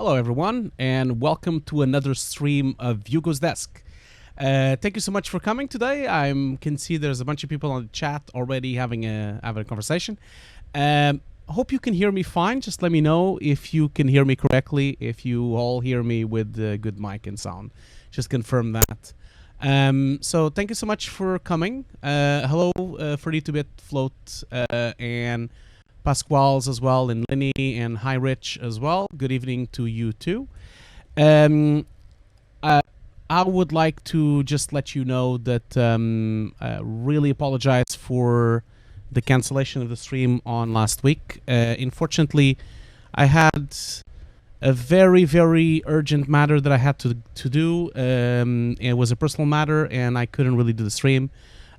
Hello, everyone, and welcome to another stream of Hugo's Desk. Thank you so much for coming today. I can see there's a bunch of people on the chat already having a conversation. Hope you can hear me fine. Just let me know if you can hear me correctly, if you all hear me with good mic and sound. Just confirm that. So thank you so much for coming. Hello, 32-bit Float and Paskuales as well, and Lenny, and hi Rich as well. Good evening to you too. I would like to just let you know that really apologize for the cancellation of the stream on last week. Unfortunately, I had a very, very urgent matter that I had to do. It was a personal matter, and I couldn't really do the stream.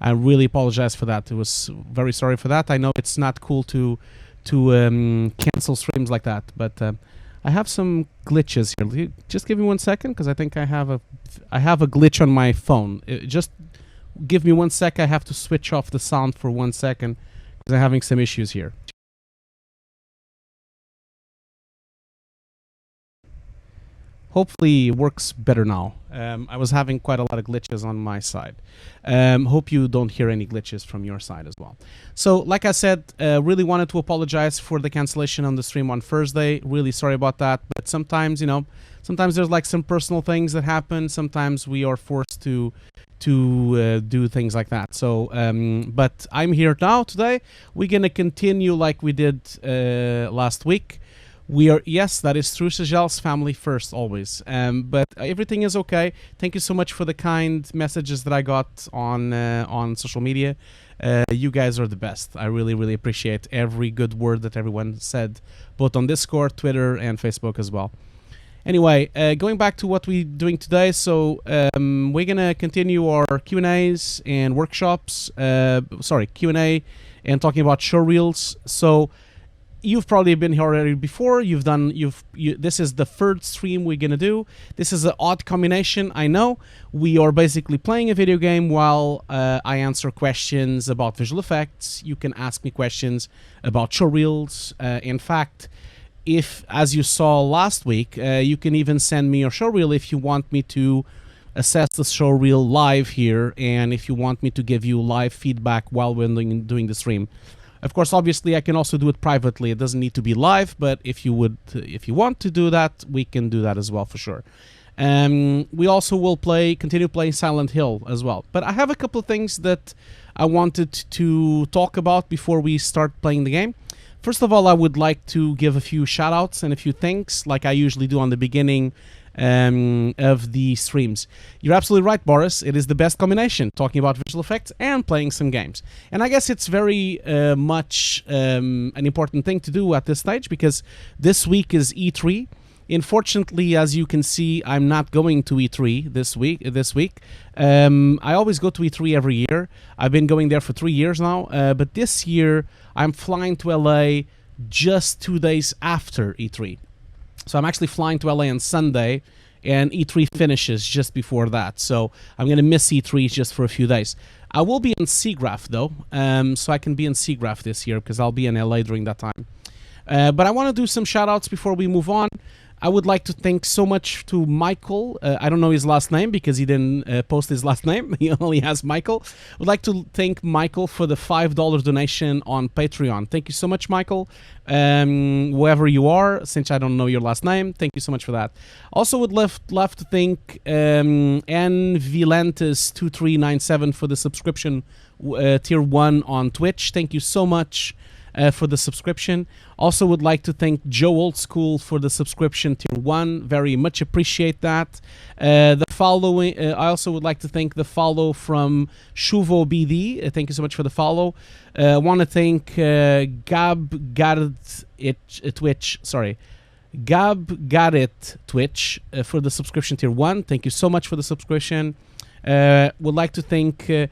I really apologize for that. I was very sorry for that. I know it's not cool to cancel streams like that, but I have some glitches here. Just give me 1 second, because I think I have a glitch on my phone. Just give me 1 sec. I have to switch off the sound for 1 second because I'm having some issues here. Hopefully it works better now. I was having quite a lot of glitches on my side. Hope you don't hear any glitches from your side as well. So, like I said, really wanted to apologize for the cancellation on the stream on Thursday. Really sorry about that. But sometimes, sometimes there's like some personal things that happen. Sometimes we are forced to do things like that. So, but I'm here now today. We're gonna continue like we did last week. Yes, that is true, Sajal's family first, always. But everything is okay. Thank you so much for the kind messages that I got on social media. You guys are the best. I really, really appreciate every good word that everyone said, both on Discord, Twitter, and Facebook as well. Anyway, going back to what we're doing today, so we're going to continue our Q&As and workshops. Q&A and talking about showreels. So you've probably been here already before. This is the third stream we're gonna do. This is an odd combination, I know. We are basically playing a video game while I answer questions about visual effects. You can ask me questions about showreels. In fact, as you saw last week, you can even send me your showreel if you want me to assess the showreel live here, and if you want me to give you live feedback while we're doing the stream. Of course, obviously, I can also do it privately. It doesn't need to be live, but if you want to do that, we can do that as well for sure. We also will continue playing Silent Hill as well. But I have a couple of things that I wanted to talk about before we start playing the game. First of all, I would like to give a few shout-outs and a few thanks, like I usually do on the beginning of the streams. You're absolutely right, Boris. It is the best combination, talking about visual effects and playing some games. And I guess it's very much an important thing to do at this stage, because this week is E3. Unfortunately, as you can see, I'm not going to E3 this week. I always go to E3 every year. I've been going there for 3 years now. But this year, I'm flying to LA just 2 days after E3. So I'm actually flying to LA on Sunday, and E3 finishes just before that. So I'm going to miss E3 just for a few days. I will be in SIGGRAPH, though, so I can be in SIGGRAPH this year because I'll be in LA during that time. But I want to do some shout-outs before we move on. I would like to thank so much to Michael. I don't know his last name because he didn't post his last name. He only has Michael. I would like to thank Michael for the $5 donation on Patreon. Thank you so much, Michael. Whoever you are, since I don't know your last name, thank you so much for that. Also would love to thank nvilantis2397 for the subscription tier 1 on Twitch. Thank you so much for the subscription. Also would like to thank Joe Oldschool for the subscription tier 1. Very much appreciate that. The following, I also would like to thank the follow from Shuvo BD. Thank you so much for the follow. I want to thank Gab Garrett Twitch for the subscription tier 1. Thank you so much for the subscription. Would like to thank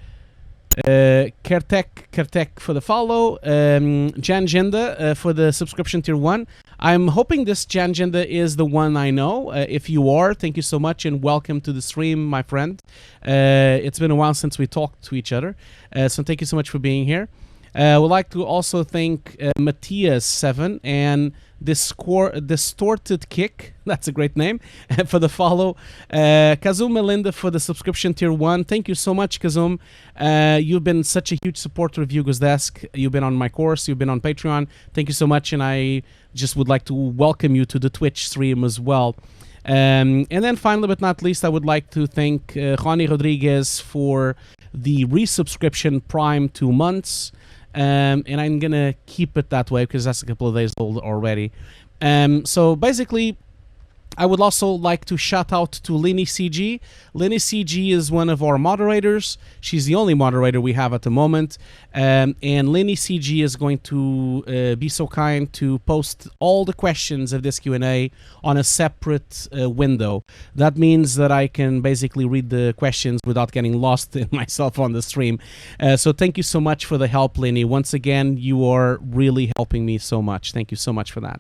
Kertek for the follow, Jan Genda for the subscription tier 1. I'm hoping this Jan Genda is the one I know. If you are, thank you so much and welcome to the stream, my friend. It's been a while since we talked to each other, so thank you so much for being here. Would like to also thank Matthias7 and Distorted Kick, that's a great name, for the follow. Kazum Melinda for the subscription tier 1. Thank you so much, Kazum. You've been such a huge supporter of Hugo's Desk. You've been on my course, you've been on Patreon. Thank you so much, and I just would like to welcome you to the Twitch stream as well. And then finally but not least, I would like to thank Juani Rodriguez for the resubscription Prime 2 months. And I'm gonna keep it that way because that's a couple of days old already. So basically, I would also like to shout out to Lini CG. Lini CG is one of our moderators. She's the only moderator we have at the moment. And Lini CG is going to be so kind to post all the questions of this Q&A on a separate window. That means that I can basically read the questions without getting lost in myself on the stream. So thank you so much for the help, Lini. Once again, you are really helping me so much. Thank you so much for that.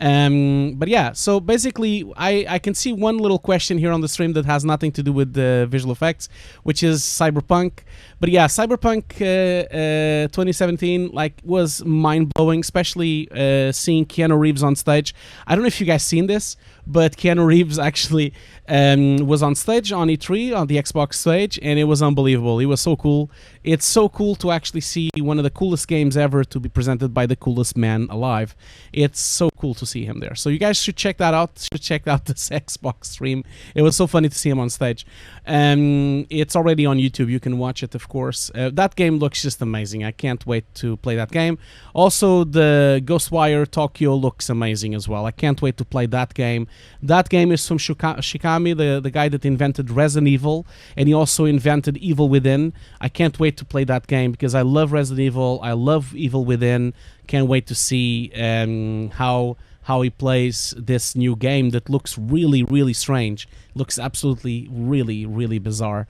But yeah, so basically I can see one little question here on the stream that has nothing to do with the visual effects, which is Cyberpunk. But yeah, Cyberpunk 2017 like was mind-blowing, especially seeing Keanu Reeves on stage. I don't know if you guys seen this, but Keanu Reeves actually was on stage on E3 on the Xbox stage, and it was unbelievable. It was so cool. It's so cool to actually see one of the coolest games ever to be presented by the coolest man alive. It's so cool to see him there. So you guys should check that out. Should check out this Xbox stream. It was so funny to see him on stage. It's already on YouTube. You can watch it, of course. That game looks just amazing. I can't wait to play that game. Also, the Ghostwire Tokyo looks amazing as well. I can't wait to play that game. That game is from Shikami, the guy that invented Resident Evil, and he also invented Evil Within. I can't wait to play that game because I love Resident Evil. I love Evil Within. Can't wait to see how he plays this new game that looks really, really strange. Looks absolutely really, really bizarre.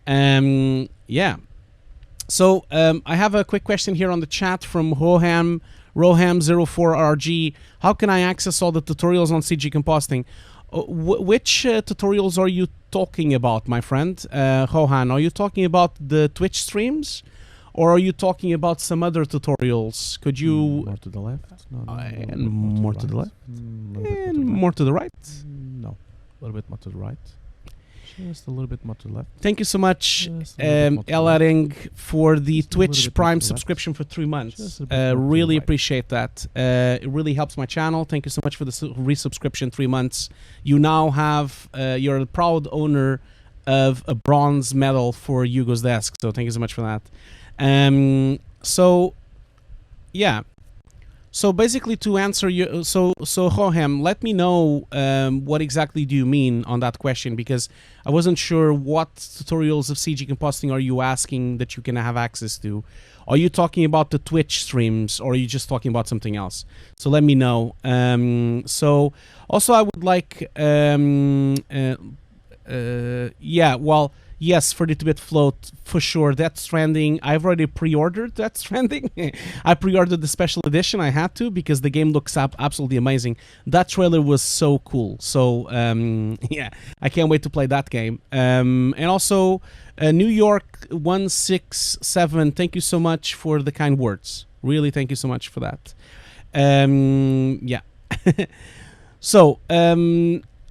Yeah. So I have a quick question here on the chat from Roham04RG. How can I access all the tutorials on CG compositing? Which tutorials are you talking about, my friend? Rohan, are you talking about the Twitch streams? Or are you talking about some other tutorials? Could you... More to the left? No, and more to the left? And more to the right? No. A little bit more to the right. Just a little bit more to the left. Thank you so much, Elaring, for the Twitch Prime subscription for 3 months. Really appreciate that. It really helps my channel. Thank you so much for the resubscription 3 months. You now have, you're a proud owner of a bronze medal for Hugo's Desk. So thank you so much for that. So yeah, so basically to answer you, so Hohem, let me know what exactly do you mean on that question, because I wasn't sure what tutorials of CG compositing are you asking that you can have access to. Are you talking about the Twitch streams, or are you just talking about something else? So let me know. So also I would like yeah, well, yes, for the 2-bit float, for sure. Death Stranding, I've already pre-ordered Death Stranding. I pre-ordered the special edition. I had to because the game looks absolutely amazing. That trailer was so cool. So, yeah, I can't wait to play that game. And also, New York 167, thank you so much for the kind words. Really, thank you so much for that. Yeah. So,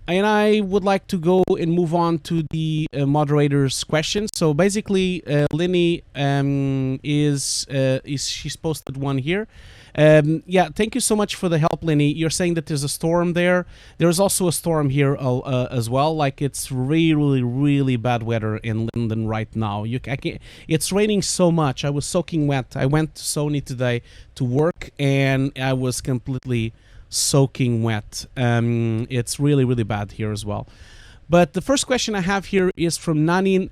and I would like to go and move on to the moderator's questions. So basically, Lini she's posted one here. Yeah, thank you so much for the help, Lini. You're saying that there's a storm there. There's also a storm here as well. Like, it's really, really bad weather in London right now. It's raining so much. I was soaking wet. I went to Sony today to work, and I was completely soaking wet. It's really, really bad here as well. But the first question I have here is from Nani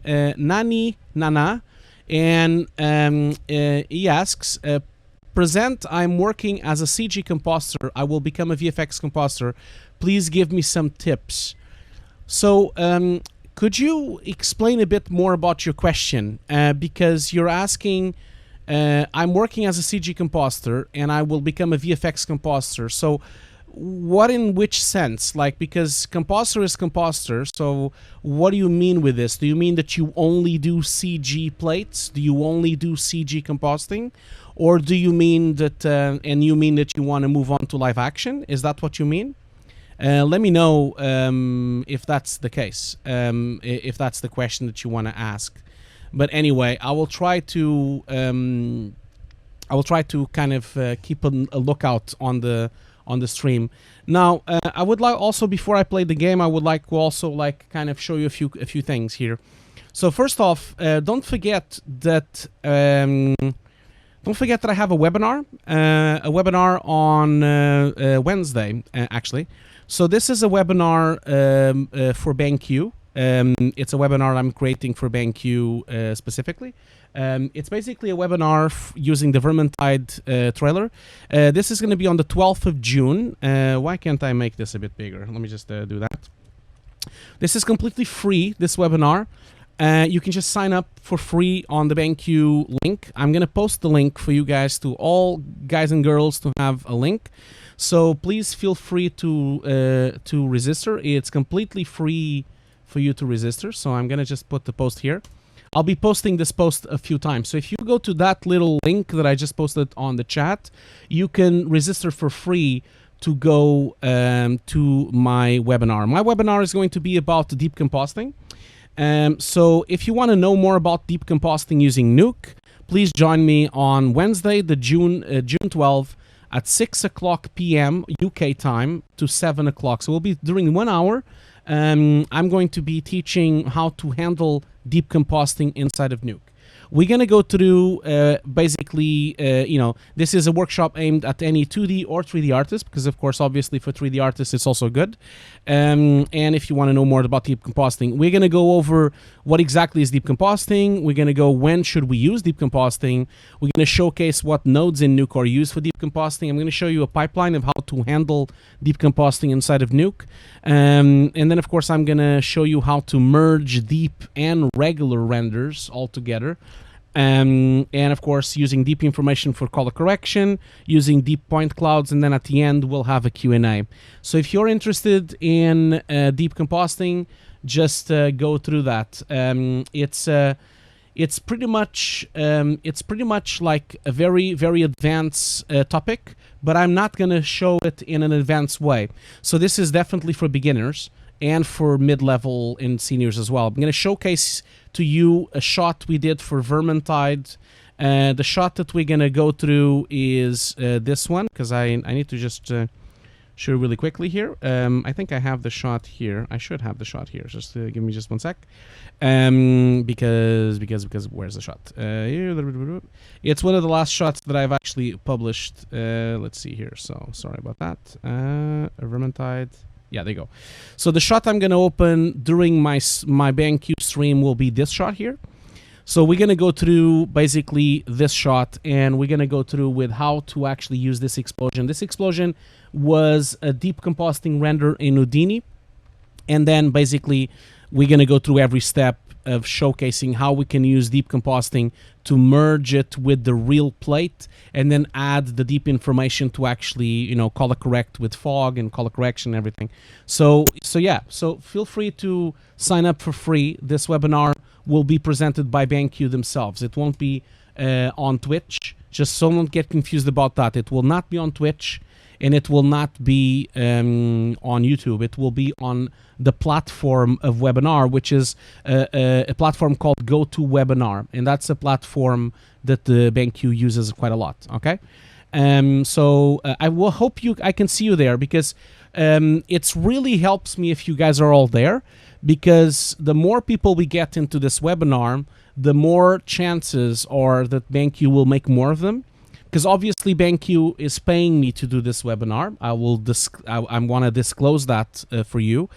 Nana, and he asks, present, I'm working as a CG composer. I will become a VFX composer. Please give me some tips. So could you explain a bit more about your question? Because you're asking, I'm working as a CG composer and I will become a VFX composer. So what in which sense? Like, because compositor is compositor, so what do you mean with this? Do you mean that you only do CG plates? Do you only do CG compositing? Or do you mean that, and you mean that you want to move on to live action? Is that what you mean? Let me know if that's the case, if that's the question that you want to ask. But anyway, I will try to kind of keep a lookout on the stream. Now, I would like also, before I play the game, I would like to also like kind of show you a few things here. So first off, don't forget that I have a webinar on Wednesday actually. So this is a webinar for BenQ. It's a webinar I'm creating for BenQ specifically. It's basically a webinar using the Vermintide trailer. This is going to be on the 12th of June. Why can't I make this a bit bigger? Let me just do that. This is completely free, this webinar. You can just sign up for free on the BenQ link. I'm going to post the link for you guys, to all guys and girls, to have a link. So please feel free to register. It's completely free for you to register. So I'm going to just put the post here. I'll be posting this post a few times. So if you go to that little link that I just posted on the chat, you can register for free to go to my webinar. My webinar is going to be about deep compositing. So if you want to know more about deep compositing using Nuke, please join me on Wednesday, the June 12th at 6 o'clock p.m. UK time to 7 o'clock. So we'll be during 1 hour. I'm going to be teaching how to handle deep compositing inside of Nuke. We're going to go through basically, this is a workshop aimed at any 2D or 3D artist, because of course, obviously for 3D artists, it's also good. And if you want to know more about deep compositing, we're going to go over what exactly is deep compositing. We're going to go when should we use deep compositing. We're going to showcase what nodes in Nuke are used for deep compositing. I'm going to show you a pipeline of how to handle deep compositing inside of Nuke. And then, of course, I'm going to show you how to merge deep and regular renders all together. And of course, using deep information for color correction, using deep point clouds, and then at the end, we'll have a Q&A. So if you're interested in deep compositing, just go through that. It's pretty much like a very, very advanced topic, but I'm not going to show it in an advanced way. So this is definitely for beginners and for mid-level and seniors as well. I'm going to showcase to you a shot we did for Vermintide. The shot that we're going to go through is this one, because I need to just show really quickly here. I think I have the shot here. I should have the shot here. Just give me just 1 sec. Because where's the shot? It's one of the last shots that I've actually published. Let's see here. So sorry about that. Vermintide. Yeah, there you go. So the shot I'm going to open during my BenQ stream will be this shot here. So we're going to go through basically this shot, and we're going to go through with how to actually use this explosion. This explosion was a deep compositing render in Houdini. And then basically we're going to go through every step of showcasing how we can use deep compositing to merge it with the real plate, and then add the deep information to actually, color correct with fog and color correction and everything. So feel free to sign up for free. This webinar will be presented by BenQ themselves. It won't be on Twitch. Just so don't get confused about that. It will not be on Twitch, and it will not be on YouTube. It will be on the platform of webinar, which is a platform called GoToWebinar, and that's a platform that the BenQ uses quite a lot. Okay, so I will hope I can see you there, because it really helps me if you guys are all there, because the more people we get into this webinar, the more chances are that BenQ will make more of them. Because obviously BenQ is paying me to do this webinar. I want to disclose that for you.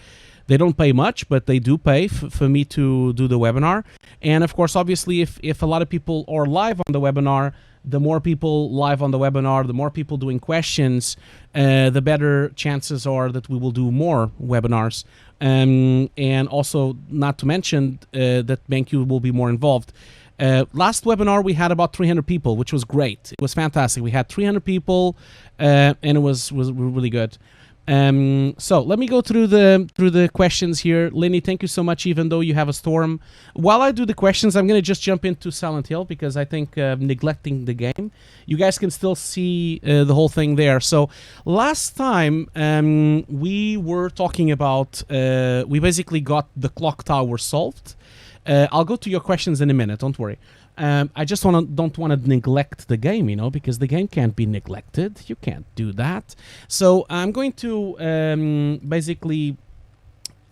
They don't pay much, but they do pay for me to do the webinar. And of course, obviously, if a lot of people are live on the webinar, the more people live on the webinar, the more people doing questions, the better chances are that we will do more webinars. And also, not to mention that BenQ will be more involved. Last webinar, we had about 300 people, which was great. It was fantastic. We had 300 people, and it was really good. So let me go through the questions here. Lenny, thank you so much, even though you have a storm. While I do the questions, I'm going to just jump into Silent Hill because I think neglecting the game, you guys can still see the whole thing there. So last time we were talking about, we basically got the clock tower solved. I'll go to your questions in a minute, don't worry. I just don't want to neglect the game, you know, because the game can't be neglected. You can't do that. So I'm going to basically,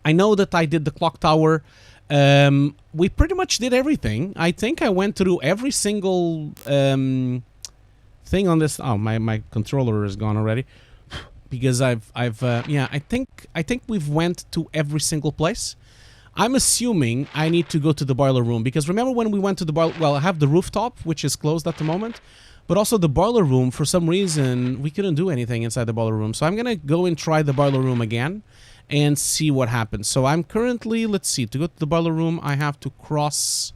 I know that I did the clock tower. We pretty much did everything. I think I went through every single thing on this. Oh, my controller is gone already because yeah, I think we've went to every single place. I'm assuming I need to go to the boiler room because remember when we went to the boiler, well, I have the rooftop, which is closed at the moment, but also the boiler room, for some reason, we couldn't do anything inside the boiler room. So I'm going to go and try the boiler room again and see what happens. So I'm currently, let's see, to go to the boiler room, I have to cross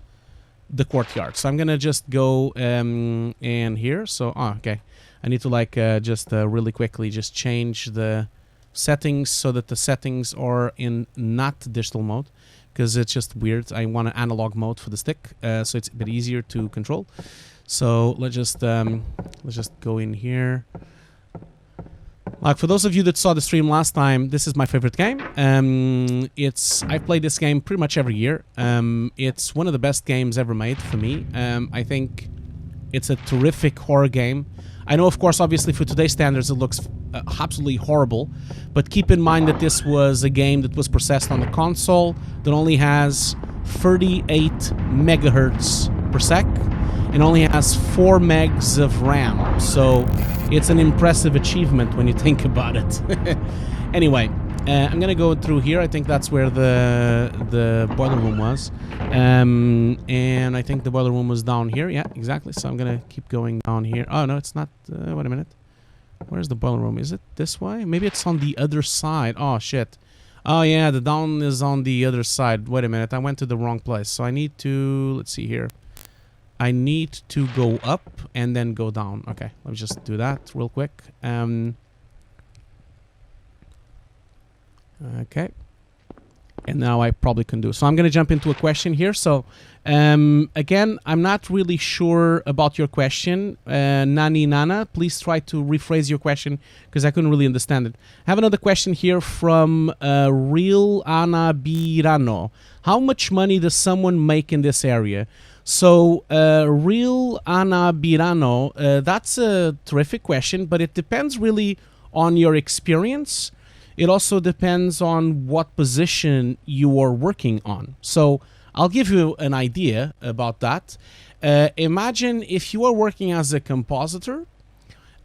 the courtyard. So I'm going to just go and here. So, okay. I need to like just really quickly just change the settings so that the settings are in not digital mode. Because it's just weird. I want an analog mode for the stick, so it's a bit easier to control. So let's just go in here. Like for those of you that saw the stream last time, this is my favorite game. I play this game pretty much every year. It's one of the best games ever made for me. I think it's a terrific horror game. I know, of course, obviously for today's standards, it looks absolutely horrible. But keep in mind that this was a game that was processed on the console that only has 38 megahertz per sec and only has 4 megs of RAM. So it's an impressive achievement when you think about it. Anyway, I'm gonna go through here. I think that's where the boiler room was, and I think the boiler room was down here. Yeah, exactly. So I'm gonna keep going down here. Oh no, it's not. Wait a minute. Where's the boiler room? Is it this way? Maybe it's on the other side. Oh shit. Oh yeah, the down is on the other side. Wait a minute. I went to the wrong place. So I need to. Let's see here. I need to go up and then go down. Okay, let me just do that real quick. Okay, and now I probably can do. So I'm going to jump into a question here. So again, I'm not really sure about your question. Nani Nana, please try to rephrase your question because I couldn't really understand it. I have another question here from Real Ana Birano. How much money does someone make in this area? So Real Ana Birano, that's a terrific question, but it depends really on your experience. It also depends on what position you are working on. So I'll give you an idea about that. Imagine if you are working as a compositor,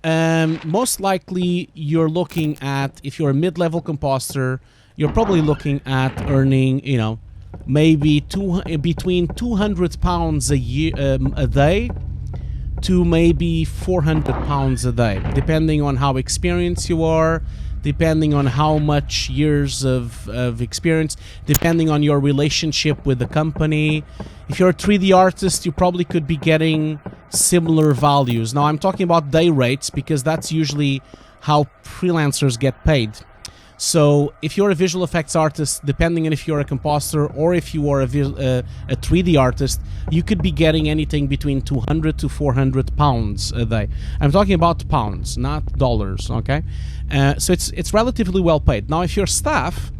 most likely you're looking at, if you're a mid-level compositor, you're probably looking at earning, you know, maybe between £200 a day to maybe £400 a day, depending on how experienced you are, depending on how much years of experience, depending on your relationship with the company. If you're a 3D artist, you probably could be getting similar values. Now, I'm talking about day rates because that's usually how freelancers get paid. So if you're a visual effects artist, depending on if you're a compositor or if you are a 3D artist, you could be getting anything between 200 to 400 pounds a day. I'm talking about pounds, not dollars, okay? So it's relatively well paid. Now, if you're staff,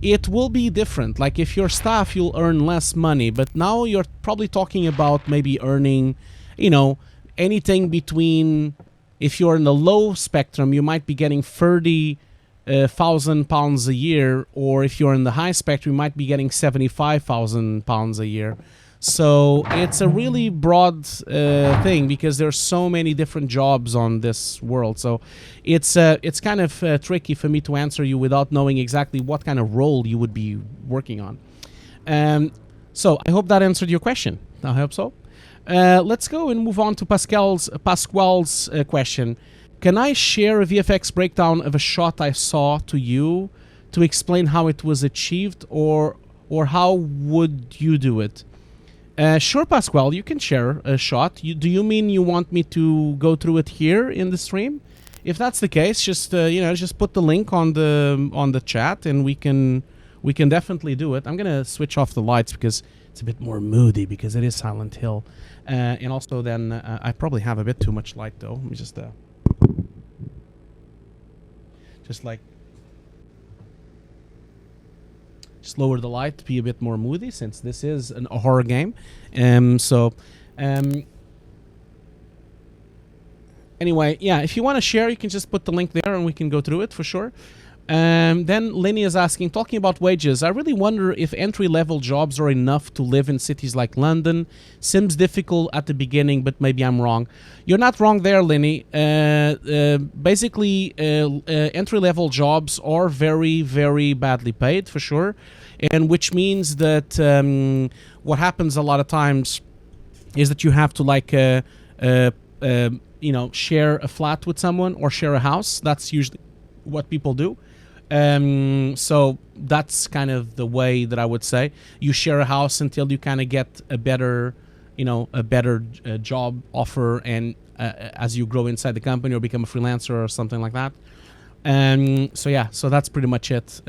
it will be different. Like if you're staff, you'll earn less money, but now you're probably talking about maybe earning, you know, anything between, if you're in the low spectrum, you might be getting 30,000 pounds a year, or if you're in the high spectrum, you might be getting 75,000 pounds a year. So it's a really broad thing because there's so many different jobs on this world. So it's kind of tricky for me to answer you without knowing exactly what kind of role you would be working on. So I hope that answered your question. I hope so. Let's go and move on to Pascual's question. Can I share a VFX breakdown of a shot I saw to you to explain how it was achieved, or how would you do it? Sure, Pascual, you can share a shot. Do you mean you want me to go through it here in the stream? if that's the case, just just put the link on the chat, and we can definitely do it. I'm gonna switch off the lights because it's a bit more moody because it is Silent Hill, and also then I probably have a bit too much light though. Let me just like just lower the light to be a bit more moody since this is a horror game. Anyway, yeah, if you want to share, you can just put the link there and we can go through it for sure. Then Lenny is asking, talking about wages, I really wonder if entry-level jobs are enough to live in cities like London. Seems difficult at the beginning, but maybe I'm wrong. You're not wrong there, Lenny. Basically, entry-level jobs are very, very badly paid, for sure. And which means that what happens a lot of times is that you have to like share a flat with someone or share a house. That's usually what people do. So that's kind of the way that I would say you share a house until you kind of get a better, job offer, and as you grow inside the company or become a freelancer or something like that. So yeah, so that's pretty much it.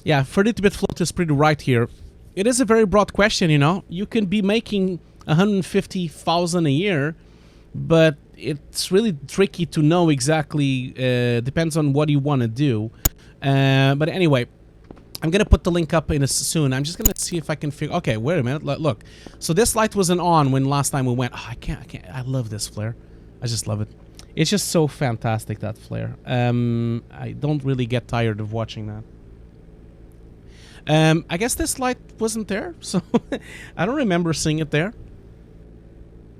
Yeah, 30-bit float is pretty right here. It is a very broad question, You can be making 150,000 a year, but it's really tricky to know exactly. Depends on what you want to do. But anyway, I'm gonna put the link up soon. I'm just gonna see if I can figure. Okay, wait a minute. Look, so this light wasn't on when last time we went. Oh, I can't. I love this flare. I just love it. It's just so fantastic, that flare. I don't really get tired of watching that. I guess this light wasn't there, so I don't remember seeing it there.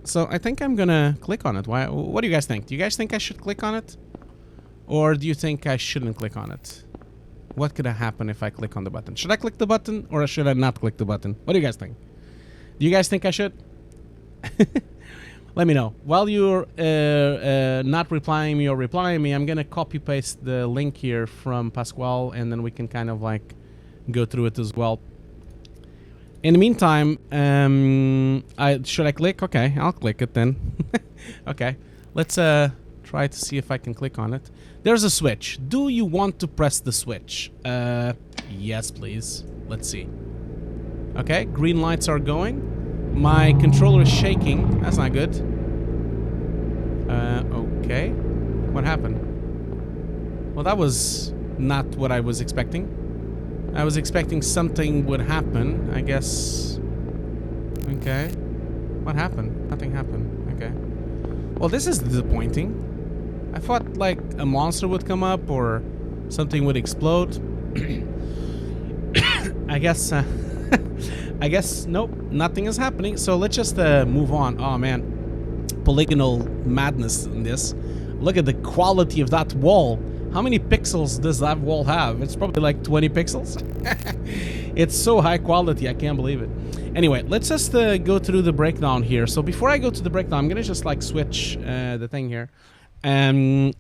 So I think I'm gonna click on it. What do you guys think? Do you guys think I should click on it? Or do you think I shouldn't click on it? What could happen if I click on the button? Should I click the button or should I not click the button? What do you guys think? Do you guys think I should? Let me know. While you're not replying me or replying me, I'm gonna copy paste the link here from Pascual, and then we can kind of like go through it as well. In the meantime, should I click? Okay, I'll click it then. Okay, let's try to see if I can click on it. There's a switch. Do you want to press the switch? Yes, please. Let's see. Okay, green lights are going. My controller is shaking. That's not good. Okay. What happened? Well, that was not what I was expecting. I was expecting something would happen, I guess. Okay. What happened? Nothing happened. Okay. Well, this is disappointing. I thought like a monster would come up or something would explode. I guess nope, nothing is happening. So let's just move on. Oh man, polygonal madness in this. Look at the quality of that wall. How many pixels does that wall have? It's probably like 20 pixels. It's so high quality, I can't believe it. Anyway, let's just go through the breakdown here. So before I go to the breakdown, I'm gonna just like switch the thing here.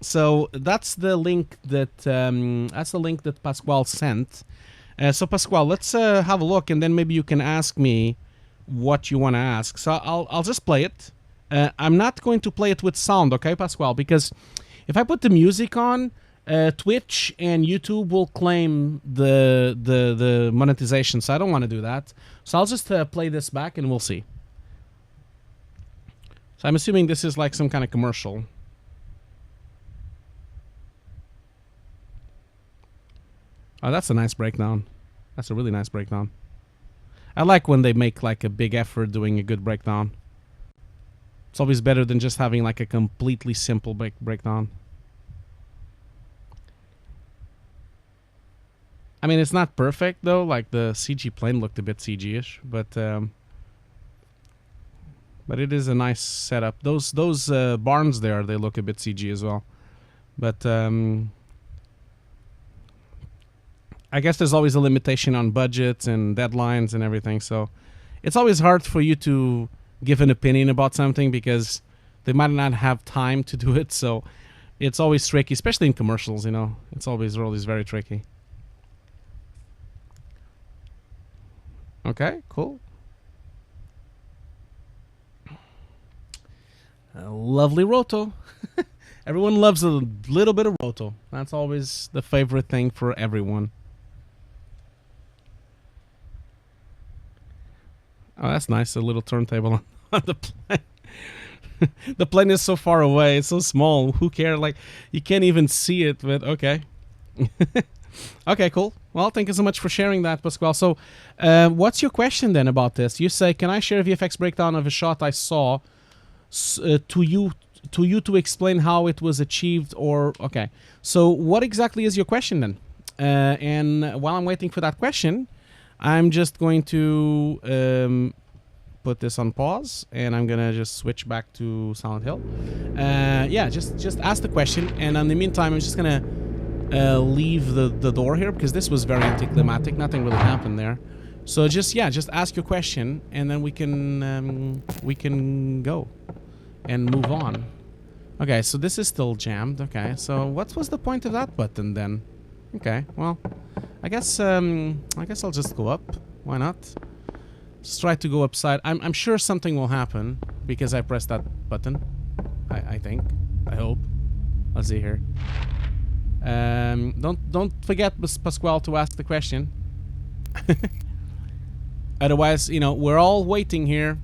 So that's the link that Pascual sent. So Pascual, let's have a look, and then maybe you can ask me what you want to ask. So I'll just play it. I'm not going to play it with sound, okay, Pascual? Because if I put the music on, Twitch and YouTube will claim the monetization, so I don't want to do that. So I'll just play this back, and we'll see. So I'm assuming this is like some kind of commercial. Oh, that's a nice breakdown. That's a really nice breakdown. I like when they make like a big effort doing a good breakdown. It's always better than just having like a completely simple breakdown. I mean, it's not perfect though. Like the CG plane looked a bit CG-ish, but it is a nice setup. Those barns there, they look a bit CG as well. But I guess there's always a limitation on budgets and deadlines and everything, so it's always hard for you to give an opinion about something because they might not have time to do it, so it's always tricky, especially in commercials, you know. It's always very tricky. Okay, cool. Lovely roto. Everyone loves a little bit of roto. That's always the favorite thing for everyone. Oh, that's nice. A little turntable on the plane. The plane is so far away. It's so small. Who cares? Like, you can't even see it, but okay. Okay, cool. Well, thank you so much for sharing that, Pascual. So, what's your question then about this? You say, can I share a VFX breakdown of a shot I saw to you to explain how it was achieved? Or, okay. So, what exactly is your question then? And while I'm waiting for that question, I'm just going to put this on pause, and I'm gonna just switch back to Silent Hill. Yeah, just ask the question, and in the meantime, I'm just gonna leave the door here because this was very anticlimactic. Nothing really happened there. So just ask your question, and then we can go and move on. Okay, so this is still jammed. Okay, so what was the point of that button then? Okay, well, I guess I'll just go up. Why not? Just try to go upside. I'm sure something will happen because I pressed that button. I think. I hope. Let's see here. Don't forget, Pascual, to ask the question. Otherwise, you know, we're all waiting here.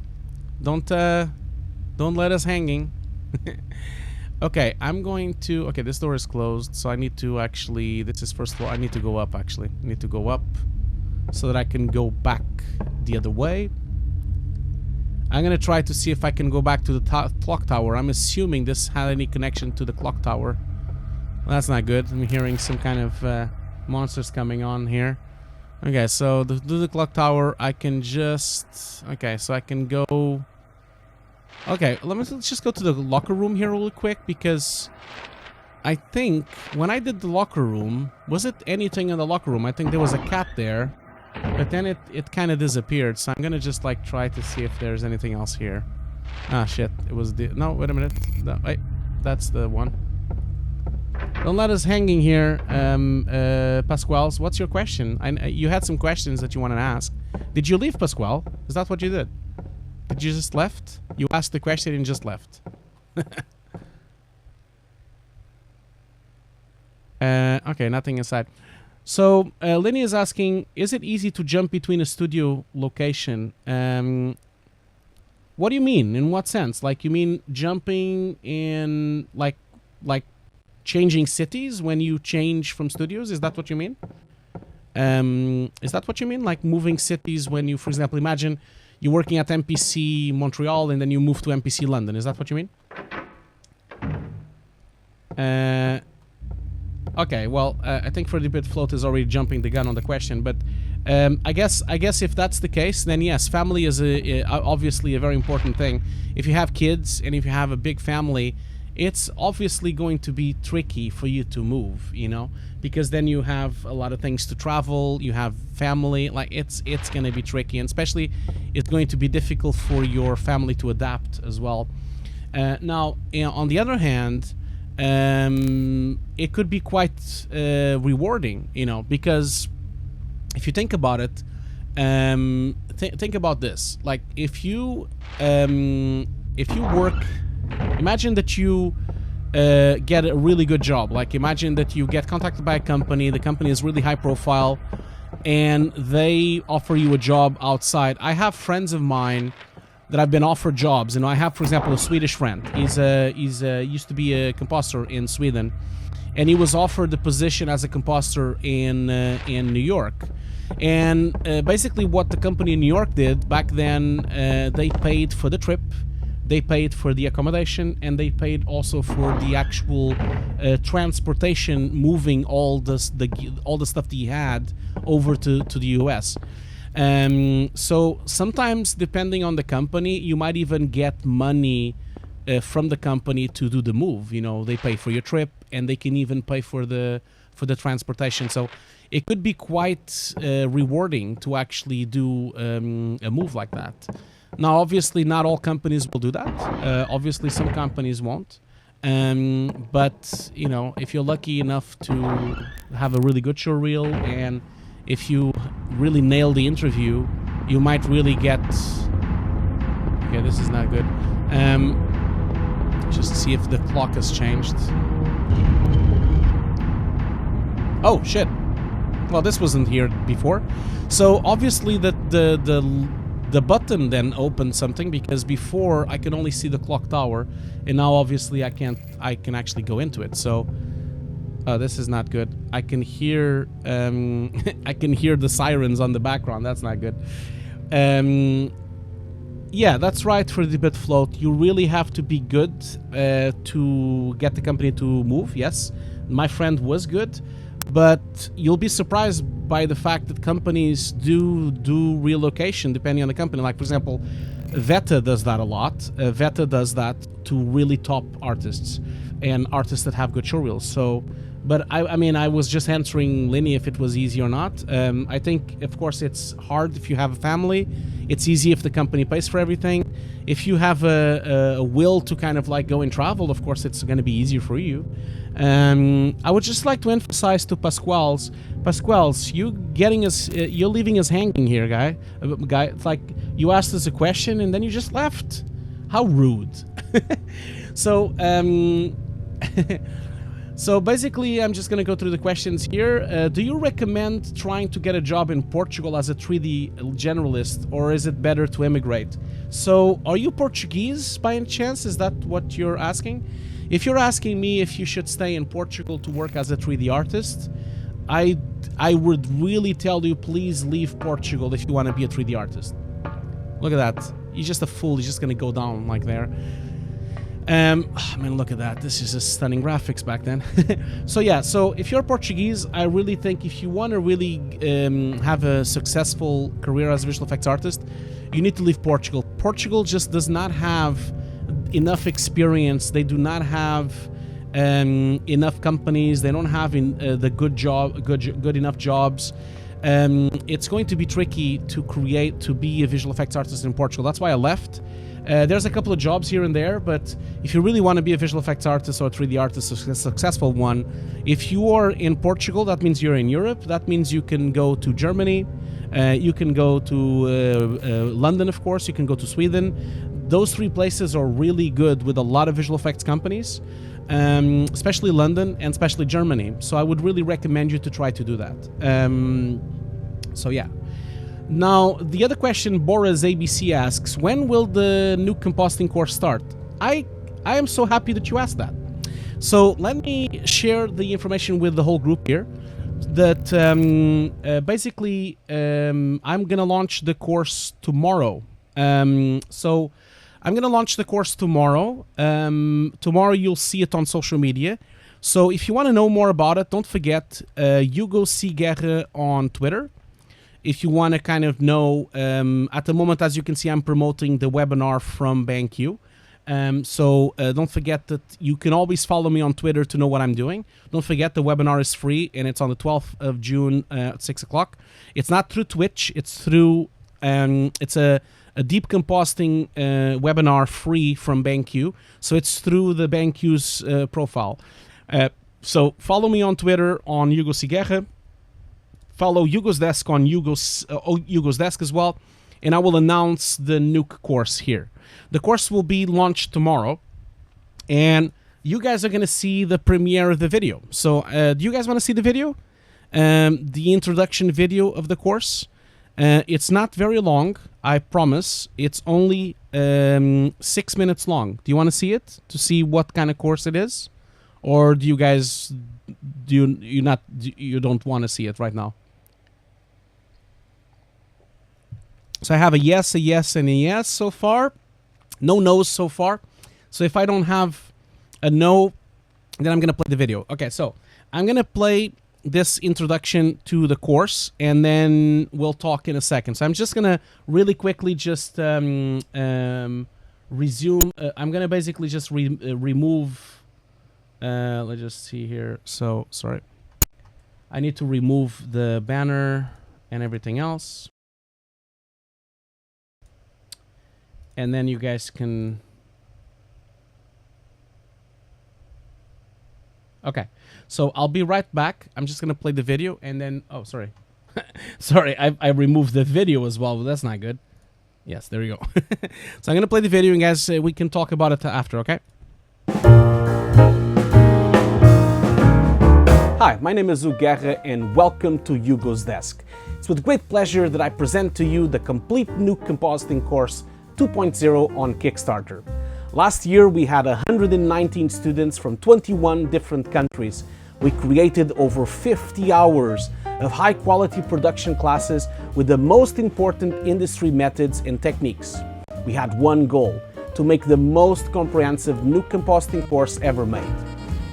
Don't let us hanging. Okay, I'm going to... Okay, this door is closed, so I need to actually... This is first floor. I need to go up, actually. I need to go up so that I can go back the other way. I'm going to try to see if I can go back to the clock tower. I'm assuming this had any connection to the clock tower. Well, that's not good. I'm hearing some kind of monsters coming on here. Okay, so to do the clock tower, I can just... Okay, so I can go... Okay, let's just go to the locker room here real quick, because I think when I did the locker room, was it anything in the locker room? I think there was a cat there, but then it kind of disappeared. So I'm gonna just like try to see if there's anything else here. Ah, shit! It was the... No, wait a minute. No, wait, that's the one. Don't let us hanging here, Pascuals. What's your question? You had some questions that you wanted to ask. Did you leave, Pascual? Is that what you did? Did you just left? You asked the question and just left. Okay, nothing inside. So, Lenny is asking, is it easy to jump between a studio location? What do you mean? In what sense? Like, you mean jumping in, like changing cities when you change from studios? Is that what you mean? Is that what you mean? Like moving cities when you, for example, imagine you're working at MPC Montreal and then you move to MPC London. Is that what you mean? Okay, well, I think Freddy Bit Float is already jumping the gun on the question, but I guess if that's the case, then yes, family is obviously a very important thing. If you have kids and if you have a big family, it's obviously going to be tricky for you to move, you know, because then you have a lot of things to travel, you have family, like it's going to be tricky, and especially it's going to be difficult for your family to adapt as well. Now, you know, on the other hand, it could be quite rewarding, you know, because if you think about it, think about this, like if you work, imagine that you get a really good job. Like imagine that you get contacted by a company, the company is really high profile, and they offer you a job outside. I have friends of mine that I've been offered jobs. You know, I have, for example, a Swedish friend. He's used to be a composer in Sweden, and he was offered the position as a composer in New York. And basically what the company in New York did back then, they paid for the trip, they paid for the accommodation, and they paid also for the actual transportation, moving all the stuff that he had over to the US. So sometimes, depending on the company, you might even get money from the company to do the move. You know, they pay for your trip, and they can even pay for the transportation. So it could be quite rewarding to actually do a move like that. Now, obviously, not all companies will do that. Obviously, some companies won't. But, you know, if you're lucky enough to have a really good showreel, and if you really nail the interview, you might really get... Okay, this is not good. Just see if the clock has changed. Oh shit. Well, this wasn't here before. So obviously the button then opened something, because before I could only see the clock tower, and now obviously I can actually go into it. So this is not good. I can hear I can hear the sirens on the background. That's not good. Yeah, that's right. For the bit float, you really have to be good to get the company to move. Yes, my friend was good, but you'll be surprised by the fact that companies do relocation depending on the company. Like, for example, Veta does that a lot. Veta does that to really top artists and artists that have good showreels. So, but I mean, I was just answering Lenny if it was easy or not. I think, of course, it's hard if you have a family. It's easy if the company pays for everything. If you have a will to kind of like go and travel, of course, it's going to be easier for you. I would just like to emphasize to Paskuales, you're leaving us hanging here, guy. It's like you asked us a question and then you just left. How rude. So, so basically, I'm just going to go through the questions here. Do you recommend trying to get a job in Portugal as a 3D generalist, or is it better to emigrate? So, are you Portuguese by any chance? Is that what you're asking? If you're asking me if you should stay in Portugal to work as a 3D artist, I would really tell you, please leave Portugal if you want to be a 3D artist. Look at that. He's just a fool. He's just going to go down like there. I mean, look at that. This is just stunning graphics back then. So yeah, so if you're Portuguese, I really think if you want to really have a successful career as a visual effects artist, you need to leave Portugal. Portugal just does not have enough experience. They do not have enough companies. They don't have the good enough jobs. It's going to be tricky to be a visual effects artist in Portugal. That's why I left. There's a couple of jobs here and there, but if you really want to be a visual effects artist or a 3D artist, a successful one, if you are in Portugal, that means you're in Europe. That means you can go to Germany, you can go to London, of course, you can go to Sweden. Those three places are really good with a lot of visual effects companies, especially London and especially Germany. So I would really recommend you to try to do that. So yeah. Now, the other question Boris ABC asks, when will the nuke compositing course start? I am so happy that you asked that. So let me share the information with the whole group here. That basically I'm gonna launch the course tomorrow. So I'm gonna launch the course tomorrow. Tomorrow you'll see it on social media. So if you want to know more about it, don't forget Hugo C. Guerra on Twitter. If you want to kind of know, at the moment, as you can see, I'm promoting the webinar from BenQ. So don't forget that you can always follow me on Twitter to know what I'm doing. Don't forget the webinar is free and it's on the 12th of June at 6 o'clock. It's not through Twitch. It's through, it's a deep compositing webinar free from BenQ. So it's through the BenQ's profile. So follow me on Twitter on Hugo Ciguerra. Follow Hugo's Desk on Hugo's Desk as well, and I will announce the nuke course here. The course will be launched tomorrow, and you guys are going to see the premiere of the video. So do you guys want to see the video? The introduction video of the course. It's not very long, I promise. It's only 6 minutes long. Do you want to see it to see what kind of course it is? Or do you guys you don't want to see it right now? So I have a yes, and a yes so far. No no's so far. So if I don't have a no, then I'm going to play the video. Okay, so I'm going to play this introduction to the course, and then we'll talk in a second. So I'm just going to really quickly just resume. I'm going to basically just remove... let's just see here. So, sorry. I need to remove the banner and everything else. And then you guys can... Okay, so I'll be right back. I'm just going to play the video and then... Oh, sorry. Sorry, I removed the video as well, but that's not good. Yes, there we go. So I'm going to play the video and guys, we can talk about it after, okay? Hi, my name is Hugo Guerra and welcome to Hugo's Desk. It's with great pleasure that I present to you the complete nuke compositing course 2.0 on Kickstarter. Last year we had 119 students from 21 different countries. We created over 50 hours of high quality production classes with the most important industry methods and techniques. We had one goal: to make the most comprehensive nuke compositing course ever made.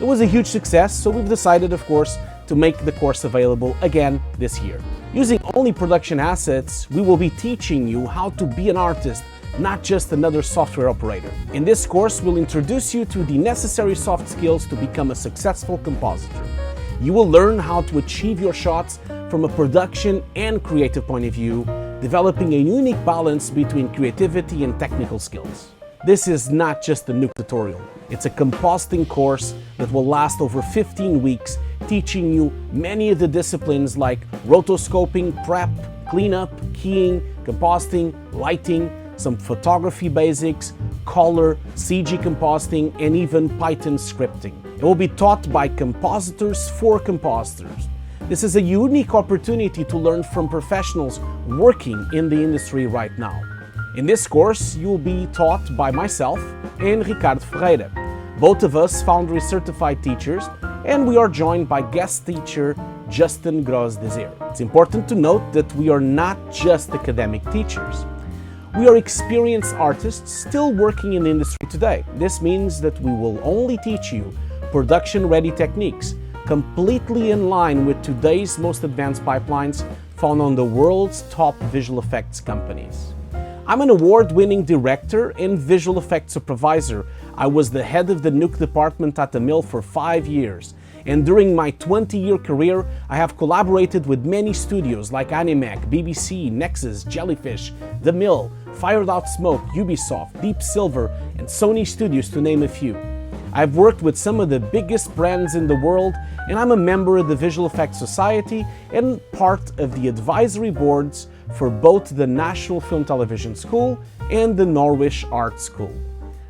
It was a huge success, so we've decided, of course, to make the course available again this year. Using only production assets, we will be teaching you how to be an artist, not just another software operator. In this course, we'll introduce you to the necessary soft skills to become a successful compositor. You will learn how to achieve your shots from a production and creative point of view, developing a unique balance between creativity and technical skills. This is not just a nuke tutorial. It's a compositing course that will last over 15 weeks, teaching you many of the disciplines like rotoscoping, prep, cleanup, keying, compositing, lighting, some photography basics, color, CG compositing, and even Python scripting. It will be taught by compositors for compositors. This is a unique opportunity to learn from professionals working in the industry right now. In this course, you will be taught by myself and Ricardo Ferreira, both of us Foundry certified teachers, and we are joined by guest teacher Justin Gross-Desir. It's important to note that we are not just academic teachers. We are experienced artists still working in the industry today. This means that we will only teach you production-ready techniques, completely in line with today's most advanced pipelines found on the world's top visual effects companies. I'm an award-winning director and visual effects supervisor. I was the head of the nuke department at the mill for 5 years. And during my 20-year career, I have collaborated with many studios like Animac, BBC, Nexus, Jellyfish, The Mill, Fired Out Smoke, Ubisoft, Deep Silver, and Sony Studios, to name a few. I've worked with some of the biggest brands in the world, and I'm a member of the Visual Effects Society and part of the advisory boards for both the National Film Television School and the Norwich Art School.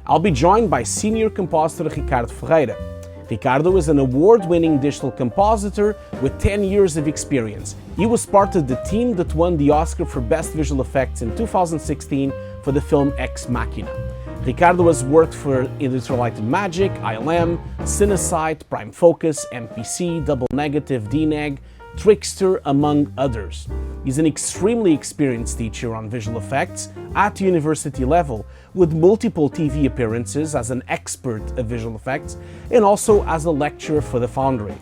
I'll be joined by senior compositor Ricardo Ferreira. Ricardo is an award-winning digital compositor with 10 years of experience. He was part of the team that won the Oscar for Best Visual Effects in 2016 for the film Ex Machina. Ricardo has worked for Industrial Light and Magic, ILM, Cinesight, Prime Focus, MPC, Double Negative, DNEG, Trickster, among others. He's an extremely experienced teacher on visual effects at university level, with multiple TV appearances as an expert of visual effects and also as a lecturer for the Foundry.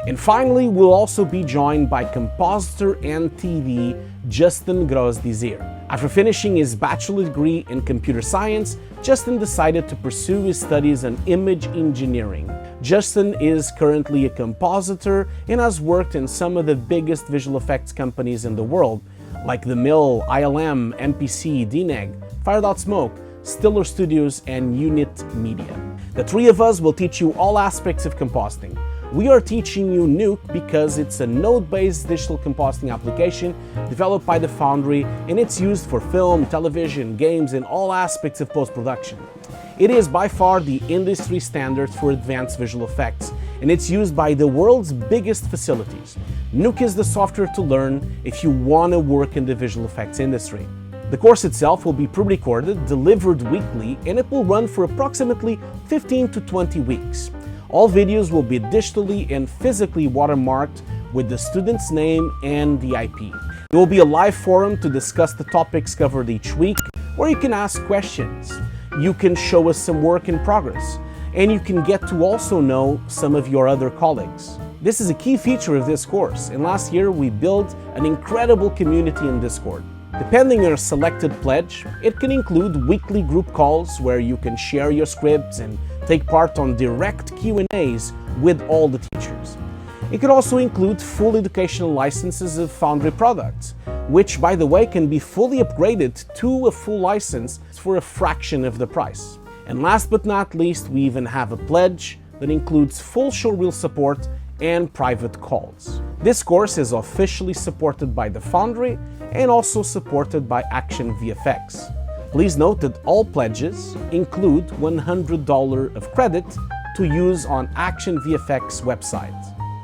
And finally, we'll also be joined by compositor and TV Justin Gross-Desir. After finishing his bachelor degree in computer science, Justin decided to pursue his studies in image engineering. Justin is currently a compositor and has worked in some of the biggest visual effects companies in the world, like The Mill, ILM, MPC, DNEG, Fired Out Smoke, Stiller Studios, and Unit Media. The three of us will teach you all aspects of compositing. We are teaching you Nuke because it's a node-based digital compositing application developed by the Foundry, and it's used for film, television, games, and all aspects of post-production. It is by far the industry standard for advanced visual effects, and it's used by the world's biggest facilities. Nuke is the software to learn if you want to work in the visual effects industry. The course itself will be pre-recorded, delivered weekly, and it will run for approximately 15 to 20 weeks. All videos will be digitally and physically watermarked with the student's name and the IP. There will be a live forum to discuss the topics covered each week, where you can ask questions. You can show us some work in progress, and you can get to also know some of your other colleagues. This is a key feature of this course, and last year we built an incredible community in Discord. Depending on your selected pledge, it can include weekly group calls where you can share your scripts and take part on direct Q&As with all the teachers. It could also include full educational licenses of Foundry products, which, by the way, can be fully upgraded to a full license for a fraction of the price. And last but not least, we even have a pledge that includes full Showreel support and private calls. This course is officially supported by the Foundry and also supported by Action VFX. Please note that all pledges include $100 of credit to use on Action VFX website.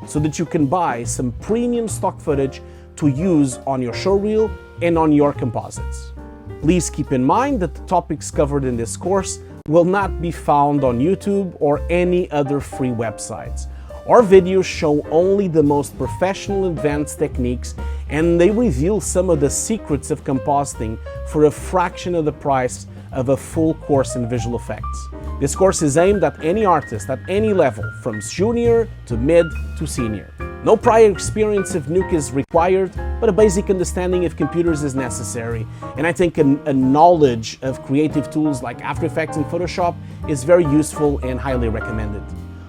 so that you can buy some premium stock footage to use on your showreel and on your composites. Please keep in mind that the topics covered in this course will not be found on YouTube or any other free websites. Our videos show only the most professional advanced techniques, and they reveal some of the secrets of compositing for a fraction of the price of a full course in visual effects. This course is aimed at any artist at any level, from junior to mid to senior. No prior experience of nuke is required, but a basic understanding of computers is necessary. And I think a knowledge of creative tools like After Effects and Photoshop is very useful and highly recommended.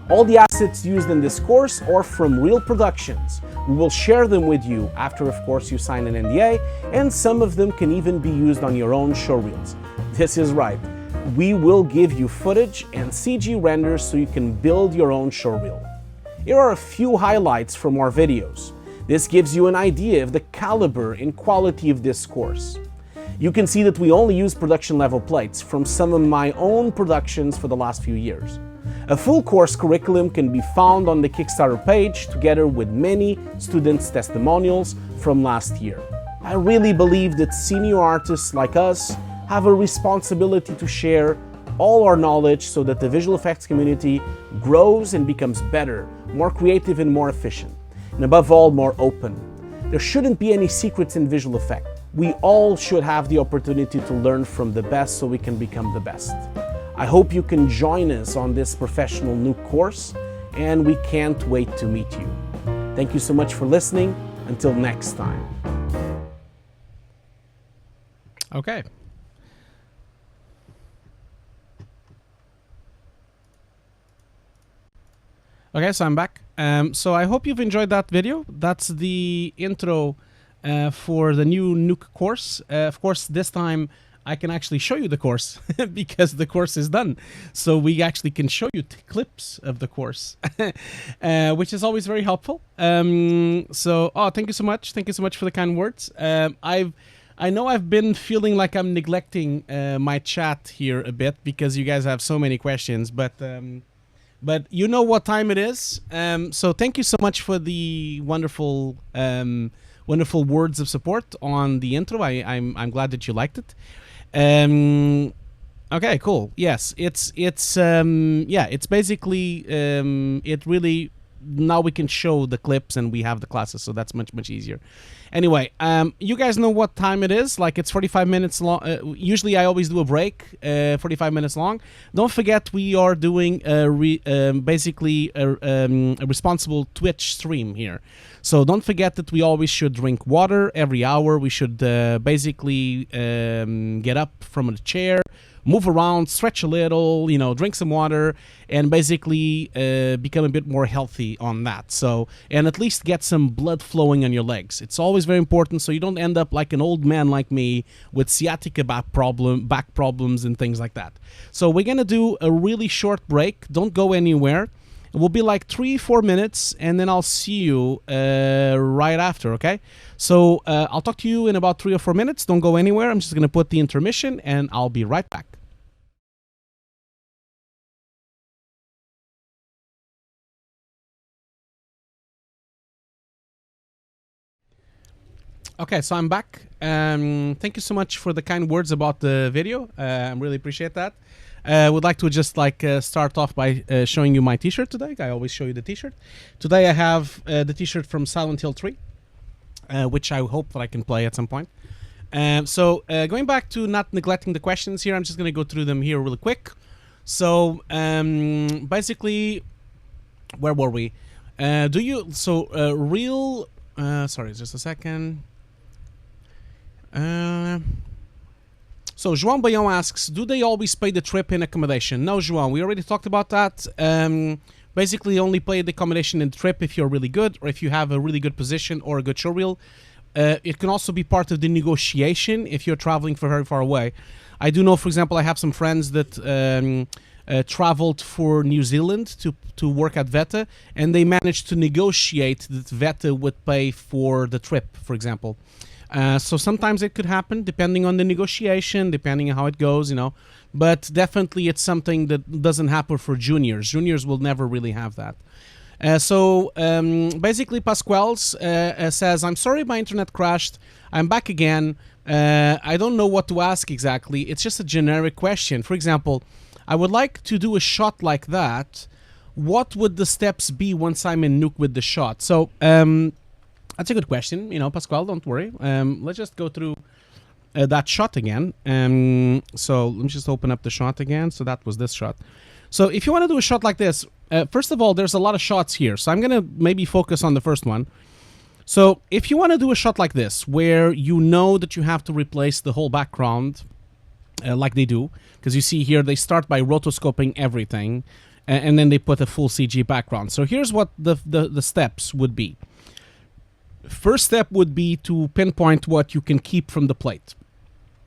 All the assets used in this course are from real productions. We will share them with you after, of course, you sign an NDA, and some of them can even be used on your own showreels. This is right. We will give you footage and CG renders so you can build your own showreel. Here are a few highlights from our videos. This gives you an idea of the caliber and quality of this course. You can see that we only use production level plates from some of my own productions for the last few years. A full course curriculum can be found on the Kickstarter page together with many students' testimonials from last year. I really believe that senior artists like us have a responsibility to share all our knowledge so that the visual effects community grows and becomes better, more creative and more efficient, and above all, more open. There shouldn't be any secrets in visual effect. We all should have the opportunity to learn from the best so we can become the best. I hope you can join us on this professional nuke course, and we can't wait to meet you. Thank you so much for listening. Until next time. Okay. Okay, so I'm back. So I hope you've enjoyed that video. That's the intro for the new nuke course. Of course, this time I can actually show you the course because the course is done. So we actually can show you clips of the course, which is always very helpful. Thank you so much. Thank you so much for the kind words. I know I've been feeling like I'm neglecting my chat here a bit because you guys have so many questions, but you know what time it is. So thank you so much for the wonderful words of support on the intro. I'm glad that you liked it. Okay, cool. Yes, it's basically it really, now we can show the clips and we have the classes, so that's much easier. Anyway, you guys know what time it is. Like, it's 45 minutes long. Usually I always do a break, 45 minutes long. Don't forget we are doing basically a responsible Twitch stream here. So don't forget that we always should drink water every hour. We should basically get up from a chair, move around, stretch a little, drink some water, and basically become a bit more healthy on that. So, and at least get some blood flowing on your legs. It's always very important so you don't end up like an old man like me with sciatica back problems and things like that. So we're going to do a really short break. Don't go anywhere. It will be like 3-4 minutes, and then I'll see you right after, okay? So I'll talk to you in about 3 or 4 minutes. Don't go anywhere. I'm just going to put the intermission, and I'll be right back. Okay, so I'm back. Thank you so much for the kind words about the video. I really appreciate that. I would like to just start off by showing you my t-shirt today. I always show you the t-shirt. Today I have the t-shirt from Silent Hill 3, which I hope that I can play at some point. So going back to not neglecting the questions here, I'm just going to go through them here really quick. So basically, where were we? Sorry, just a second. So João Bayão asks, do they always pay the trip in accommodation? No, João, we already talked about that. Basically, only pay the accommodation in the trip if you're really good, or if you have a really good position or a good showreel. It can also be part of the negotiation if you're traveling for very far away. I do know, for example, I have some friends that traveled for New Zealand to work at VETA, and they managed to negotiate that VETA would pay for the trip, for example. So sometimes it could happen, depending on the negotiation, depending on how it goes, But definitely it's something that doesn't happen for juniors. Juniors will never really have that. Basically, Paskuales says, I'm sorry my internet crashed. I'm back again. I don't know what to ask exactly. It's just a generic question. For example, I would like to do a shot like that. What would the steps be once I'm in Nuke with the shot? So, that's a good question. You know, Pascual, don't worry. Let's just go through that shot again. So let me just open up the shot again. So that was this shot. So if you want to do a shot like this, first of all, there's a lot of shots here. So I'm going to maybe focus on the first one. So if you want to do a shot like this, where you know that you have to replace the whole background, like they do, because you see here, they start by rotoscoping everything, and then they put a full CG background. So here's what the steps would be. First step would be to pinpoint what you can keep from the plate.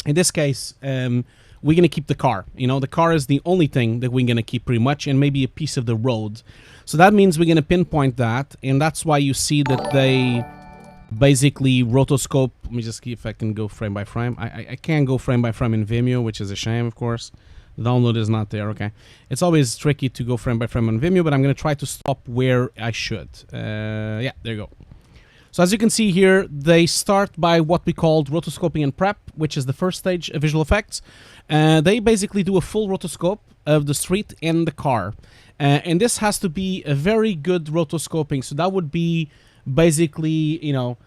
In this case, we're going to keep the car. You know, the car is the only thing that we're going to keep pretty much, and maybe a piece of the road. So that means we're going to pinpoint that, and that's why you see that they basically rotoscope. Let me just see if I can go frame by frame. I can't go frame by frame in Vimeo, which is a shame, of course. The download is not there, okay. It's always tricky to go frame by frame on Vimeo, but I'm going to try to stop where I should. Yeah, there you go. So as you can see here, they start by what we called rotoscoping and prep, which is the first stage of visual effects. They basically do a full rotoscope of the street and the car. And this has to be a very good rotoscoping. So that would be basically, you know,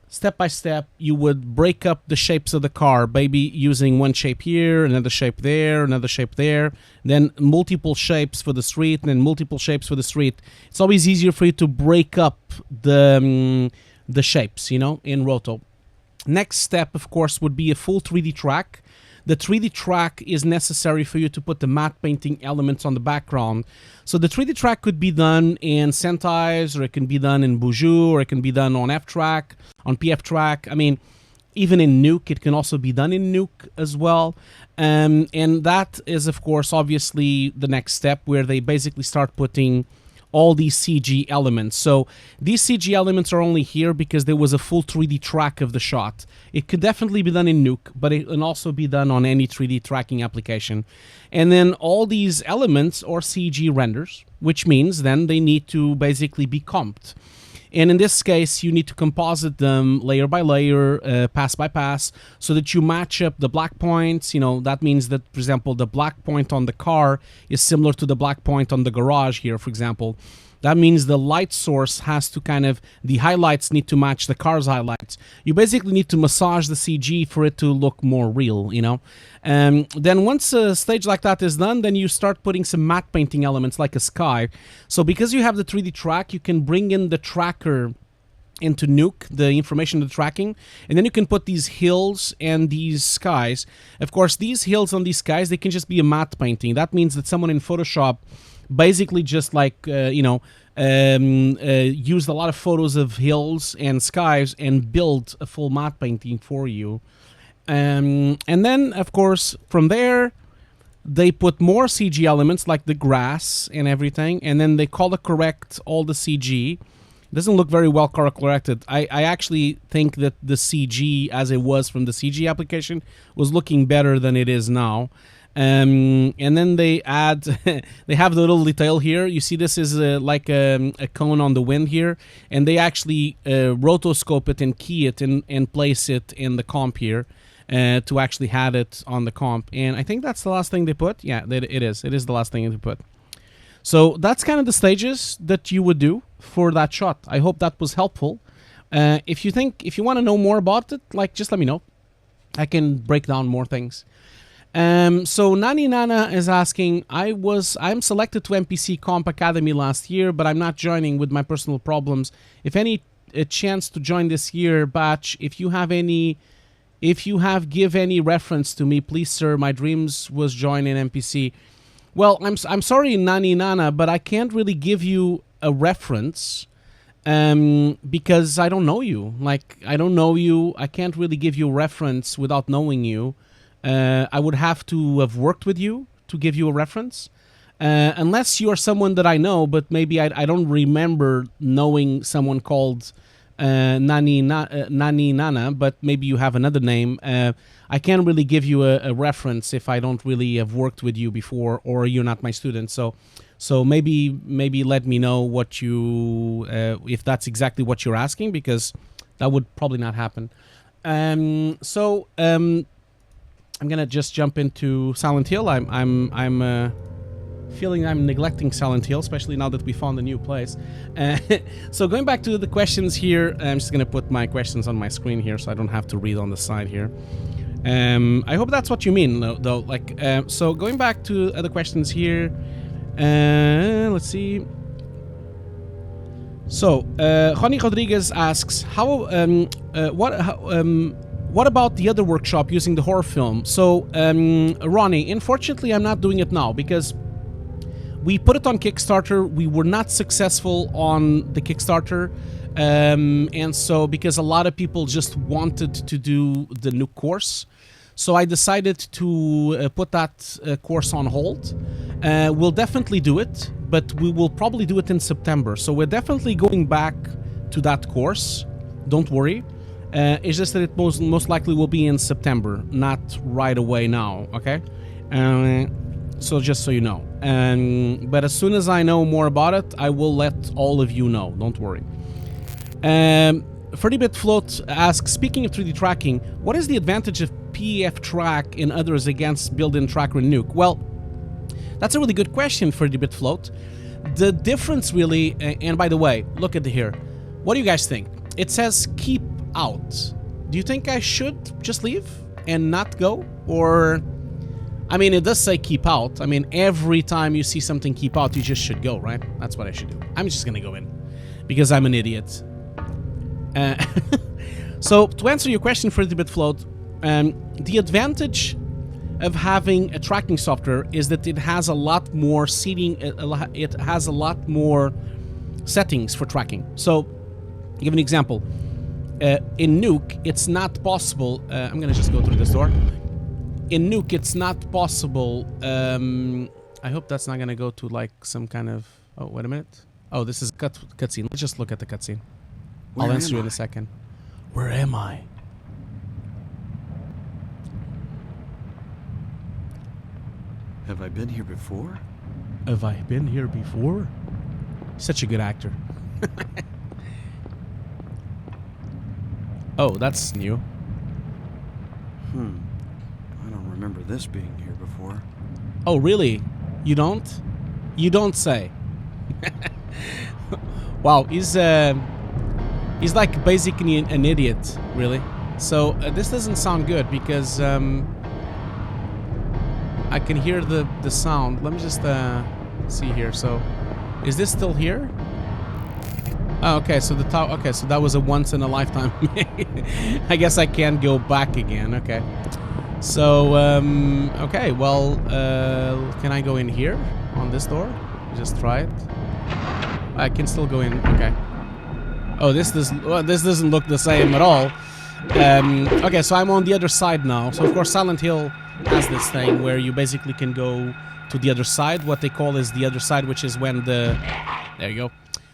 step by step, you would break up the shapes of the car, maybe using one shape here, another shape there, another shape there, then multiple shapes for the street, and then multiple shapes for the street. It's always easier for you to break up the shapes, you know, in roto. Next step, of course, would be a full 3D track. The 3D track is necessary for you to put the matte painting elements on the background. So the 3D track could be done in Sentize, or it can be done in Buju, or it can be done on F-Track, on PF-Track. I mean, even in Nuke, it can also be done in Nuke as well. And that is, of course, obviously the next step, where they basically start putting all these CG elements. So these CG elements are only here because there was a full 3D track of the shot. It could definitely be done in Nuke, but it can also be done on any 3D tracking application. And then all these elements are CG renders, which means then they need to basically be comped. And in this case, you need to composite them layer by layer, pass by pass, so that you match up the black points. You know, that means that, for example, the black point on the car is similar to the black point on the garage here, for example. That means the light source has to the highlights need to match the car's highlights. You basically need to massage the CG for it to look more real, you know. Then once a stage like that is done, then you start putting some matte painting elements like a sky. So because you have the 3D track, you can bring in the tracker into Nuke, the information of the tracking, and then you can put these hills and these skies. Of course, these hills and these skies, they can just be a matte painting. That means that someone in Photoshop basically just used a lot of photos of hills and skies and built a full matte painting for you. And then, of course, from there, they put more CG elements like the grass and everything, and then they color correct all the CG. It doesn't look very well color corrected. I actually think that the CG, as it was from the CG application, was looking better than it is now. And then they add, they have the little detail here. You see this is like a cone on the wind here. And they actually rotoscope it and key it and place it in the comp here to actually have it on the comp. And I think that's the last thing they put. Yeah, it is. It is the last thing they put. So that's kind of the stages that you would do for that shot. I hope that was helpful. If you want to know more about it, like, just let me know. I can break down more things. So Nani Nana is asking, I'm selected to MPC Comp Academy last year, but I'm not joining with my personal problems. If any chance to join this year batch, if you have give any reference to me, please sir, my dreams was joining MPC. Well, I'm sorry Nani Nana, but I can't really give you a reference because I don't know you. Like, I don't know you. I can't really give you a reference without knowing you. I would have to have worked with you to give you a reference. Unless you're someone that I know, but maybe I don't remember knowing someone called Nani Nana, but maybe you have another name. I can't really give you a reference if I don't really have worked with you before or you're not my student. So So maybe let me know what you if that's exactly what you're asking, because that would probably not happen. I'm gonna just jump into Silent Hill. I'm feeling I'm neglecting Silent Hill, especially now that we found a new place. So going back to the questions here, I'm just gonna put my questions on my screen here so I don't have to read on the side here. I hope that's what you mean, though. Like, so going back to other questions here. Let's see. So, Ronnie Rodriguez asks, what about the other workshop using the horror film? So, Ronnie, unfortunately, I'm not doing it now because we put it on Kickstarter. We were not successful on the Kickstarter. And so, because a lot of people just wanted to do the nuke course, so I decided to put that course on hold. We'll definitely do it, but we will probably do it in September. So we're definitely going back to that course. Don't worry. It's just that it most likely will be in September, not right away now, okay? So just so you know. But as soon as I know more about it, I will let all of you know. Don't worry. 30-bit Float asks, speaking of 3D tracking, what is the advantage of PF track and others against built-in tracker and nuke? Well, that's a really good question, 30-bit Float. The difference really, and by the way, look at here. What do you guys think? It says keep out. Do you think I should just leave and not go? Or, I mean, it does say keep out. I mean, every time you see something keep out, you just should go, right? That's what I should do. I'm just gonna go in because I'm an idiot. So to answer your question, 30-bit Float, the advantage of having a tracking software is that it has a lot more it has a lot more settings for tracking. So, to give an example, in Nuke, it's not possible. I'm gonna just go through this door. In Nuke, it's not possible. I hope that's not gonna go to like some kind of. Oh, wait a minute. Oh, this is a cutscene. Let's just look at the cutscene. I'll answer you in a second. Where am I? Have I been here before? Have I been here before? Such a good actor. Oh, that's new. I don't remember this being here before. Oh, really? You don't? You don't say. Wow, he's like basically an idiot, really. So this doesn't sound good because I can hear the sound. Let me just see here. So, is this still here? Oh, okay. So the tower. Okay, so that was a once in a lifetime. I guess I can't go back again. Okay. So okay. Well, can I go in here on this door? Just try it. I can still go in. Okay. Oh, this doesn't look the same at all. Okay, so I'm on the other side now. So of course, Silent Hill has this thing where you basically can go to the other side. What they call is the other side, which is when the... There you go.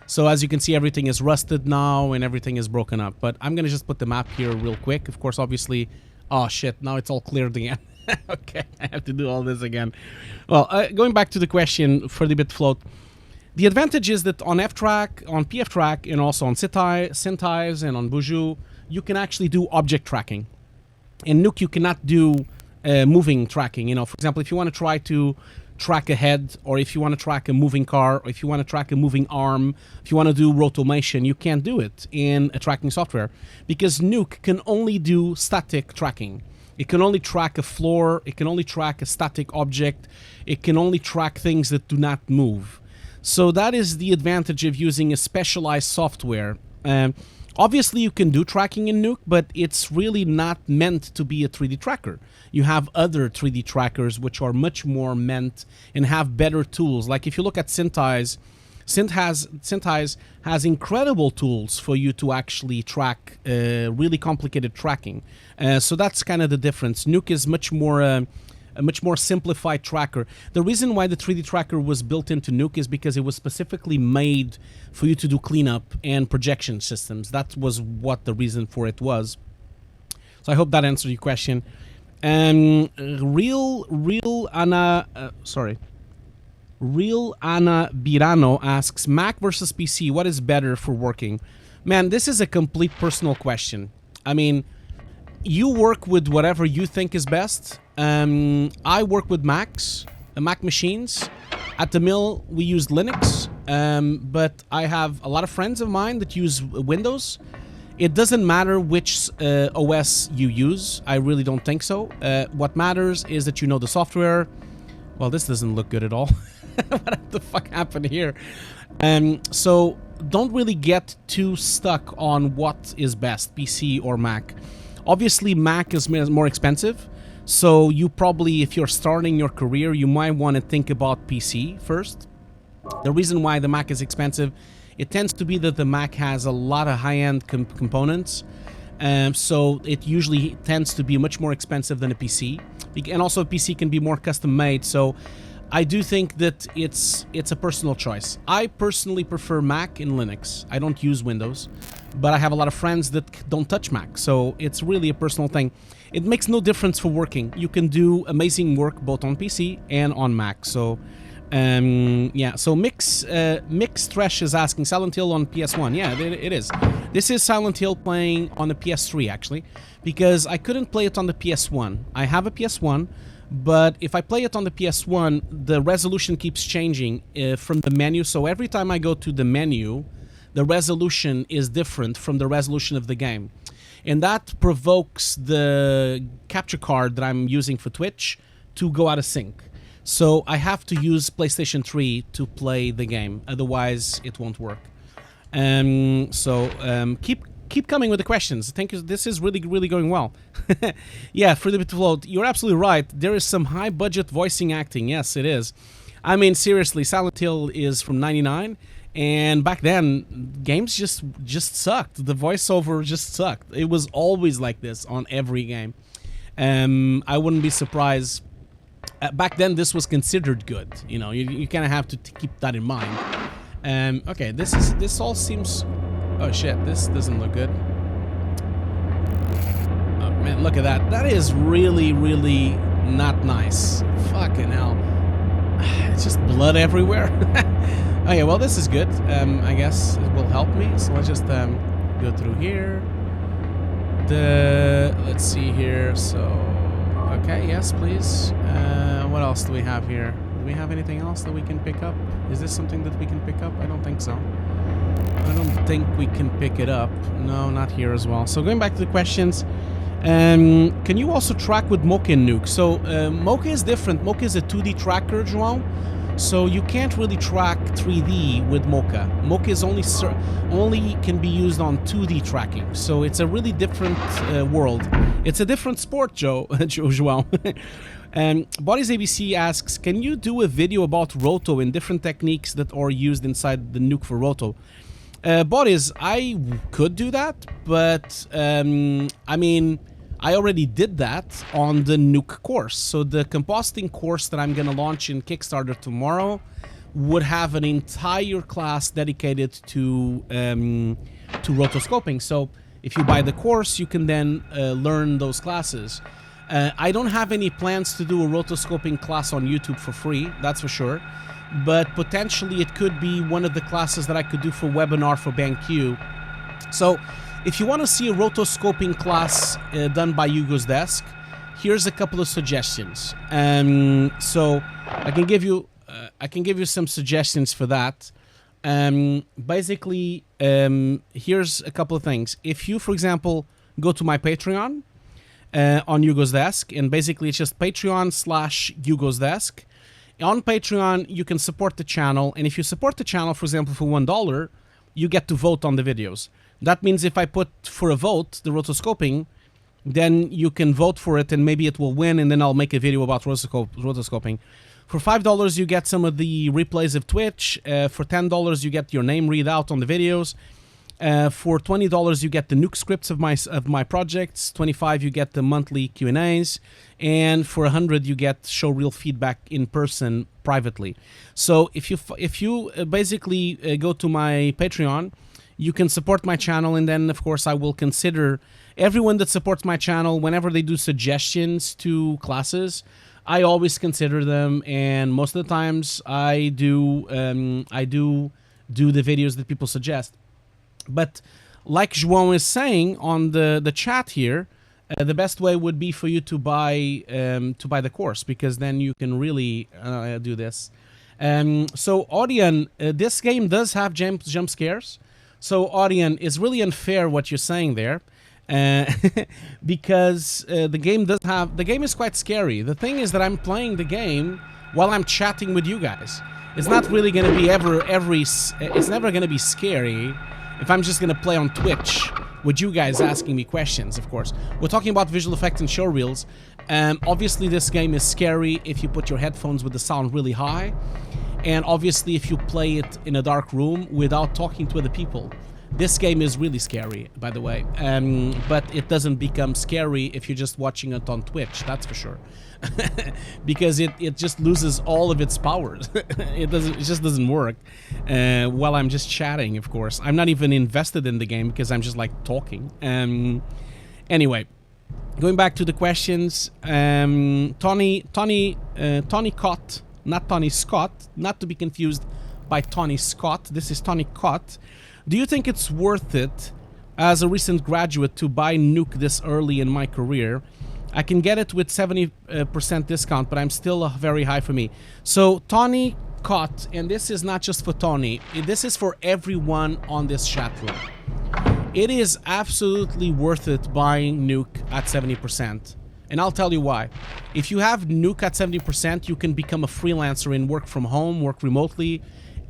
So as you can see, everything is rusted now and everything is broken up. But I'm going to just put the map here real quick. Of course, obviously... Oh, shit. Now it's all cleared again. Okay, I have to do all this again. Well, going back to the question for the bit float. The advantage is that on F-Track, on PF-Track, and also on Cintize and on Buju, you can actually do object tracking. In Nuke, you cannot do moving tracking. You know, for example, if you want to try to track a head, or if you want to track a moving car, or if you want to track a moving arm, if you want to do rotomation, you can't do it in a tracking software because Nuke can only do static tracking. It can only track a floor, it can only track a static object, it can only track things that do not move. So that is the advantage of using a specialized software. Obviously, you can do tracking in Nuke, but it's really not meant to be a 3D tracker. You have other 3D trackers which are much more meant and have better tools. Like if you look at Cintize, Cintize has incredible tools for you to actually track really complicated tracking. So that's kind of the difference. Nuke is much more... a much more simplified tracker. The reason why the 3D tracker was built into Nuke is because it was specifically made for you to do cleanup and projection systems. That was what the reason for it was. So I hope that answered your question. Real Ana Birano asks, Mac versus PC, what is better for working? Man, this is a complete personal question. I mean, you work with whatever you think is best. I work with Macs, Mac machines. At the mill, we use Linux, but I have a lot of friends of mine that use Windows. It doesn't matter which OS you use. I really don't think so. What matters is that you know the software. Well, this doesn't look good at all. What the fuck happened here? So don't really get too stuck on what is best, PC or Mac. Obviously, Mac is more expensive. So you probably, if you're starting your career, you might want to think about PC first. The reason why the Mac is expensive, it tends to be that the Mac has a lot of high-end components. So it usually tends to be much more expensive than a PC. And also a PC can be more custom-made. So I do think that it's a personal choice. I personally prefer Mac and Linux. I don't use Windows, but I have a lot of friends that don't touch Mac. So it's really a personal thing. It makes no difference for working. You can do amazing work both on PC and on Mac. So, yeah. So Mix Thresh is asking, Silent Hill on PS1. Yeah, it is. This is Silent Hill playing on the PS3, actually, because I couldn't play it on the PS1. I have a PS1, but if I play it on the PS1, the resolution keeps changing from the menu. So every time I go to the menu, the resolution is different from the resolution of the game. And that provokes the capture card that I'm using for Twitch to go out of sync. So I have to use PlayStation 3 to play the game. Otherwise, it won't work. Keep coming with the questions. I think this is really going well. Yeah, for the bit float, you're absolutely right. There is some high-budget voicing acting. Yes, it is. I mean, seriously, Silent Hill is from '99. And back then, games just sucked. The voiceover just sucked. It was always like this on every game. I wouldn't be surprised. Back then, this was considered good. You know, you kind of have to keep that in mind. Okay, this all seems. Oh shit, this doesn't look good. Oh man, look at that. That is really not nice. Fucking hell. It's just blood everywhere. Okay, well, this is good. I guess it will help me. So let's just go through here. Let's see here. So, okay, yes, please. What else do we have here? Do we have anything else that we can pick up? Is this something that we can pick up? I don't think so. I don't think we can pick it up. No, not here as well. So going back to the questions. Can you also track with Mocha and Nuke? So Mocha is different. Mocha is a 2D tracker, João. So you can't really track 3D with Mocha. Mocha is only can be used on 2D tracking. So it's a really different world. It's a different sport, João. Bodies ABC asks, can you do a video about roto and different techniques that are used inside the Nuke for roto? Bodies, I could do that, but I mean, I already did that on the Nuke course. So the compositing course that I'm going to launch in Kickstarter tomorrow would have an entire class dedicated to rotoscoping. So if you buy the course, you can then learn those classes. I don't have any plans to do a rotoscoping class on YouTube for free, that's for sure. But potentially it could be one of the classes that I could do for webinar for BenQ. So if you want to see a rotoscoping class done by Hugo's Desk, here's a couple of suggestions. So I can give you some suggestions for that. Basically, here's a couple of things. If you, for example, go to my Patreon on Hugo's Desk, and basically it's just Patreon/Hugo's Desk. On Patreon, you can support the channel, and if you support the channel, for example, for $1, you get to vote on the videos. That means if I put for a vote the rotoscoping, then you can vote for it, and maybe it will win, and then I'll make a video about rotoscoping. For $5, you get some of the replays of Twitch. For $10, you get your name read out on the videos. For $20, you get the Nuke scripts of my projects. $25, you get the monthly Q&As, and for $100, you get Showreel feedback in person privately. So if you basically go to my Patreon, you can support my channel, and then of course I will consider everyone that supports my channel whenever they do suggestions to classes. I always consider them, and most of the times I do the videos that people suggest. But like João is saying on the chat here, the best way would be for you to buy the course, because then you can really do this. So Audion, this game does have jump scares. So Audion, is really unfair what you're saying there, because the game is quite scary. The thing is that I'm playing the game while I'm chatting with you guys. It's not really going to be it's never going to be scary if I'm just going to play on Twitch with you guys asking me questions, of course. We're talking about visual effects and showreels. Obviously, this game is scary if you put your headphones with the sound really high. And obviously, if you play it in a dark room without talking to other people. This game is really scary, by the way. But it doesn't become scary if you're just watching it on Twitch, that's for sure. Because it just loses all of its powers. It just doesn't work while I'm just chatting, of course. I'm not even invested in the game because I'm just like talking. Anyway, going back to the questions, Tony Cott, not Tony Scott, not to be confused by Tony Scott. This is Tony Cott. Do you think it's worth it as a recent graduate to buy Nuke this early in my career? I can get it with 70% discount, but I'm still very high for me. So Tony Cott, and this is not just for Tony, this is for everyone on this chat room. It is absolutely worth it buying Nuke at 70%. And I'll tell you why. If you have Nuke at 70%, you can become a freelancer and work from home, work remotely.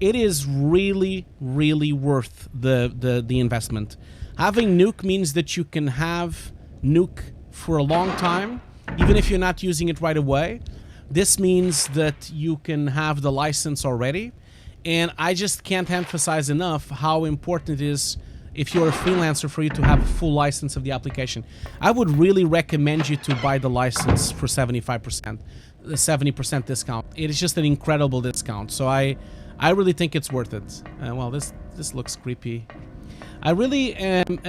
It is really, really worth the investment. Having Nuke means that you can have Nuke for a long time, even if you're not using it right away. This means that you can have the license already. And I just can't emphasize enough how important it is, if you're a freelancer, for you to have a full license of the application. I would really recommend you to buy the license for 75%, the 70% discount. It is just an incredible discount. So I really think it's worth it. Well, this looks creepy. I really am,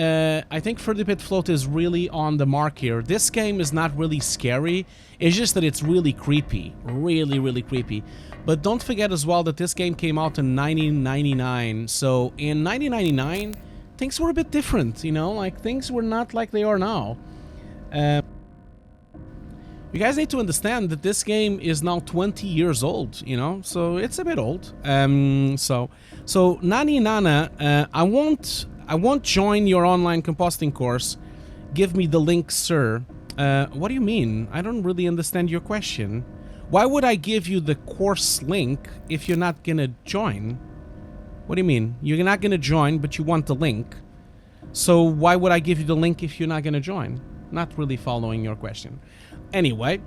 I think 30-bit float is really on the mark here. This game is not really scary. It's just that it's really creepy. Really, really creepy. But don't forget as well that this game came out in 1999. So in 1999, things were a bit different, you know? Like, things were not like they are now. You guys need to understand that this game is now 20 years old, you know? So it's a bit old. So Nani Nana, I won't join your online compositing course. Give me the link, sir. What do you mean? I don't really understand your question. Why would I give you the course link if you're not gonna join? What do you mean? You're not gonna join, but you want the link. So why would I give you the link if you're not gonna join? Not really following your question. Anyway,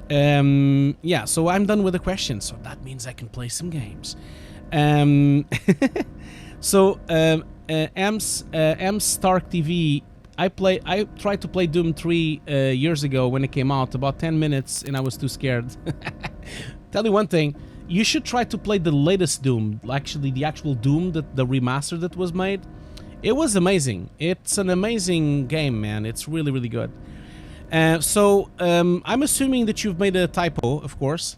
yeah, so I'm done with the questions, so that means I can play some games. So, M Stark TV, I tried to play Doom 3 years ago when it came out, about 10 minutes, and I was too scared. Tell you one thing, you should try to play the latest Doom, actually the actual Doom, the remaster that was made. It was amazing. It's an amazing game, man. It's really, really good. So I'm assuming that you've made a typo, of course.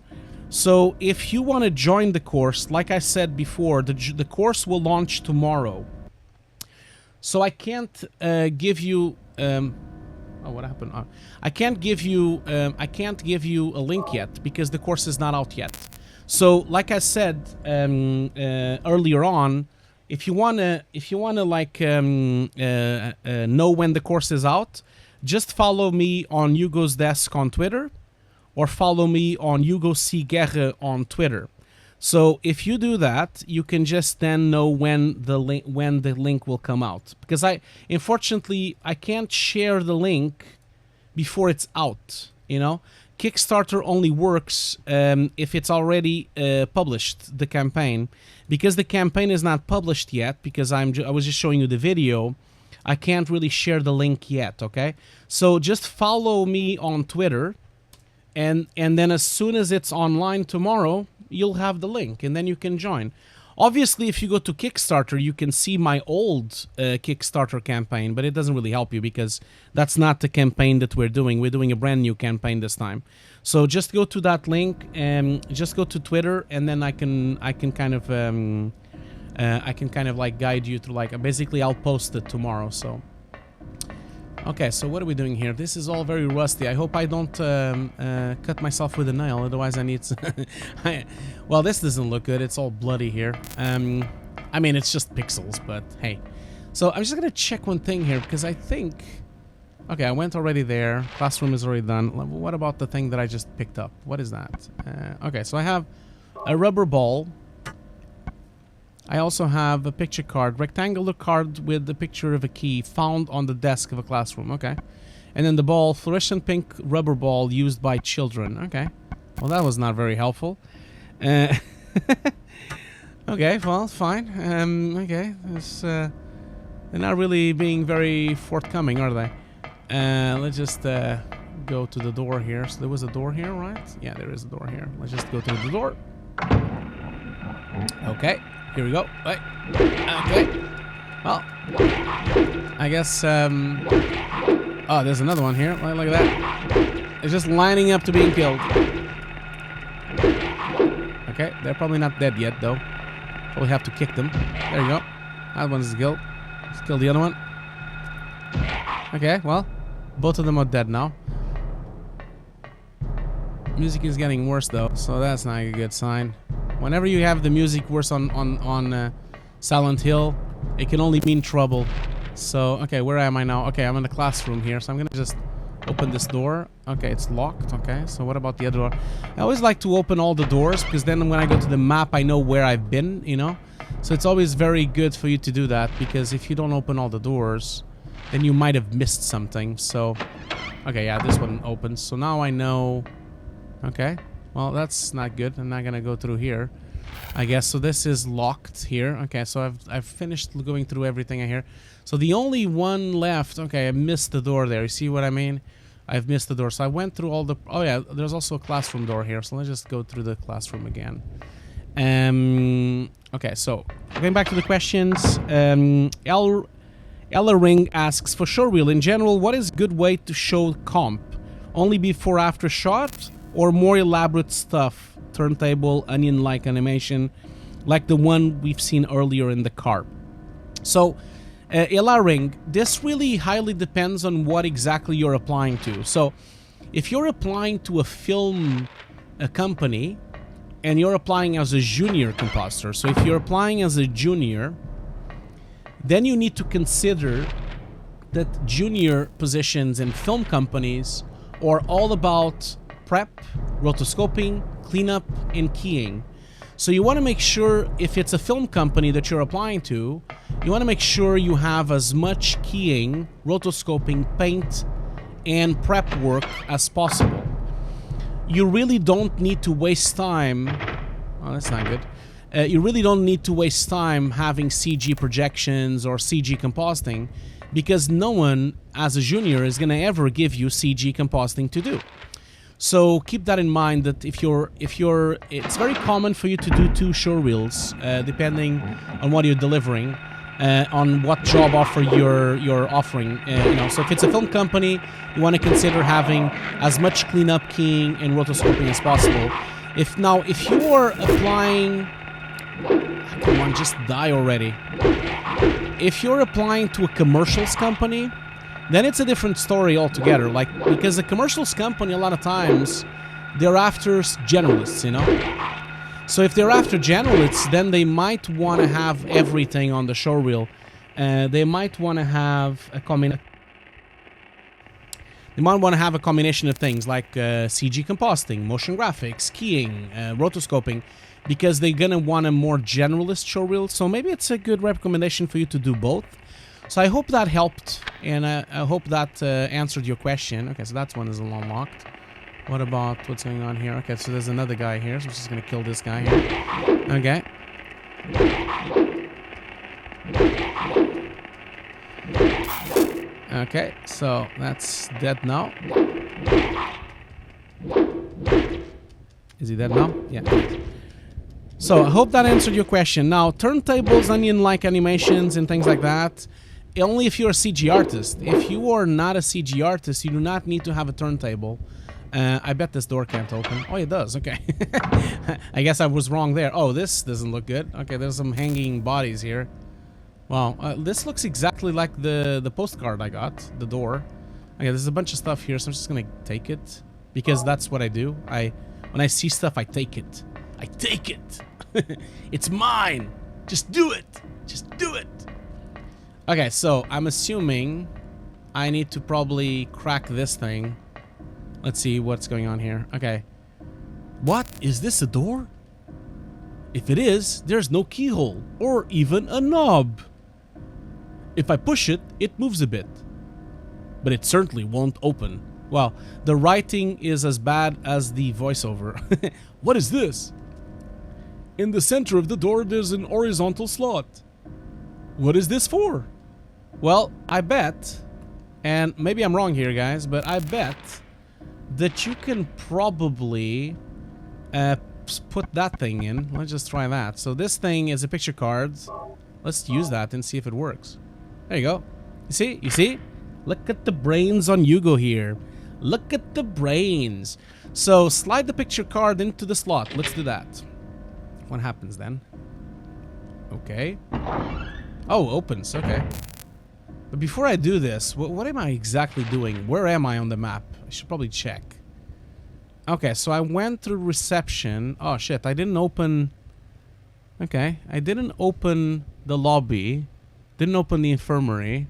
So if you want to join the course, like I said before, the course will launch tomorrow. So I can't give you oh, what happened? I can't give you a link yet because the course is not out yet. So like I said earlier on, if you wanna like know when the course is out, just follow me on Hugo's Desk on Twitter, or follow me on Hugo C. Guerre on Twitter. So if you do that, you can just then know when the link will come out. Because unfortunately, I can't share the link before it's out, you know? Kickstarter only works if it's already published, the campaign. Because the campaign is not published yet, because I was just showing you the video, I can't really share the link yet, okay? So just follow me on Twitter, and then as soon as it's online tomorrow, you'll have the link, and then you can join. Obviously, if you go to Kickstarter, you can see my old Kickstarter campaign, but it doesn't really help you because that's not the campaign that we're doing. We're doing a brand new campaign this time. So just go to that link and just go to Twitter, and then I can kind of like guide you through, like, basically I'll post it tomorrow. So okay, so what are we doing here? This is all very rusty. I hope I don't cut myself with a nail, otherwise I need to well, this doesn't look good. It's all bloody here. I mean, it's just pixels, but hey. So I'm just gonna check one thing here, because I think... Okay, I went already there. Classroom is already done. What about the thing that I just picked up? What is that? Okay, so I have a rubber ball. I also have a picture card, rectangular card with the picture of a key found on the desk of a classroom. Okay. And then the ball, fluorescent pink rubber ball used by children. Okay. Well, that was not very helpful. Okay, well, fine. Okay. They're not really being very forthcoming, are they? Let's just go to the door here. So there was a door here, right? Yeah, there is a door here. Let's just go to the door. Okay. Here we go. Right. Okay. Well, I guess, oh, there's another one here. Look at that. It's just lining up to being killed. Okay, they're probably not dead yet, though. Probably have to kick them. There you go. That one's killed. Let's kill the other one. Okay, well, both of them are dead now. Music is getting worse, though, so that's not a good sign. Whenever you have the music worse on Silent Hill, it can only mean trouble. So, okay, where am I now? Okay, I'm in the classroom here, so I'm gonna just open this door. Okay, it's locked. Okay, so what about the other door? I always like to open all the doors, because then when I go to the map, I know where I've been, you know? So it's always very good for you to do that, because if you don't open all the doors, then you might have missed something. So, okay, yeah, this one opens. So now I know... Okay. Well, that's not good. I'm not gonna go through here, I guess. So this is locked here. Okay, so I've finished going through everything I hear. So the only one left. Okay, I missed the door there. You see what I mean? I've missed the door. So I went through all the... Oh yeah, there's also a classroom door here. So let's just go through the classroom again. Okay, so going back to the questions. Ella Ring asks, for Showreel in general, what is a good way to show comp? Only before after shot? Or more elaborate stuff, turntable, onion-like animation, like the one we've seen earlier in the car. So, Ella Ring, this really highly depends on what exactly you're applying to. So, if you're applying to a film company, and you're applying as a junior compositor, so if you're applying as a junior, then you need to consider that junior positions in film companies are all about prep, rotoscoping, cleanup, and keying. So you want to make sure, if it's a film company that you're applying to, you want to make sure you have as much keying, rotoscoping, paint, and prep work as possible. You really don't need to waste time... Oh, that's not good. You really don't need to waste time having CG projections or CG compositing, because no one, as a junior, is going to ever give you CG compositing to do. So keep that in mind, that if you're, it's very common for you to do 2 showreels, depending on what you're delivering, on what job offer you're offering. You know, so if it's a film company, you want to consider having as much cleanup, keying, and rotoscoping as possible. If you're applying, come on, just die already. If you're applying to a commercials company, then it's a different story altogether. Like, because the commercials company, a lot of times, they're after generalists, you know? So if they're after generalists, then they might want to have everything on the showreel. They might want to have a combination. They might want to have a combination of things like CG compositing, motion graphics, keying, rotoscoping, because they're gonna want a more generalist showreel. So maybe it's a good recommendation for you to do both. So I hope that helped, and I hope that answered your question. Okay, so that one is unlocked. What about what's going on here? Okay, so there's another guy here, so I'm just gonna kill this guy here. Okay. Okay, so that's dead now. Is he dead now? Yeah. So I hope that answered your question. Now, turntables, onion-like animations, and things like that, only if you're a CG artist. If you are not a CG artist, you do not need to have a turntable. I bet this door can't open. Oh, it does. Okay. I guess I was wrong there. Oh, this doesn't look good. Okay, there's some hanging bodies here. Wow, this looks exactly like the postcard I got, the door. Okay, there's a bunch of stuff here, so I'm just gonna take it. Because that's what I do. When I see stuff, I take it. I take it. It's mine. Just do it. Just do it. Okay, so I'm assuming I need to probably crack this thing. Let's see what's going on here. Okay. What? Is this a door? If it is, there's no keyhole or even a knob. If I push it, it moves a bit. But it certainly won't open. Well, the writing is as bad as the voiceover. What is this? In the center of the door, there's an horizontal slot. What is this for? Well, I bet, and maybe I'm wrong here, guys, but I bet that you can probably put that thing in. Let's just try that. So this thing is a picture card. Let's use that and see if it works. There you go. You see? You see? Look at the brains on Hugo here. Look at the brains. So slide the picture card into the slot. Let's do that. What happens then? Okay. Oh, opens. Okay. But before I do this, what am I exactly doing? Where am I on the map? I should probably check. Okay, so I went through reception. Oh, shit. I didn't open... Okay. I didn't open the lobby. Didn't open the infirmary.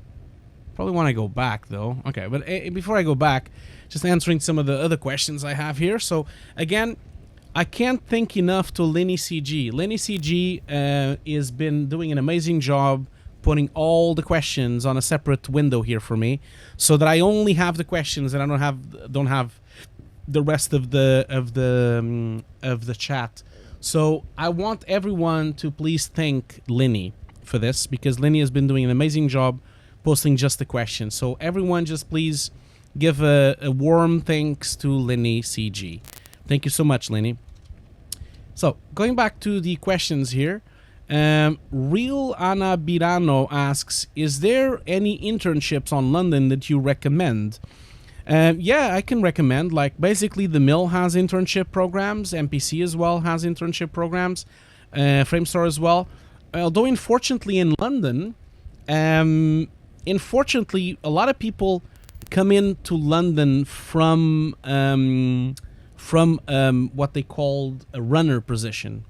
Probably want to go back, though. Okay, but before I go back, just answering some of the other questions I have here. So, again, I can't thank enough to Lenny CG. Lenny CG has been doing an amazing job putting all the questions on a separate window here for me, so that I only have the questions and I don't have the rest of the chat. So I want everyone to please thank Lenny for this, because Lenny has been doing an amazing job posting just the questions. So everyone, just please give a warm thanks to Lenny CG. Thank you so much, Lenny. So going back to the questions here. Real Ana Birano asks, is there any internships on London that you recommend? Yeah, I can recommend. Like, basically the Mill has internship programs, MPC as well has internship programs, Framestore as well. Although unfortunately in London, unfortunately a lot of people come into London from what they called a runner position.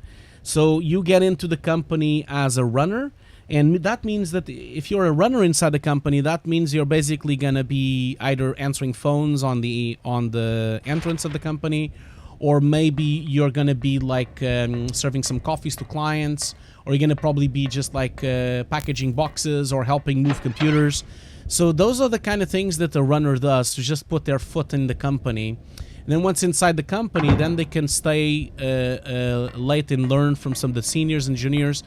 So you get into the company as a runner, and that means that if you're a runner inside the company, that means you're basically gonna be either answering phones on the entrance of the company, or maybe you're gonna be like serving some coffees to clients, or you're gonna probably be just like packaging boxes or helping move computers. So those are the kind of things that a runner does, to just put their foot in the company. And then once inside the company, then they can stay late and learn from some of the seniors and juniors.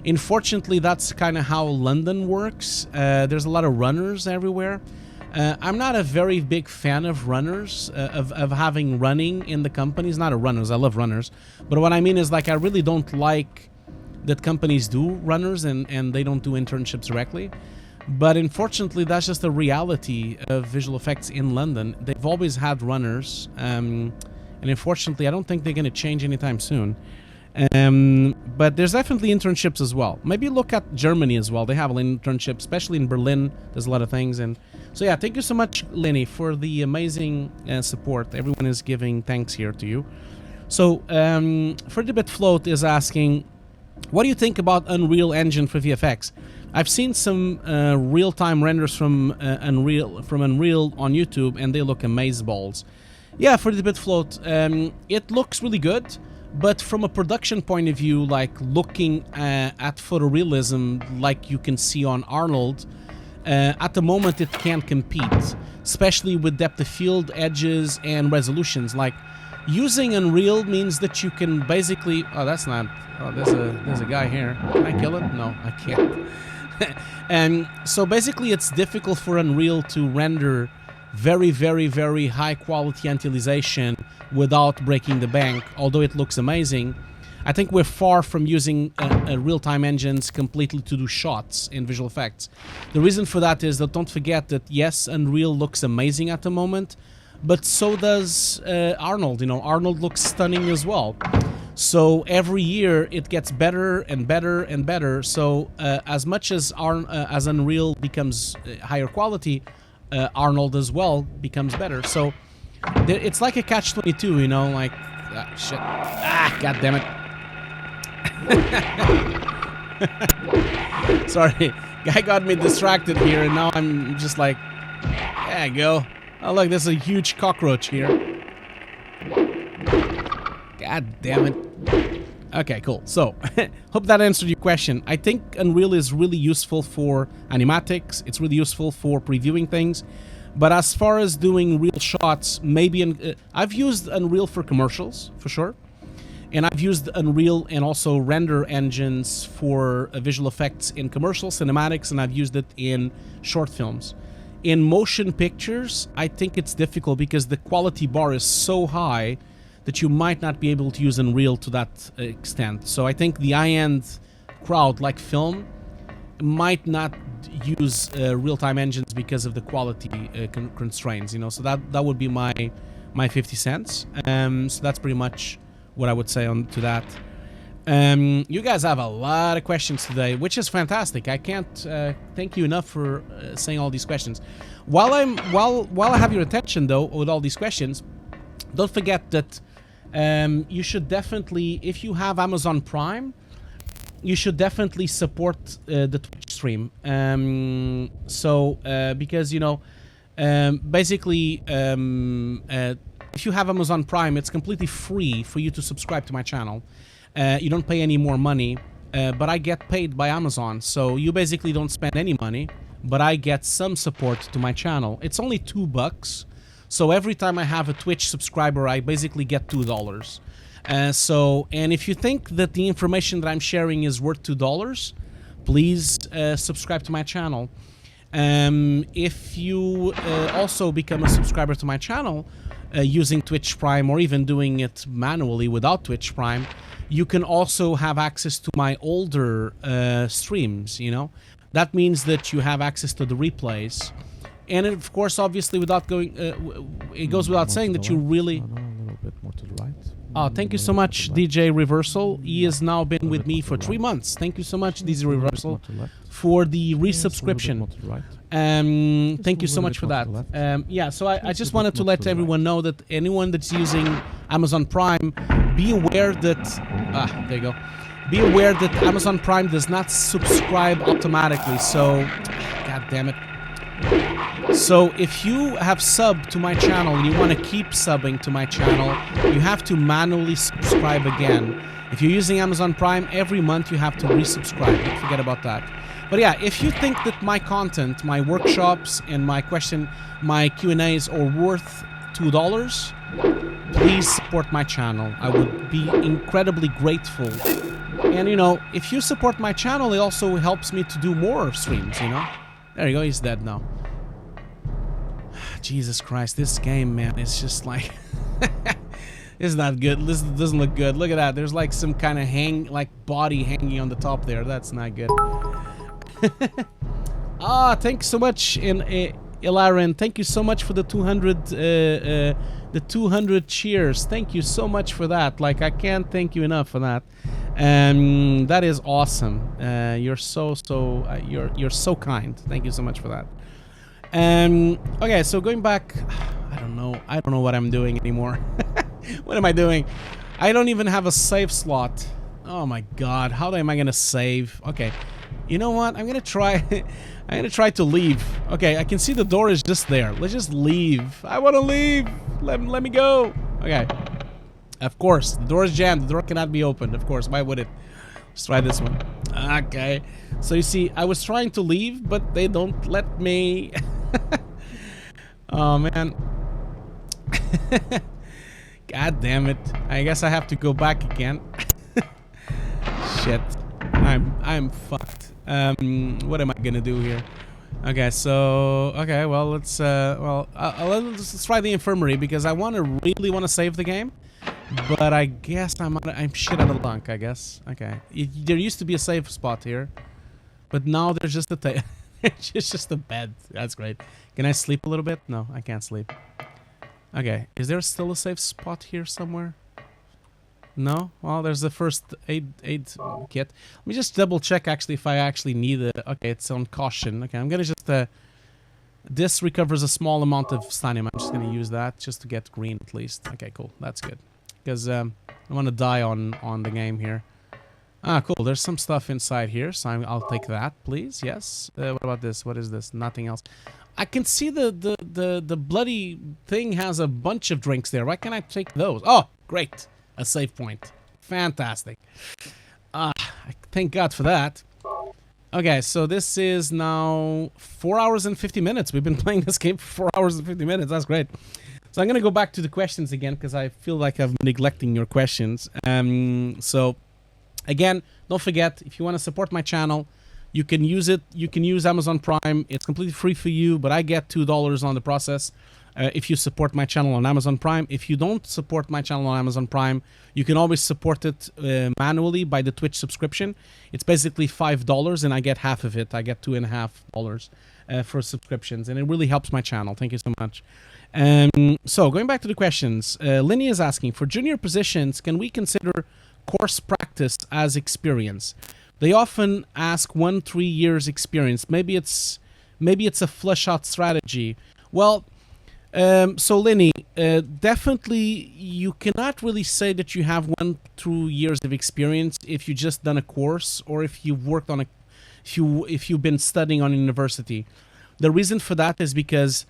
Unfortunately, that's kind of how London works. There's a lot of runners everywhere. I'm not a very big fan of runners, of having running in the companies. Not a runners, I love runners. But what I mean is, like, I really don't like that companies do runners and they don't do internships directly. But unfortunately, that's just the reality of visual effects in London. They've always had runners, and unfortunately, I don't think they're going to change anytime soon. But there's definitely internships as well. Maybe look at Germany as well. They have an internship, especially in Berlin. There's a lot of things. And so, yeah, thank you so much, Lenny, for the amazing support. Everyone is giving thanks here to you. So, Ferdibit Float is asking, what do you think about Unreal Engine for VFX? I've seen some real-time renders from Unreal on YouTube, and they look amazeballs. Yeah, for the bit float, it looks really good, but from a production point of view, like looking at photorealism, like you can see on Arnold, at the moment it can't compete, especially with depth of field, edges, and resolutions. Like, using Unreal means that you can basically... Oh, that's not... Oh, there's a guy here. Can I kill him? No, I can't. And so basically it's difficult for Unreal to render very, very, very high quality antilization without breaking the bank, although it looks amazing. I think we're far from using real-time engines completely to do shots in visual effects. The reason for that is that don't forget that yes, Unreal looks amazing at the moment, but so does Arnold. You know, Arnold looks stunning as well. So every year it gets better and better and better. So as much as Unreal becomes higher quality, Arnold as well becomes better. So it's like a catch-22, you know, like shit. God damn it. Sorry, guy got me distracted here, and now I'm just like, there you go. Oh look, there's a huge cockroach here. God damn it. Okay, cool. So, hope that answered your question. I think Unreal is really useful for animatics. It's really useful for previewing things. But as far as doing real shots, maybe I've used Unreal for commercials, for sure. And I've used Unreal and also render engines for visual effects in commercial cinematics, and I've used it in short films. In motion pictures, I think it's difficult because the quality bar is so high that you might not be able to use Unreal to that extent. So I think the high-end crowd, like film, might not use real-time engines because of the quality constraints, you know. So that would be my 50 cents. So that's pretty much what I would say on to that. You guys have a lot of questions today, which is fantastic. I can't thank you enough for saying all these questions. While I have your attention though with all these questions, don't forget that you should definitely, if you have Amazon Prime, you should definitely support the Twitch stream. Because you know, basically, if you have Amazon Prime, it's completely free for you to subscribe to my channel. You don't pay any more money, but I get paid by Amazon, so you basically don't spend any money, but I get some support to my channel. It's only $2, so every time I have a Twitch subscriber, I basically get $2. And if you think that the information that I'm sharing is worth $2, please subscribe to my channel. If you also become a subscriber to my channel using Twitch Prime, or even doing it manually without Twitch Prime, you can also have access to my older streams, you know. That means that you have access to the replays. And of course, obviously, without going, it goes without saying that you really... A little bit more to the right. Oh, thank you so much, DJ Reversal. He has now been with me for 3 months. Thank you so much, DJ Reversal, for the resubscription. Thank you so much for that. Yeah, so I just wanted to let everyone know that anyone that's using Amazon Prime, be aware that... there you go. Be aware that Amazon Prime does not subscribe automatically, so... God damn it. So if you have subbed to my channel and you want to keep subbing to my channel, you have to manually subscribe again. If you're using Amazon Prime, every month you have to resubscribe. Don't forget about that. But yeah, if you think that my content, my workshops, and my Q&As are worth $2, please support my channel. I would be incredibly grateful. And you know, if you support my channel, it also helps me to do more streams, you know. There you go, he's dead now. Jesus Christ, this game, man, it's just like... it's not good. This doesn't look good. Look at that. There's like some kind of body hanging on the top there. That's not good. Thanks so much, Ilaren. Thank you so much for the 200 cheers. Thank you so much for that. Like, I can't thank you enough for that. That is awesome. You're so kind. Thank you so much for that. Okay, so going back, I don't know what I'm doing anymore. What am I doing? I don't even have a save slot. Oh my god, how am I gonna save? Okay, you know what? I'm gonna try. I'm gonna try to leave. Okay, I can see the door is just there. Let's just leave. I want to leave. Let me go. Okay. Of course, the door is jammed. The door cannot be opened. Of course, why would it? Let's try this one. Okay. So you see, I was trying to leave, but they don't let me. Oh man. God damn it. I guess I have to go back again. Shit. I'm fucked. What am I gonna do here? Okay, so well, let's try the infirmary because I really want to save the game. But I guess I'm shit out of luck, I guess. Okay. There used to be a safe spot here. But now there's just a it's just a bed. That's great. Can I sleep a little bit? No, I can't sleep. Okay. Is there still a safe spot here somewhere? No? Well, there's the first aid kit. Let me just double check actually if I actually need it. Okay, it's on caution. Okay, I'm gonna just this recovers a small amount of stanium. I'm just gonna use that just to get green at least. Okay, cool. That's good. Because I want to die on the game here. Ah, cool. There's some stuff inside here, so I'll take that, please. Yes. What about this? What is this? Nothing else. I can see the bloody thing has a bunch of drinks there. Why can't I take those? Oh, great. A save point. Fantastic. Thank God for that. Okay, so this is now 4 hours and 50 minutes. We've been playing this game for 4 hours and 50 minutes. That's great. So I'm going to go back to the questions again because I feel like I've been neglecting your questions. So, again, don't forget, if you want to support my channel, you can use it. You can use Amazon Prime. It's completely free for you, but I get $2 on the process if you support my channel on Amazon Prime. If you don't support my channel on Amazon Prime, you can always support it manually by the Twitch subscription. It's basically $5, and I get half of it. I get $2.50 for subscriptions, and it really helps my channel. Thank you so much. So going back to the questions, Linny is asking, for junior positions, can we consider course practice as experience? They often ask 1-3 years experience. Maybe it's a flush out strategy. Well, so Linny, definitely you cannot really say that you have 1-2 years of experience if you just done a course or if you've worked on if you've been studying on university. The reason for that is because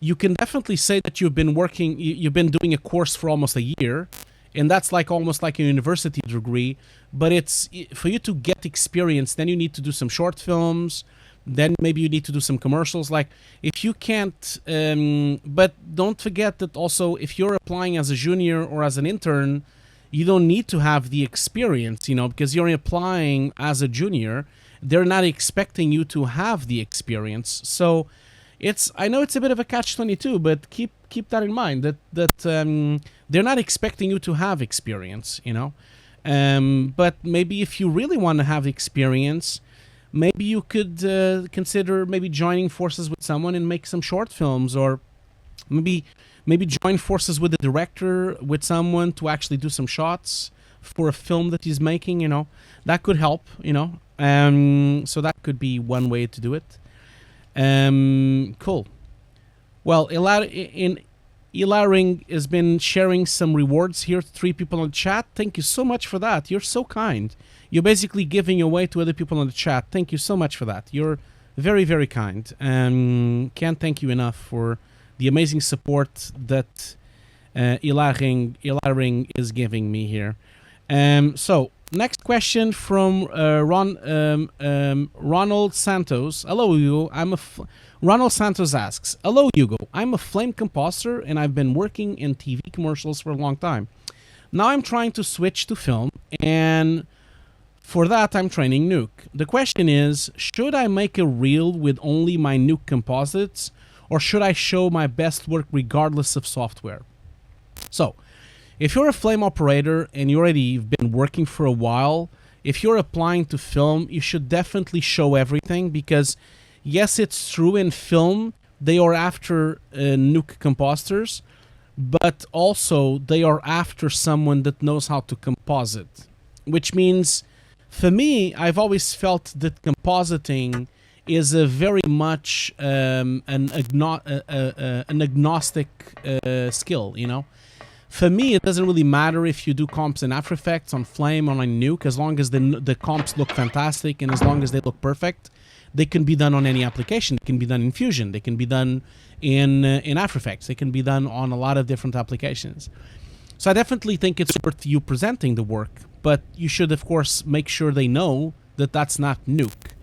you can definitely say that you've been doing a course for almost a year, and that's like almost like a university degree. But it's for you to get experience, then you need to do some short films, then maybe you need to do some commercials. Like if you can't, but don't forget that also if you're applying as a junior or as an intern, you don't need to have the experience, because you're applying as a junior. They're not expecting you to have the experience. So I know it's a bit of a catch-22, but keep that in mind that they're not expecting you to have experience, But maybe if you really want to have experience, maybe you could consider maybe joining forces with someone and make some short films, or maybe join forces with a director, with someone to actually do some shots for a film that he's making. That could help. So that could be one way to do it. Cool. Well, Ilaring has been sharing some rewards here. 3 people on the chat. Thank you so much for that. You're so kind. You're basically giving away to other people on the chat. Thank you so much for that. You're very, very kind. Can't thank you enough for the amazing support that Ilaring is giving me here. So, next question from Ronald Santos. Hello, Hugo. Ronald Santos asks, hello, Hugo. I'm a flame composer, and I've been working in TV commercials for a long time. Now I'm trying to switch to film, and for that I'm training nuke. The question is, should I make a reel with only my nuke composites, or should I show my best work regardless of software? So, if you're a flame operator and you've been working for a while, if you're applying to film, you should definitely show everything, because yes, it's true, in film they are after nuke compositors, but also they are after someone that knows how to composite. Which means, for me, I've always felt that compositing is a very much an agnostic skill, For me, it doesn't really matter if you do comps in After Effects, on Flame, or on Nuke, as long as the comps look fantastic and as long as they look perfect. They can be done on any application. They can be done in Fusion. They can be done in After Effects. They can be done on a lot of different applications. So I definitely think it's worth you presenting the work, but you should, of course, make sure they know that that's not Nuke.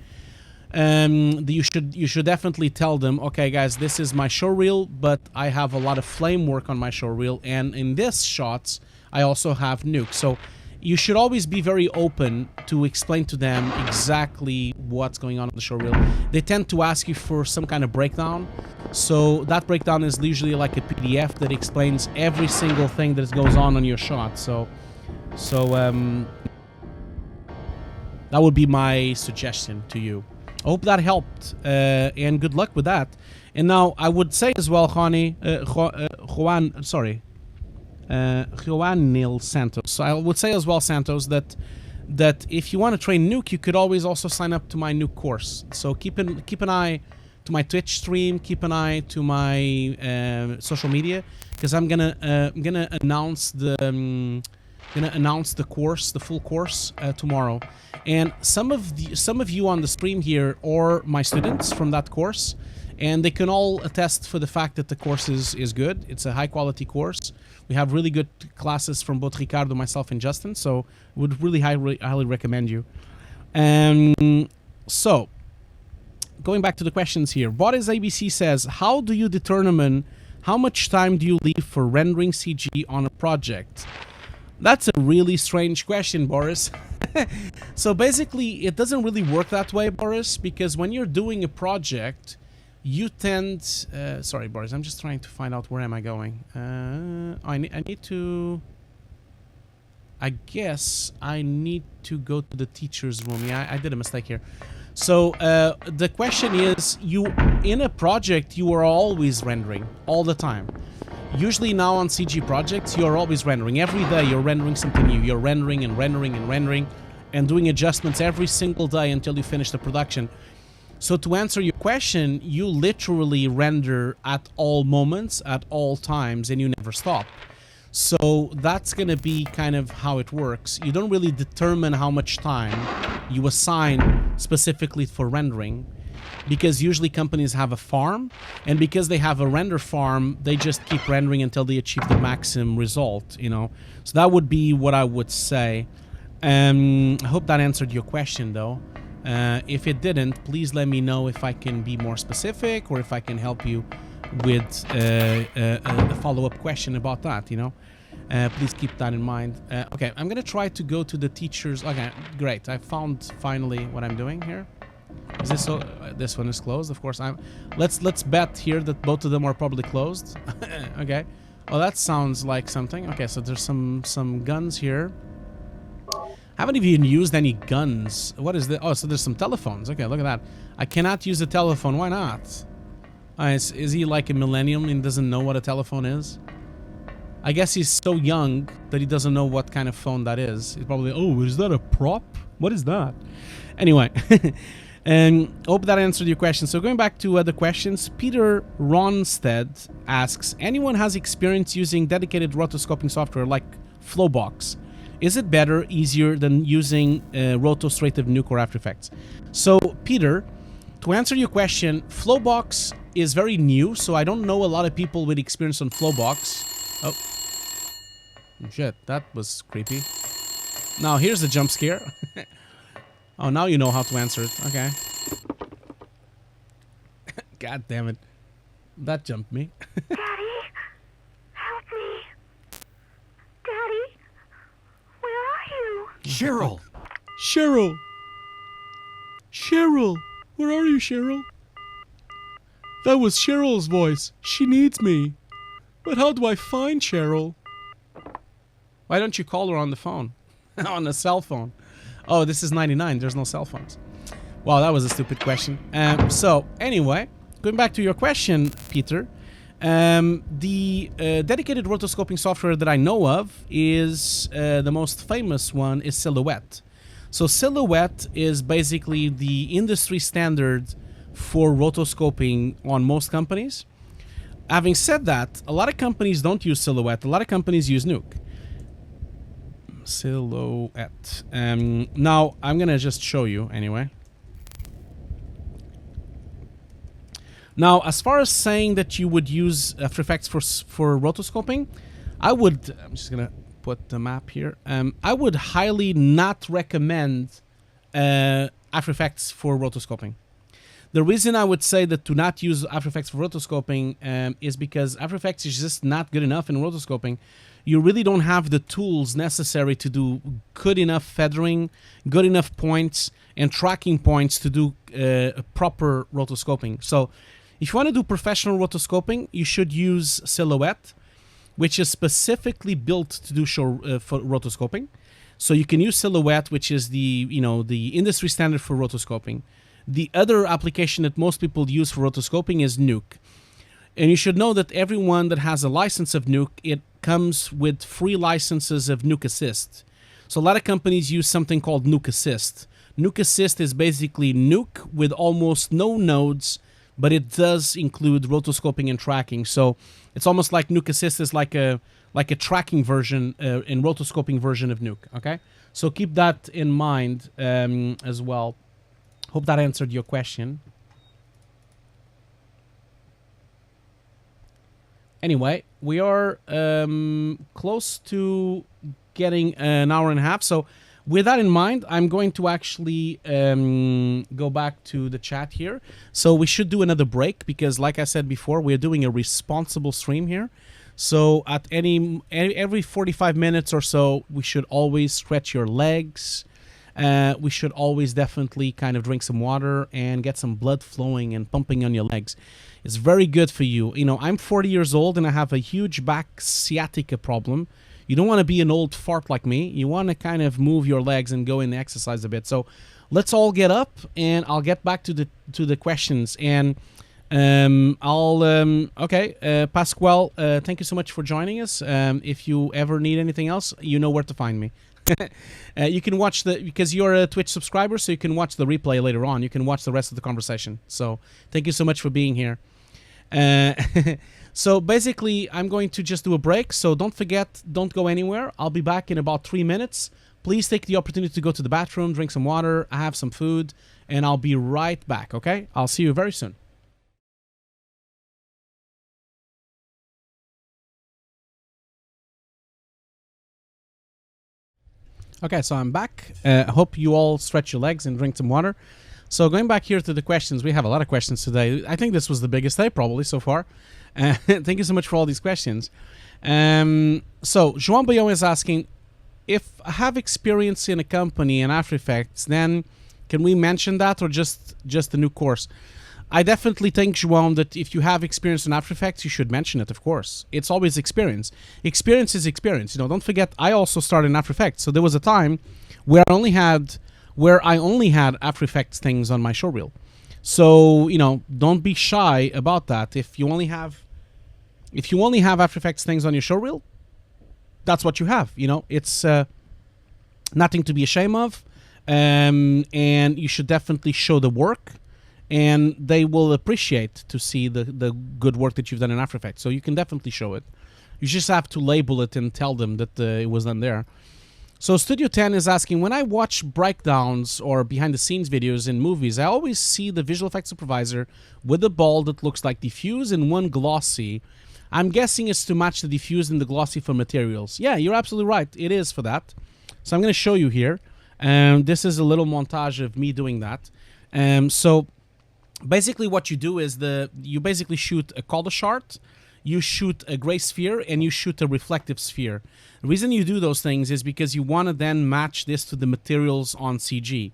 You should definitely tell them, okay, guys, this is my showreel, but I have a lot of flame work on my showreel, and in this shots, I also have nuke. So you should always be very open to explain to them exactly what's going on the showreel. They tend to ask you for some kind of breakdown, So that breakdown is usually like a PDF that explains every single thing that goes on your shot. So that would be my suggestion to you. I hope that helped, and good luck with that. And now I would say as well, Juanil Santos. So I would say as well, Santos, that if you want to train nuke, you could always also sign up to my nuke course. So keep an eye to my Twitch stream, keep an eye to my social media, because I'm gonna announce the course, the full course, tomorrow. And some of you on the stream here are my students from that course, and they can all attest for the fact that the course is good. It's a high quality course. We have really good classes from both Ricardo, myself, and Justin, so would really highly recommend you. So going back to the questions here, Boris ABC says, how do you determine how much time do you leave for rendering CG on a project? That's a really strange question, Boris. So basically, it doesn't really work that way, Boris, because when you're doing a project, you tend... sorry, Boris, I'm just trying to find out where am I going. I need to... I guess I need to go to the teacher's room. Yeah, I did a mistake here. So the question is, in a project, you are always rendering, all the time. Usually now on CG projects, you're always rendering. Every day you're rendering something new. You're rendering and rendering and rendering and doing adjustments every single day until you finish the production. So to answer your question, you literally render at all moments, at all times, and you never stop. So that's going to be kind of how it works. You don't really determine how much time you assign specifically for rendering, because usually companies have a farm, and because they have a render farm, they just keep rendering until they achieve the maximum result, you know. So that would be what I would say. I hope that answered your question, though. If it didn't, please let me know if I can be more specific, or if I can help you with a follow-up question about that, you know. Please keep that in mind. Okay, I'm gonna try to go to the teachers. Okay, great. I found finally what I'm doing here. Is this so? This one is closed, of course. Let's bet here that both of them are probably closed. Okay. Oh, that sounds like something. Okay, so there's some guns here. Haven't even used any guns. What is this? Oh, so there's some telephones. Okay, look at that. I cannot use a telephone. Why not? Is he like a millennium and doesn't know what a telephone is? I guess he's so young that he doesn't know what kind of phone that is. He's probably, oh, is that a prop? What is that? Anyway, and hope that answered your question. So going back to other questions, Peter Ronstead asks, anyone has experience using dedicated rotoscoping software like Flowbox? Is it better, easier than using Rotostrative, Nuke, or After Effects? So Peter, to answer your question, Flowbox is very new, so I don't know a lot of people with experience on Flowbox. Oh. Shit, that was creepy. Now, here's a jump scare. Oh, now you know how to answer it. Okay. God damn it. That jumped me. Daddy, help me. Daddy, where are you? Cheryl! Cheryl! Cheryl! Where are you, Cheryl? That was Cheryl's voice. She needs me. But how do I find Cheryl? Why don't you call her on the phone? On a cell phone. Oh, this is 99. There's no cell phones. Wow, that was a stupid question. So, anyway, going back to your question, Peter. The dedicated rotoscoping software that I know of is the most famous one is Silhouette. So Silhouette is basically the industry standard for rotoscoping on most companies. Having said that, a lot of companies don't use Silhouette. A lot of companies use Nuke. Silhouette. Now, I'm going to just show you anyway. Now, as far as saying that you would use After Effects for rotoscoping, I'm just going to put the map here. I would highly not recommend After Effects for rotoscoping. The reason I would say that to not use After Effects for rotoscoping is because After Effects is just not good enough in rotoscoping. You really don't have the tools necessary to do good enough feathering, good enough points, and tracking points to do proper rotoscoping. So If you want to do professional rotoscoping, you should use Silhouette, which is specifically built to do for rotoscoping. So you can use Silhouette, which is the the industry standard for rotoscoping. The other application that most people use for rotoscoping is Nuke. And you should know that everyone that has a license of Nuke, it comes with free licenses of Nuke Assist. So a lot of companies use something called Nuke Assist. Nuke Assist is basically Nuke with almost no nodes, but it does include rotoscoping and tracking. So it's almost like Nuke Assist is like a tracking version and rotoscoping version of Nuke. Okay, so keep that in mind as well. Hope that answered your question. Anyway, we are close to getting an hour and a half. So with that in mind, I'm going to actually go back to the chat here. So we should do another break because, like I said before, we're doing a responsible stream here. So at every 45 minutes or so, we should always stretch your legs. We should always definitely kind of drink some water and get some blood flowing and pumping on your legs. It's very good for you. You know, I'm 40 years old and I have a huge back sciatica problem. You don't want to be an old fart like me. You want to kind of move your legs and go and exercise a bit. So let's all get up and I'll get back to the questions. And Pascual, thank you so much for joining us. If you ever need anything else, you know where to find me. You can watch because you're a Twitch subscriber, so you can watch the replay later on. You can watch the rest of the conversation. So thank you so much for being here. So basically, I'm going to just do a break. So don't forget, don't go anywhere. I'll be back in about 3 minutes. Please take the opportunity to go to the bathroom, drink some water, have some food, and I'll be right back, okay? I'll see you very soon. Okay, so I'm back. I hope you all stretch your legs and drink some water. So going back here to the questions, we have a lot of questions today. I think this was the biggest day probably so far. Thank you so much for all these questions. So João Bayão is asking, if I have experience in a company in After Effects, then can we mention that or just the new course? I definitely think, João, that if you have experience in After Effects, you should mention it, of course. It's always experience. Experience is experience. You know, don't forget, I also started in After Effects. So there was a time where I only had After Effects things on my showreel. So, you know, don't be shy about that. If you only have After Effects things on your showreel, that's what you have. You know, it's nothing to be ashamed of. And you should definitely show the work. And they will appreciate to see the good work that you've done in After Effects. So you can definitely show it. You just have to label it and tell them that it was done there. So Studio 10 is asking, when I watch breakdowns or behind-the-scenes videos in movies, I always see the visual effects supervisor with a ball that looks like diffuse and one glossy. I'm guessing it's to match the diffuse and the glossy for materials. Yeah, you're absolutely right. It is for that. So I'm going to show you here. This is a little montage of me doing that. So basically what you do is you basically shoot a color chart, you shoot a gray sphere, and you shoot a reflective sphere. The reason you do those things is because you want to then match this to the materials on CG.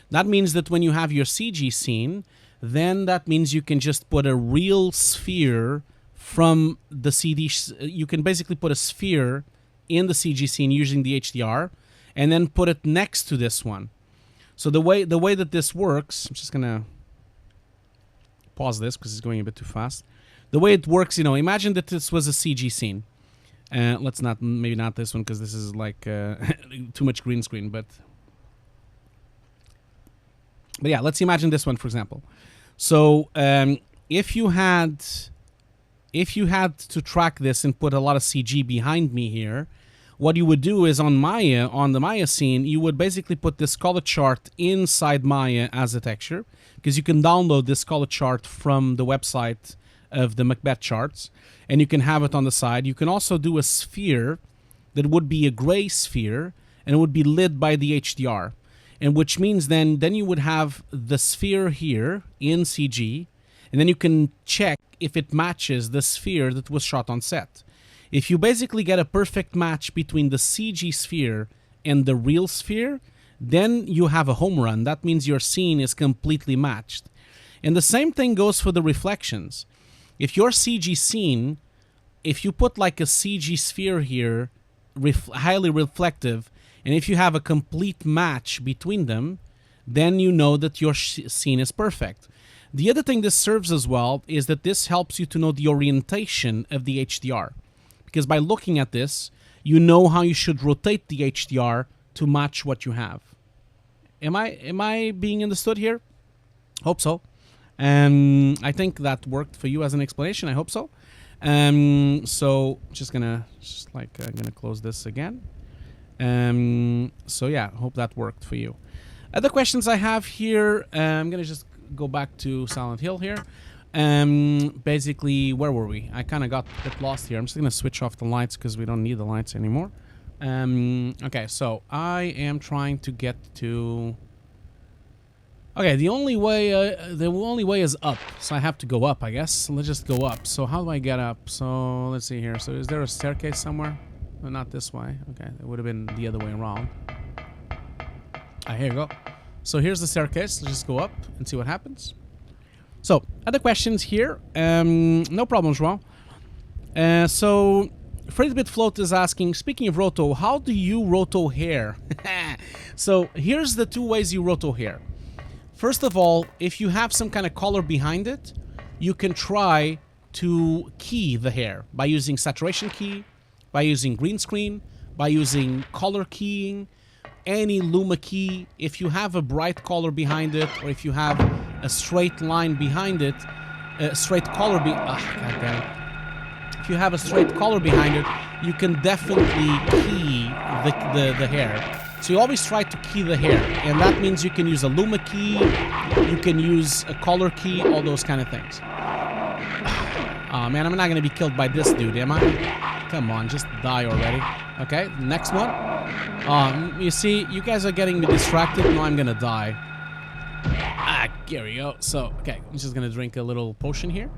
That means that when you have your CG scene, then that means you can just put a real sphere from the CD. You can basically put a sphere in the CG scene using the HDR and then put it next to this one. So the way that this works, I'm just going to pause this because it's going a bit too fast. The way it works, you know, imagine that this was a CG scene. Let's not, maybe not this one because this is like too much green screen, but yeah, let's imagine this one, for example. So if you had to track this and put a lot of CG behind me here, what you would do is on the Maya scene, you would basically put this color chart inside Maya as a texture, because you can download this color chart from the website of the Macbeth charts, and you can have it on the side. You can also do a sphere that would be a gray sphere, and it would be lit by the HDR, and which means then you would have the sphere here in CG, and then you can check if it matches the sphere that was shot on set. If you basically get a perfect match between the CG sphere and the real sphere, then you have a home run. That means your scene is completely matched. And the same thing goes for the reflections. If your CG scene, if you put like a CG sphere here, highly reflective, and if you have a complete match between them, then you know that your scene is perfect. The other thing this serves as well is that this helps you to know the orientation of the HDR. Because by looking at this, you know how you should rotate the HDR to match what you have. Am I being understood here? Hope so. I think that worked for you as an explanation. I hope so. So I'm gonna close this again. So yeah, hope that worked for you. Other questions I have here. I'm gonna just go back to Silent Hill here. Basically, where were we? I kind of got a bit lost here. I'm just gonna switch off the lights because we don't need the lights anymore. Okay, so I am trying to get to. Okay, the only way is up, so I have to go up, I guess. So let's just go up. So how do I get up? So let's see here. So is there a staircase somewhere? No, not this way. Okay, it would have been the other way around. Here you go. So here's the staircase. Let's just go up and see what happens. So other questions here. No problems, João. So Fredbit Float is asking, speaking of roto, how do you roto hair? So here's the two ways you roto hair. First of all, if you have some kind of color behind it, you can try to key the hair by using saturation key, by using green screen, by using color keying, any luma key. If you have a bright color behind it, or if you have a straight line behind it, straight color if you have a straight color behind it, you can definitely key the hair. So you always try to key the hair, and that means you can use a luma key, you can use a color key, all those kind of things. Oh man, I'm not gonna be killed by this dude, am I? Come on, just die already. Okay, next one. You see, you guys are getting me distracted. No, I'm gonna die. Here we go. So, okay, I'm just gonna drink a little potion here.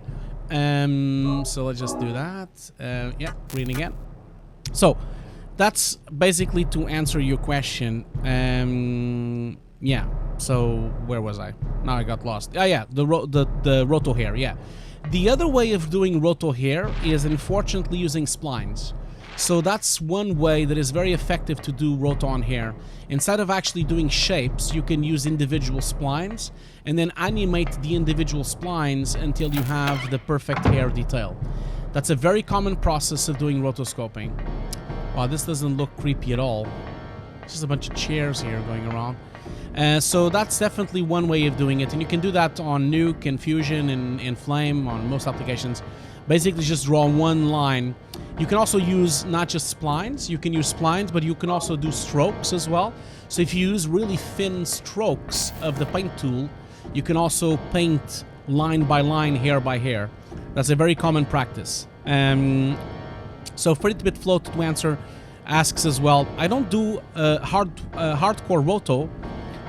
So let's just do that. Yeah, green again. So that's basically to answer your question. Yeah. So where was I? Now I got lost. Yeah, the roto hair. Yeah. The other way of doing roto hair is unfortunately using splines. So that's one way that is very effective to do roto on hair. Instead of actually doing shapes, you can use individual splines and then animate the individual splines until you have the perfect hair detail. That's a very common process of doing rotoscoping. Wow, this doesn't look creepy at all. It's just a bunch of chairs here going around. So that's definitely one way of doing it, and you can do that on Nuke and Fusion and Flame on most applications. Basically just draw one line. You can also use not just splines, you can use splines, but you can also do strokes as well. So if you use really thin strokes of the paint tool, you can also paint line by line, hair by hair. That's a very common practice. So Fritbit Float to answer asks as well, I don't do hardcore roto,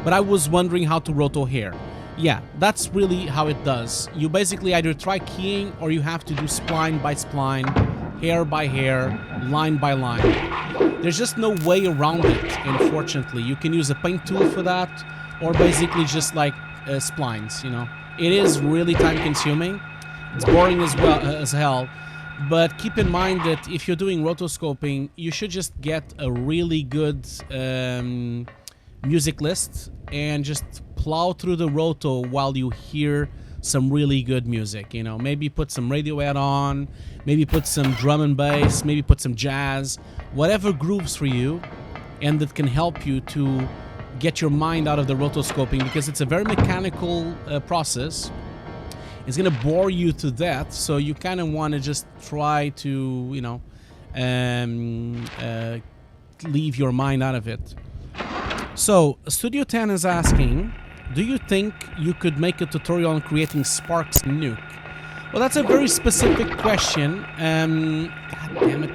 but I was wondering how to roto hair. Yeah, that's really how it does. You basically either try keying or you have to do spline by spline, hair by hair, line by line. There's just no way around it, unfortunately. You can use a paint tool for that, or basically just like splines, you know. It is really time consuming. It's boring as well as hell. But keep in mind that if you're doing rotoscoping, you should just get a really good music list and just plow through the roto while you hear some really good music, you know. Maybe put some Radiohead on, maybe put some drum and bass, maybe put some jazz, whatever grooves for you and that can help you to get your mind out of the rotoscoping, because it's a very mechanical process. It's gonna bore you to death, so you kind of want to just try to, you know, leave your mind out of it. So Studio 10 is asking, do you think you could make a tutorial on creating sparks in Nuke? Well, that's a very specific question. God damn it.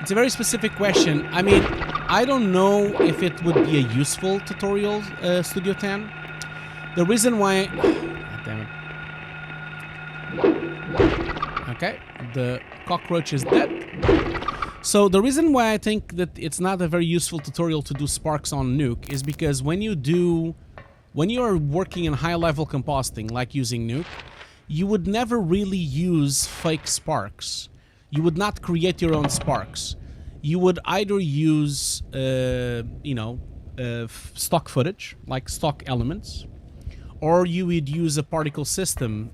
It's a very specific question. I mean, I don't know if it would be a useful tutorial, Studio 10. The reason why... God damn it. Okay, the cockroach is dead. So the reason why I think that it's not a very useful tutorial to do sparks on Nuke is because when you do when you are working in high-level compositing, like using Nuke, you would never really use fake sparks. You would not create your own sparks. You would either use, stock footage, like stock elements, or you would use a particle system,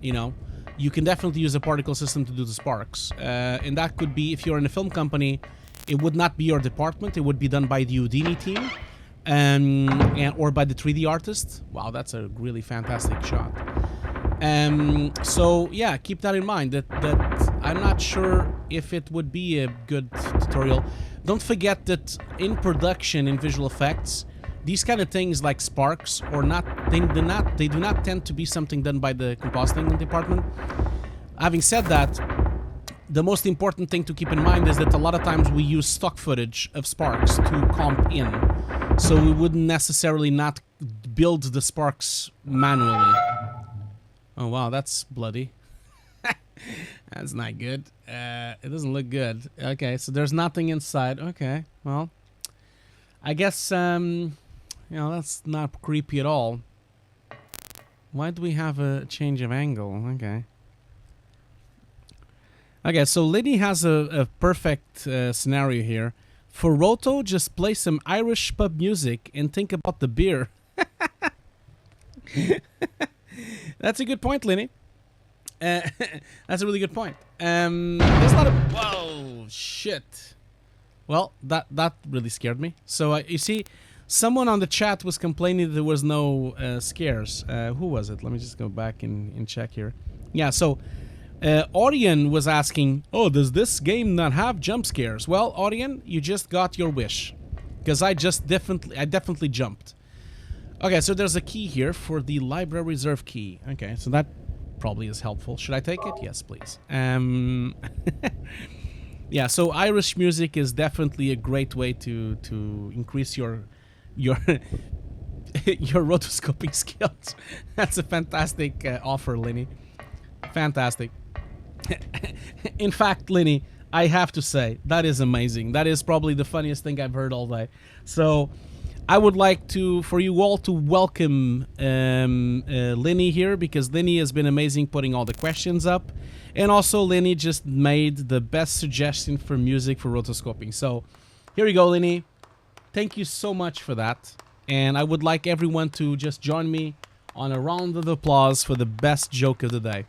You can definitely use a particle system to do the sparks. And that could be, if you're in a film company, it would not be your department. It would be done by the Houdini team or by the 3D artist. Wow, that's a really fantastic shot. So yeah, keep that in mind. That I'm not sure if it would be a good tutorial. Don't forget that in production, in visual effects, these kind of things like sparks or not, they do not tend to be something done by the compositing department. Having said that, the most important thing to keep in mind is that a lot of times we use stock footage of sparks to comp in, so we wouldn't necessarily not build the sparks manually. Oh wow, that's bloody. That's not good. It doesn't look good. Okay, so there's nothing inside. Okay, well, I guess that's not creepy at all. Why do we have a change of angle? Okay. Okay, so Liddy has a perfect scenario here. For Roto, just play some Irish pub music and think about the beer. That's a good point, Lenny. That's a really good point. There's a lot of... Whoa, shit. Well, that really scared me. So, you see, someone on the chat was complaining that there was no scares. Who was it? Let me just go back and check here. Yeah, so... Orion was asking, oh, does this game not have jump scares? Well, Orion, you just got your wish. Because I definitely jumped. Okay, so there's a key here for the library reserve key. Okay, so that probably is helpful. Should I take it? Yes, please. Yeah, so Irish music is definitely a great way to increase your your rotoscoping skills. That's a fantastic offer, Lenny. Fantastic. In fact, Lenny, I have to say, that is amazing. That is probably the funniest thing I've heard all day. So, I would like for you all to welcome Lenny here, because Lenny has been amazing putting all the questions up. And also, Lenny just made the best suggestion for music for rotoscoping. So, here you go, Lenny. Thank you so much for that. And I would like everyone to just join me on a round of applause for the best joke of the day.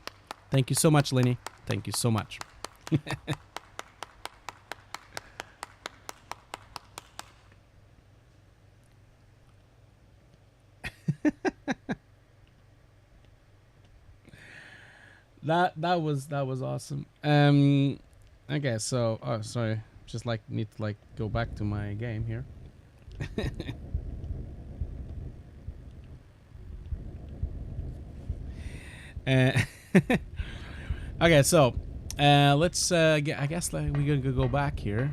Thank you so much, Lenny. Thank you so much. That was awesome. Okay, so sorry, just need to go back to my game here. Okay, so let's I guess we're gonna go back here.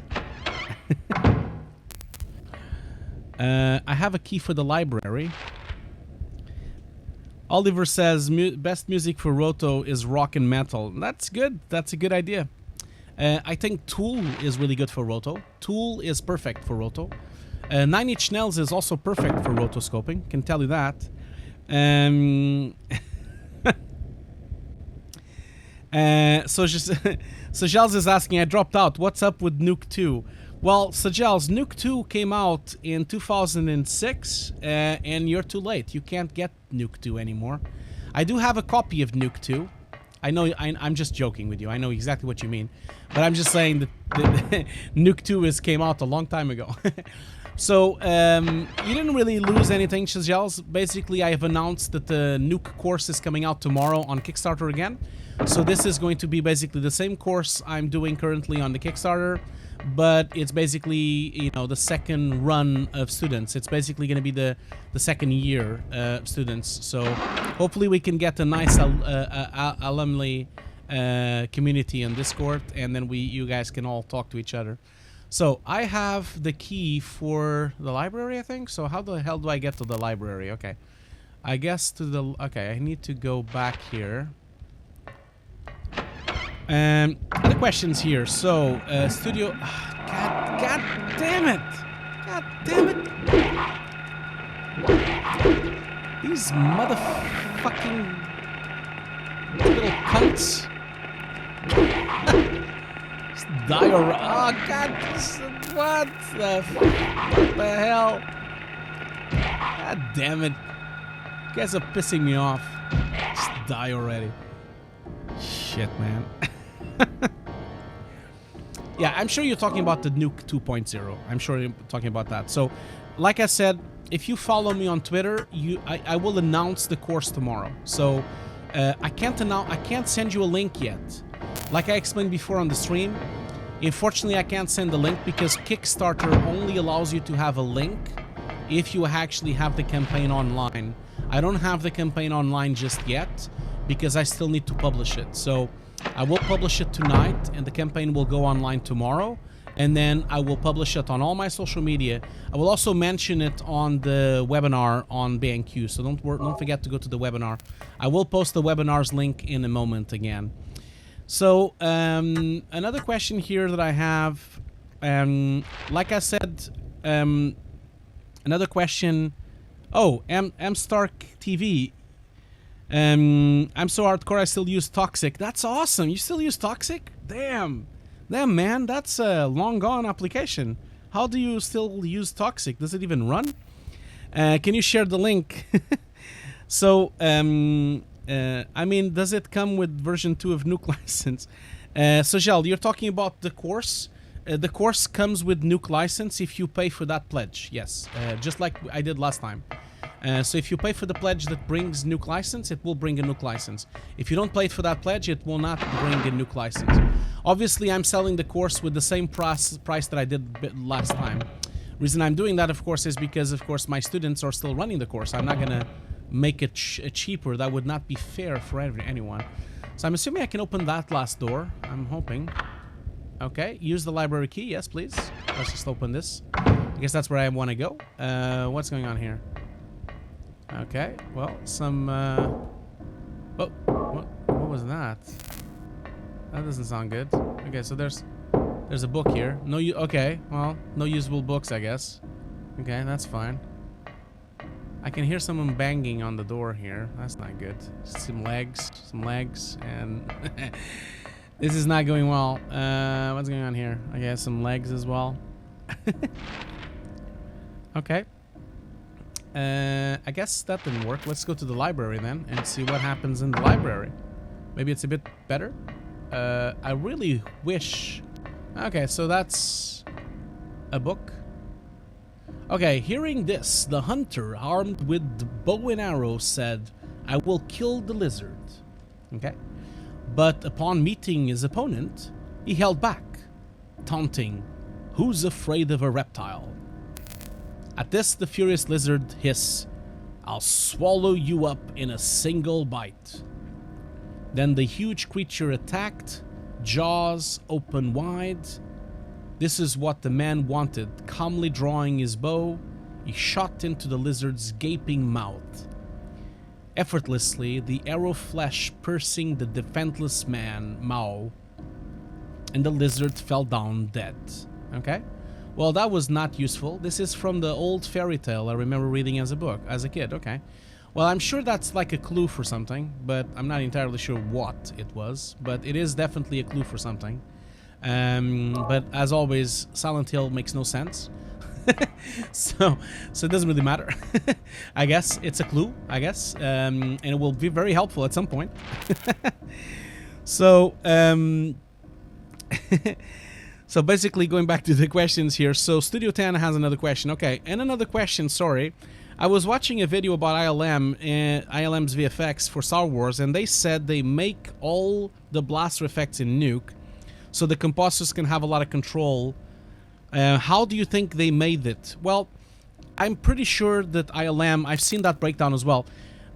I have a key for the library. Oliver says best music for Roto is rock and metal. That's good. That's a good idea. I think Tool is really good for Roto. Tool is perfect for Roto. 9 Inch Nails is also perfect for rotoscoping. Can tell you that. So Sajels is asking, I dropped out. What's up with Nuke 2? Well, Sajels, Nuke 2 came out in 2006, and you're too late. You can't get Nuke 2 anymore. I do have a copy of Nuke 2. I know, I'm just joking with you. I know exactly what you mean. But I'm just saying that Nuke 2 came out a long time ago. So, you didn't really lose anything, Shazels. Basically, I have announced that the Nuke course is coming out tomorrow on Kickstarter again. So this is going to be basically the same course I'm doing currently on the Kickstarter, but it's basically, the second run of students. It's basically going to be the second year students. So hopefully we can get a nice alumni community on Discord, and then you guys can all talk to each other. So I have the key for the library, I think. So how the hell do I get to the library? Okay, I guess okay, I need to go back here. Other questions here. So, studio... God damn it! God damn it! These motherfucking little cunts. Just die or oh god, what the hell? God damn it. You guys are pissing me off. Just die already. Shit, man. Yeah, I'm sure you're talking about the nuke 2.0. I'm sure you're talking about that. So, like I said, if you follow me on Twitter, I will announce the course tomorrow. So, I can't send you a link yet. Like I explained before on the stream, unfortunately I can't send the link because Kickstarter only allows you to have a link if you actually have the campaign online. I don't have the campaign online just yet because I still need to publish it. So I will publish it tonight and the campaign will go online tomorrow, and then I will publish it on all my social media. I will also mention it on the webinar on BNQ, so don't forget to go to the webinar. I will post the webinar's link in a moment again. So another question here that I have, like I said, another question. Oh, M Stark TV. I'm so hardcore I still use Toxic. That's awesome. You still use Toxic? Damn, man, that's a long gone application. How do you still use Toxic? Does it even run? Can you share the link? So, I mean, does it come with version 2 of Nuke license? So, Jel, you're talking about the course. The course comes with Nuke license if you pay for that pledge. Yes, just like I did last time. So if you pay for the pledge that brings Nuke license, it will bring a Nuke license. If you don't pay for that pledge, it will not bring a Nuke license. Obviously, I'm selling the course with the same price that I did last time. Reason I'm doing that, of course, is because, of course, my students are still running the course. I'm not going to make it cheaper. That would not be fair for anyone. So I'm assuming I can open that last door. I'm hoping. Okay, use the library key. Yes, please. Let's just open this. I guess that's where I want to go. What's going on here? Okay, well, some, oh, what was that? That doesn't sound good. Okay, so there's a book here. Okay, well, no usable books, I guess. Okay, that's fine. I can hear someone banging on the door here. That's not good. Some legs, and this is not going well. What's going on here? I guess some legs as well. Okay. I guess that didn't work. Let's go to the library then and see what happens in the library. Maybe it's a bit better. I really wish... Okay, so that's a book. Okay, hearing this, the hunter, armed with the bow and arrow, said, "I will kill the lizard." Okay. But upon meeting his opponent, he held back, taunting, "Who's afraid of a reptile?" At this, the furious lizard hissed, "I'll swallow you up in a single bite." Then the huge creature attacked, jaws open wide. This is what the man wanted. Calmly drawing his bow, he shot into the lizard's gaping mouth. Effortlessly, the arrow flesh piercing the defenseless man, Mao, and the lizard fell down dead. Okay? Well, that was not useful. This is from the old fairy tale I remember reading as a kid. Okay. Well, I'm sure that's like a clue for something, but I'm not entirely sure what it was. But it is definitely a clue for something. But as always, Silent Hill makes no sense. so it doesn't really matter. I guess it's a clue, I guess. And it will be very helpful at some point. So, so basically, going back to the questions here. So Studio 10 has another question. Okay, and another question, sorry. I was watching a video about ILM's VFX for Star Wars, and they said they make all the blaster effects in Nuke, so the compositors can have a lot of control. How do you think they made it? Well, I'm pretty sure that ILM, I've seen that breakdown as well.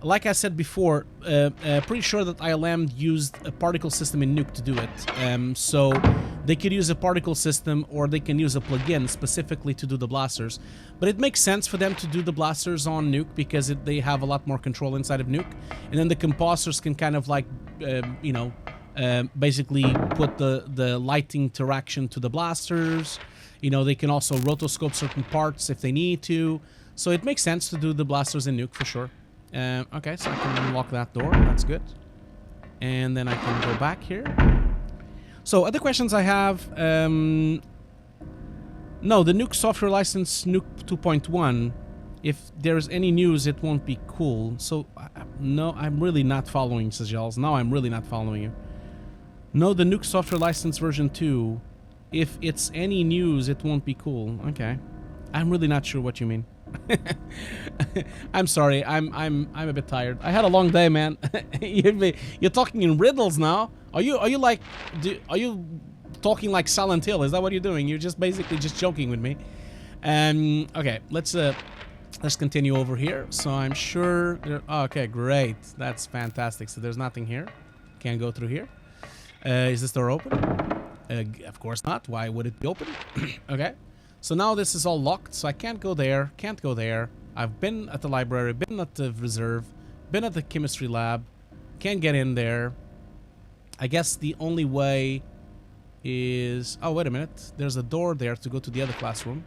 Like I said before, pretty sure that ILM used a particle system in Nuke to do it. So they could use a particle system, or they can use a plugin specifically to do the blasters. But it makes sense for them to do the blasters on Nuke because they have a lot more control inside of Nuke. And then the compositors can kind of like, you know, basically put the lighting interaction to the blasters. You know, they can also rotoscope certain parts if they need to. So it makes sense to do the blasters in Nuke for sure. Okay, so I can unlock that door. That's good. And then I can go back here. So other questions I have. No, the nuke software license, nuke 2.1. If there's any news, it won't be cool. So no, I'm really not following Sajals. Now I'm really not following you. No, the nuke software license version 2. If it's any news, it won't be cool. Okay, I'm really not sure what you mean. I'm sorry. I'm a bit tired. I had a long day, man. You're talking in riddles now. Are you like? Are you talking like Silent Hill? Is that what you're doing? You're just basically just joking with me. Okay, let's continue over here. So I'm sure. Okay, great. That's fantastic. So there's nothing here. Can't go through here. Is this door open? Of course not. Why would it be open? Okay. So now this is all locked, so I can't go there, can't go there. I've been at the library, been at the reserve, been at the chemistry lab, can't get in there. I guess the only way is... Oh, wait a minute. There's a door there to go to the other classroom.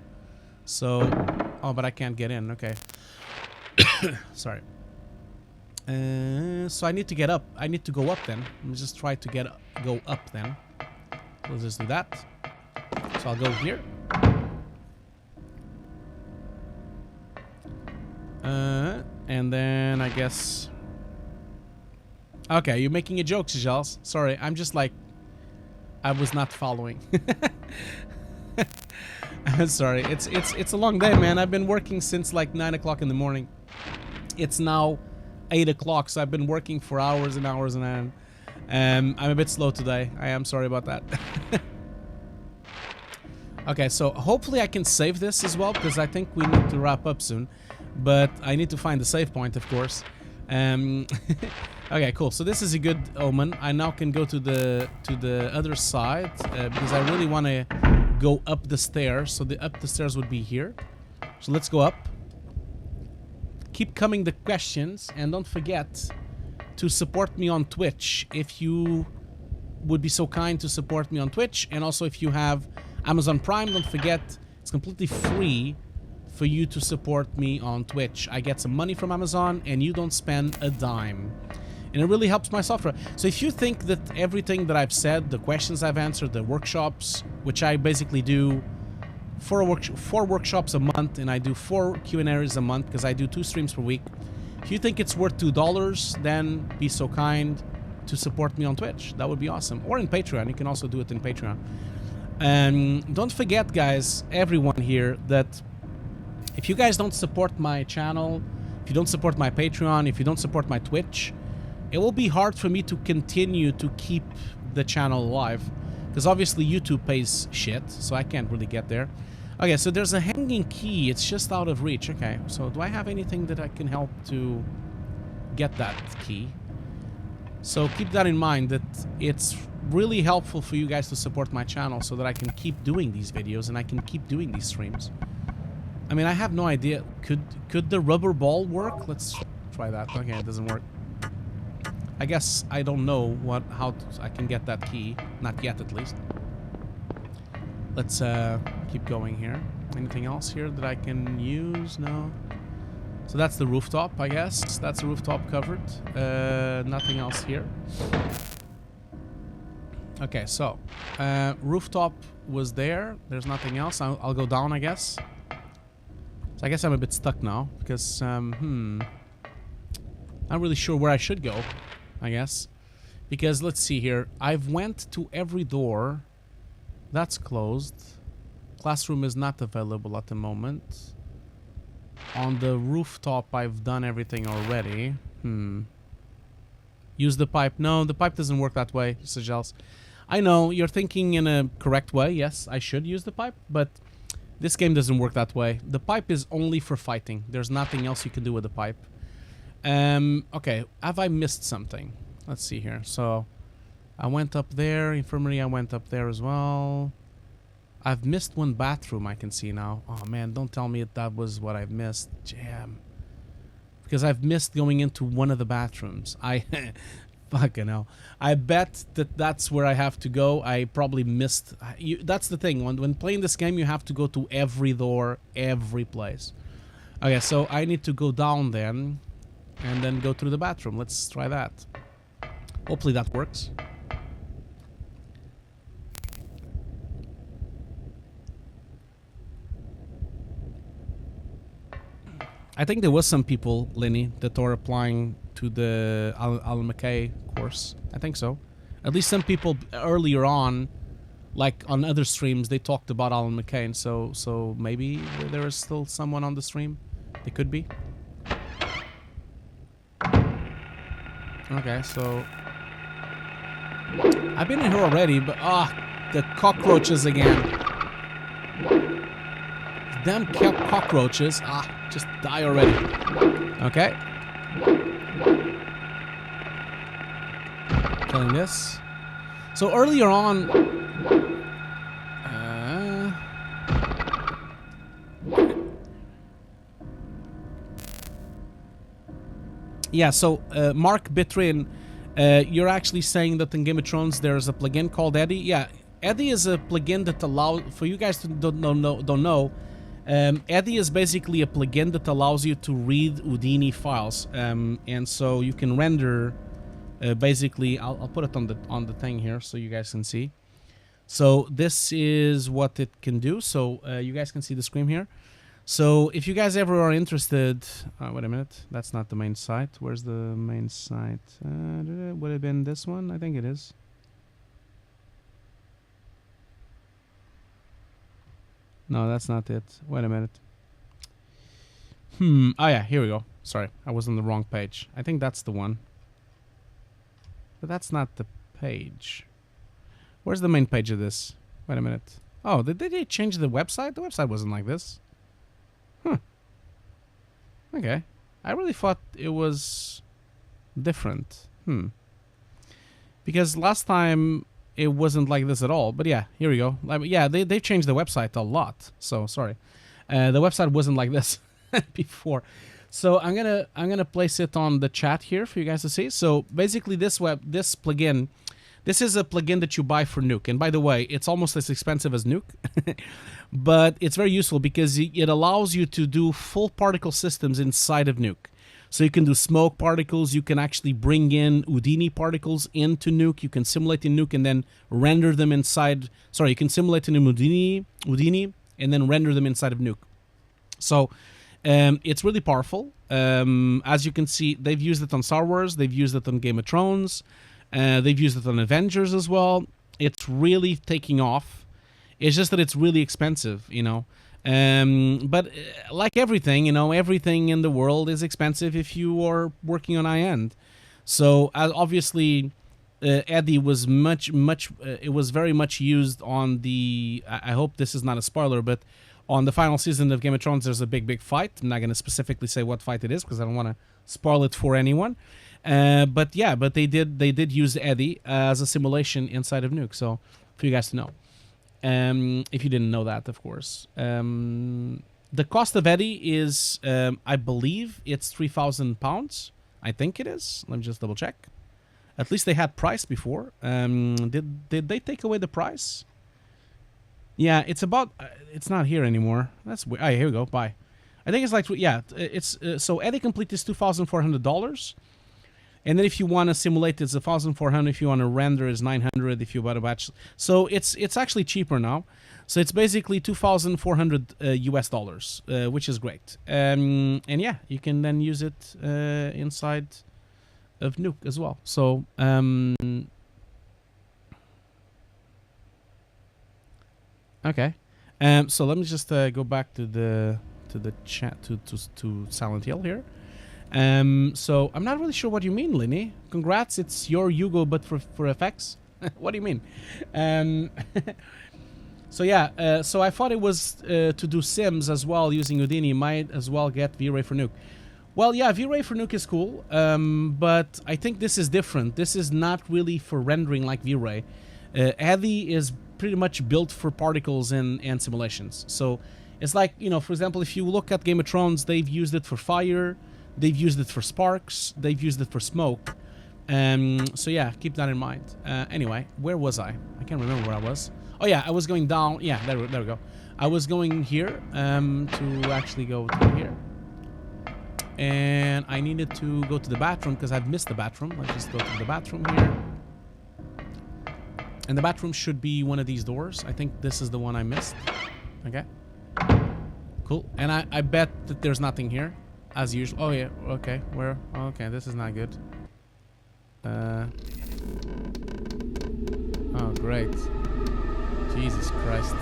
So... Oh, but I can't get in. Okay. Sorry. So I need to get up. I need to go up then. Let me just try to go up then. Let's just do that. So I'll go here. And then I guess... Okay, you're making a joke, Sajals. Sorry, I'm just like... I was not following. I'm sorry. It's a long day, man. I've been working since like 9 o'clock in the morning. It's now 8 o'clock, so I've been working for hours and hours and I'm a bit slow today. I am sorry about that. Okay, so hopefully I can save this as well, because I think we need to wrap up soon. But I need to find the save point, of course. Okay, cool. So this is a good omen. I now can go to the other side because I really want to go up the stairs. So up the stairs would be here. So let's go up. Keep coming the questions, and don't forget to support me on Twitch if you would be so kind to support me on Twitch. And also, if you have Amazon Prime, don't forget it's completely free for you to support me on Twitch. I get some money from Amazon and you don't spend a dime. And it really helps my software. So if you think that everything that I've said, the questions I've answered, the workshops, which I basically do 4 workshops a month, and I do 4 Q&As a month because I do 2 streams per week. If you think it's worth $2, then be so kind to support me on Twitch. That would be awesome. Or in Patreon. You can also do it in Patreon. And don't forget, guys, everyone here, that if you guys don't support my channel, if you don't support my Patreon, if you don't support my Twitch, it will be hard for me to continue to keep the channel alive. Because obviously YouTube pays shit, so I can't really get there. Okay, so there's a hanging key. It's just out of reach. Okay, so do I have anything that I can help to get that key? So keep that in mind, that it's really helpful for you guys to support my channel so that I can keep doing these videos and I can keep doing these streams. I mean, I have no idea. Could the rubber ball work? Let's try that. Okay, it doesn't work. I guess I don't know how I can get that key. Not yet, at least. Let's keep going here. Anything else here that I can use? No. So that's the rooftop, I guess. That's the rooftop covered. Nothing else here. Okay, so rooftop was there. There's nothing else. I'll go down, I guess. So I guess I'm a bit stuck now because not really sure where I should go, I guess. Because let's see here. I've went to every door. That's closed. Classroom is not available at the moment. On the rooftop, I've done everything already. Use the pipe. No, the pipe doesn't work that way, Sajals. I know, you're thinking in a correct way. Yes, I should use the pipe, but this game doesn't work that way. The pipe is only for fighting. There's nothing else you can do with the pipe. Okay, have I missed something? Let's see here. So, I went up there. Infirmary, I went up there as well. I've missed one bathroom, I can see now. Oh man, don't tell me that was what I've missed. Jam. Because I've missed going into one of the bathrooms. Fucking hell. I bet that's where I have to go. I probably missed... that's the thing. When playing this game, you have to go to every door, every place. Okay, so I need to go down then. and then go through the bathroom. Let's try that. Hopefully that works. I think there was some people, Lenny, that are applying to the Alan McKay course. I think so. At least some people earlier on, like on other streams, they talked about Alan McKay, and so maybe there is still someone on the stream. It could be. Okay, so I've been in here already, but the cockroaches again. Damn cockroaches. Just die already. Okay. Killing this. So earlier on... yeah, so Mark Bitrin, you're actually saying that in Game of Thrones there's a plugin called Eddie. Yeah, Eddie is a plugin that allows... For you guys who don't know, Eddie is basically a plugin that allows you to read Houdini files, and so you can render. Basically, I'll put it on the thing here so you guys can see. So this is what it can do. So you guys can see the screen here. So if you guys ever are interested, wait a minute, that's not the main site. Where's the main site? Would it have been this one? I think it is. No, that's not it. Wait a minute. Oh yeah, here we go. Sorry, I was on the wrong page. I think that's the one. But that's not the page. Where's the main page of this? Wait a minute. Oh, did they change the website? The website wasn't like this. Huh. Okay. I really thought it was different. Because last time... it wasn't like this at all, but yeah, here we go. Yeah, they've changed the website a lot. So sorry, the website wasn't like this before. So I'm gonna place it on the chat here for you guys to see. So basically, this plugin, this is a plugin that you buy for Nuke, and by the way, it's almost as expensive as Nuke, but it's very useful because it allows you to do full particle systems inside of Nuke. So you can do smoke particles, you can actually bring in Houdini particles into Nuke, you can simulate in Nuke and then render them inside... Sorry, you can simulate in Houdini and then render them inside of Nuke. So it's really powerful. As you can see, they've used it on Star Wars, they've used it on Game of Thrones, they've used it on Avengers as well. It's really taking off. It's just that it's really expensive, you know. But like everything, you know, everything in the world is expensive if you are working on high end. So obviously, Eddie was it was very much used on the. I hope this is not a spoiler, but on the final season of Game of Thrones, there's a big fight. I'm not going to specifically say what fight it is because I don't want to spoil it for anyone. But yeah, but they did use Eddie as a simulation inside of Nuke. So for you guys to know. If you didn't know that, of course. The cost of Eddie is, I believe it's £3,000. I think it is. Let me just double check. At least they had price before. Did they take away the price? Yeah, it's about. It's not here anymore. That's weird. Here we go. Bye. I think it's like it's so Eddie Complete is $2,400. And then if you want to simulate, it's $1,400. If you want to render, it's $900. If you want to batch, so it's actually cheaper now. So it's basically $2,400 US dollars, which is great. And yeah, you can then use it inside of Nuke as well. So okay. So let me just go back to the chat to Silent Hill here. So I'm not really sure what you mean, Linny. Congrats, it's your Yugo, but for FX. What do you mean? So yeah, so I thought it was to do Sims as well using Houdini. Might as well get V-Ray for Nuke. Well, yeah, V-Ray for Nuke is cool, but I think this is different. This is not really for rendering like V-Ray. Eddie is pretty much built for particles and simulations. So it's like, you know, for example, if you look at Game of Thrones, they've used it for fire. They've used it for sparks. They've used it for smoke. So yeah, keep that in mind. Anyway, where was I? I can't remember where I was. Oh yeah, I was going down. Yeah, there we go. I was going here to actually go to here. And I needed to go to the bathroom because I've missed the bathroom. Let's just go to the bathroom here. And the bathroom should be one of these doors. I think this is the one I missed. Okay. Cool. And I bet that there's nothing here. As usual. Oh, yeah. Okay. Where? Okay, this is not good. Oh, great. Jesus Christ.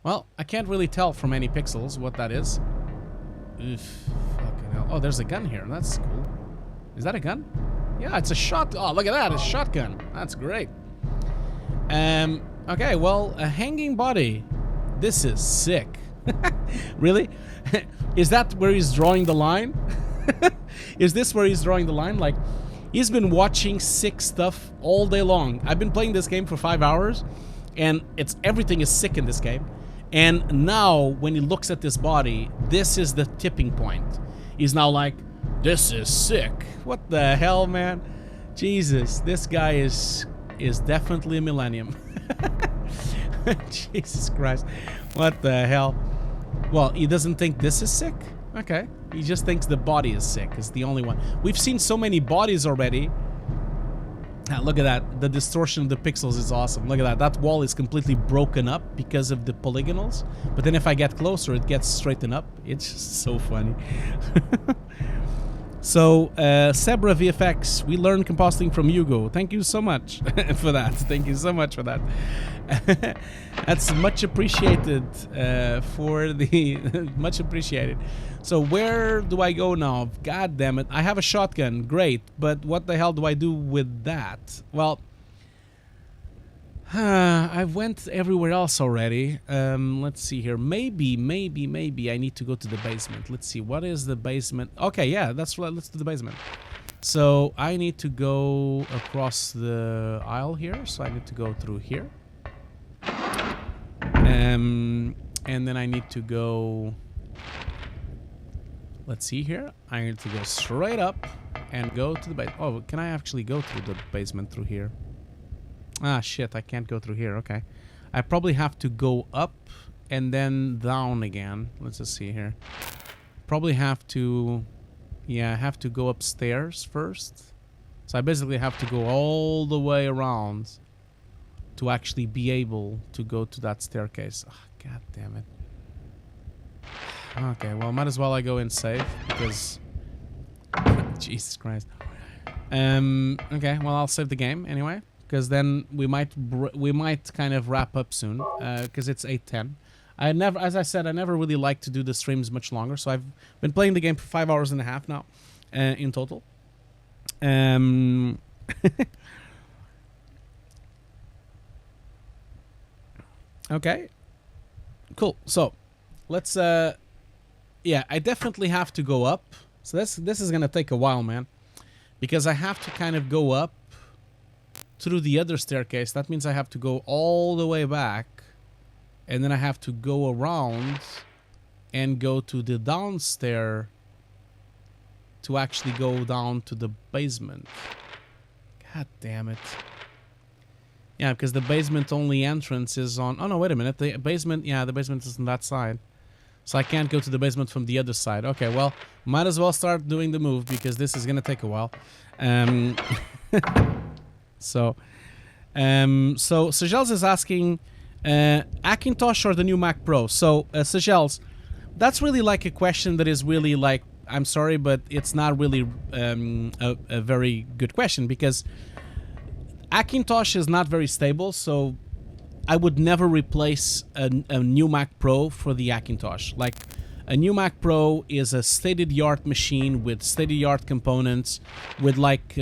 Well, I can't really tell from any pixels what that is. Oof. Fucking hell. Oh, there's a gun here. That's cool. Is that a gun? Yeah, it's a shot. Oh, look at that. It's a shotgun. That's great. Okay, well, a hanging body. This is sick. Really? Is that where he's drawing the line? Is this where he's drawing the line? Like, he's been watching sick stuff all day long. I've been playing this game for 5 hours, and everything is sick in this game. And now, when he looks at this body, this is the tipping point. He's now like, this is sick. What the hell, man? Jesus, this guy is definitely a millennium. Jesus Christ. What the hell? Well, he doesn't think this is sick? Okay. He just thinks the body is sick. It's the only one. We've seen so many bodies already. Ah, look at that. The distortion of the pixels is awesome. Look at that. That wall is completely broken up because of the polygonals. But then if I get closer, it gets straightened up. It's just so funny. So, Zebra VFX, we learned compositing from Hugo. Thank you so much for that. Thank you so much for that. That's much appreciated for the... much appreciated. So, where do I go now? God damn it. I have a shotgun. Great. But what the hell do I do with that? Well... I went everywhere else already. Let's see here. Maybe I need to go to the basement. Let's see. What is the basement? Okay, yeah, that's right. Let's do the basement. So I need to go across the aisle here. So I need to go through here. And then I need to go... Let's see here. I need to go straight up and go to the basement. Oh, can I actually go through the basement through here? Ah, shit, I can't go through here. Okay. I probably have to go up and then down again. Let's just see here. Probably have to... Yeah, I have to go upstairs first. So I basically have to go all the way around to actually be able to go to that staircase. Oh, God damn it. Okay, well, might as well I go in safe because... Jesus Christ. Okay, well, I'll save the game anyway. Because then we might kind of wrap up soon, because it's 8:10. As I said, I never really like to do the streams much longer, so I've been playing the game for 5 hours and a half now, in total. Okay, cool. So let's, yeah, I definitely have to go up. So this is gonna take a while, man, because I have to kind of go up through the other staircase. That means I have to go all the way back, and then I have to go around and go to the downstairs to actually go down to the basement. God damn it. Yeah, because the basement only entrance is on... Oh no, wait a minute. The basement... Yeah, the basement is on that side. So I can't go to the basement from the other side. Okay, well, might as well start doing the move because this is gonna take a while. So Sajels is asking, Macintosh or the new Mac Pro? So, Sajels, that's really like a question that is really like, I'm sorry, but it's not really a very good question because Macintosh is not very stable, so I would never replace a new Mac Pro for the Macintosh. Like, a new Mac Pro is a state-of-the-art machine with state-of-the-art components, with like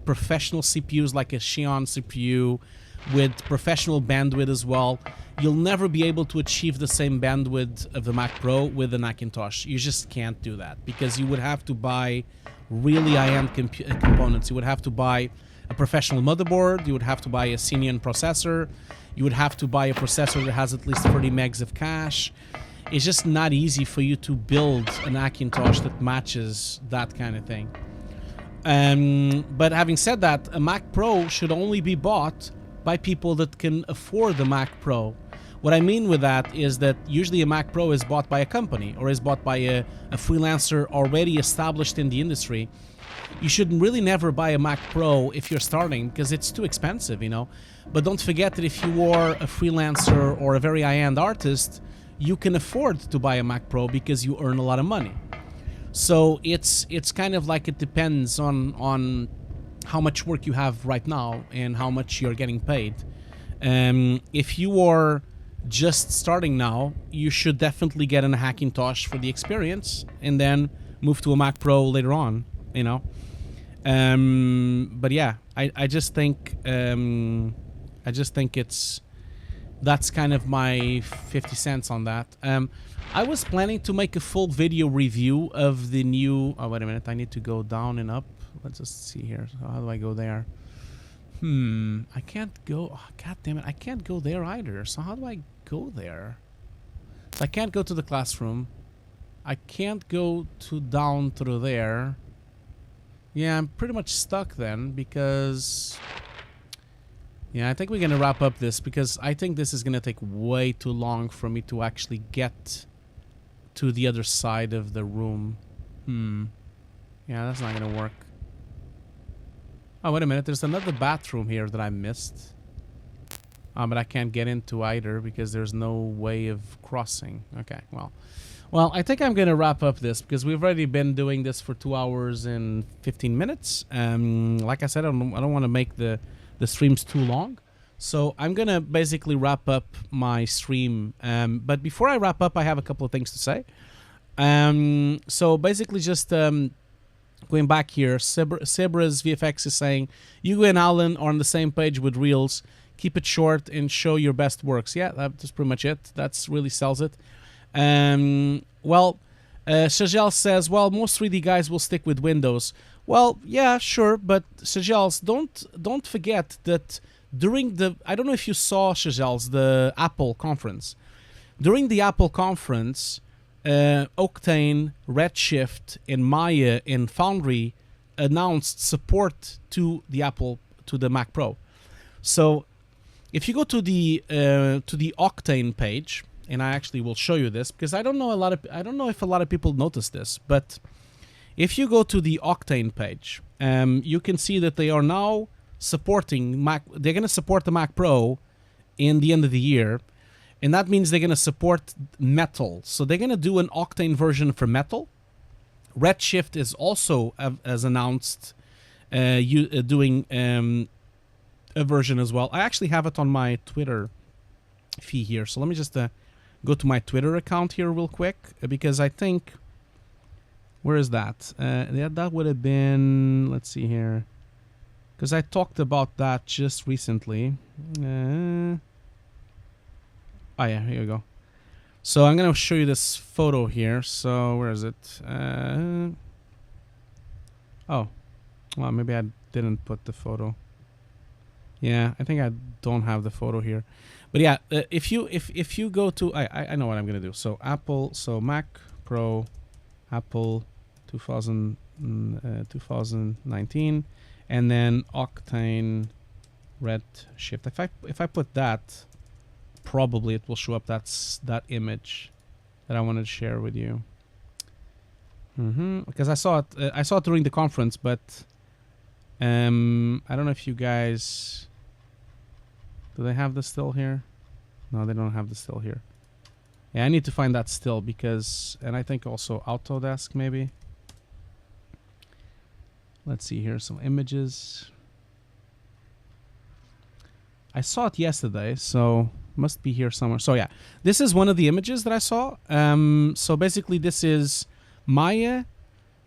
professional CPUs like a Xeon CPU, with professional bandwidth as well. You'll never be able to achieve the same bandwidth of the Mac Pro with the Macintosh. You just can't do that because you would have to buy really high-end components. You would have to buy a professional motherboard. You would have to buy a Xenon processor. You would have to buy a processor that has at least 30 megs of cache. It's just not easy for you to build an Macintosh that matches that kind of thing. But having said that, a Mac Pro should only be bought by people that can afford the Mac Pro. What I mean with that is that usually a Mac Pro is bought by a company or is bought by a freelancer already established in the industry. You should really never buy a Mac Pro if you're starting because it's too expensive, you know. But don't forget that if you are a freelancer or a very high-end artist, you can afford to buy a Mac Pro because you earn a lot of money. So it's kind of like it depends on how much work you have right now and how much you're getting paid. If you are just starting now, you should definitely get a Hackintosh for the experience and then move to a Mac Pro later on, you know. But yeah, I just think that's kind of my 50 cents on that. I was planning to make a full video review of the new... Oh, wait a minute. I need to go down and up. Let's just see here. So how do I go there? I can't go... Oh, God damn it. I can't go there either. So how do I go there? So I can't go to the classroom. I can't go down through there. Yeah, I'm pretty much stuck then because... Yeah, I think we're going to wrap up this because I think this is going to take way too long for me to actually get to the other side of the room. Yeah, that's not going to work. Oh, wait a minute. There's another bathroom here that I missed. But I can't get into either because there's no way of crossing. Okay, well, I think I'm going to wrap up this because we've already been doing this for 2 hours and 15 minutes. Like I said, I don't want to make the stream's too long. So I'm going to basically wrap up my stream. But before I wrap up, I have a couple of things to say. So basically just going back here, Sebra's VFX is saying, you and Alan are on the same page with Reels. Keep it short and show your best works. Yeah, that's pretty much it. That's really sells it. Shajel says, well, most 3D guys will stick with Windows. Well, yeah, sure, but Shajels, don't forget that during the... I don't know if you saw, Shajels, the Apple conference. During the Apple conference, Octane, Redshift, and Maya and Foundry announced support to the Mac Pro. So if you go to the Octane page, and I actually will show you this because I don't know if a lot of people notice this, but if you go to the Octane page, you can see that they are now supporting Mac. They're going to support the Mac Pro in the end of the year, and that means they're going to support Metal. So they're going to do an Octane version for Metal. Redshift is also, as announced, doing a version as well. I actually have it on my Twitter feed here, so let me just go to my Twitter account here real quick because I think... Where is that? That would have been... Let's see here. Because I talked about that just recently. Oh, yeah. Here we go. So I'm going to show you this photo here. So where is it? Oh. Well, maybe I didn't put the photo. Yeah, I think I don't have the photo here. But yeah, if you go to... I know what I'm going to do. So Apple... So Mac Pro... Apple 2019, and then Octane Redshift. If I put that, probably it will show up. That's that image that I wanted to share with you. Because I saw it during the conference, but I don't know if you guys... Do they have the still here? No, they don't have the still here. Yeah, I need to find that still because... And I think also Autodesk, maybe. Let's see here. Some images. I saw it yesterday, so must be here somewhere. So yeah, this is one of the images that I saw. So basically this is Maya,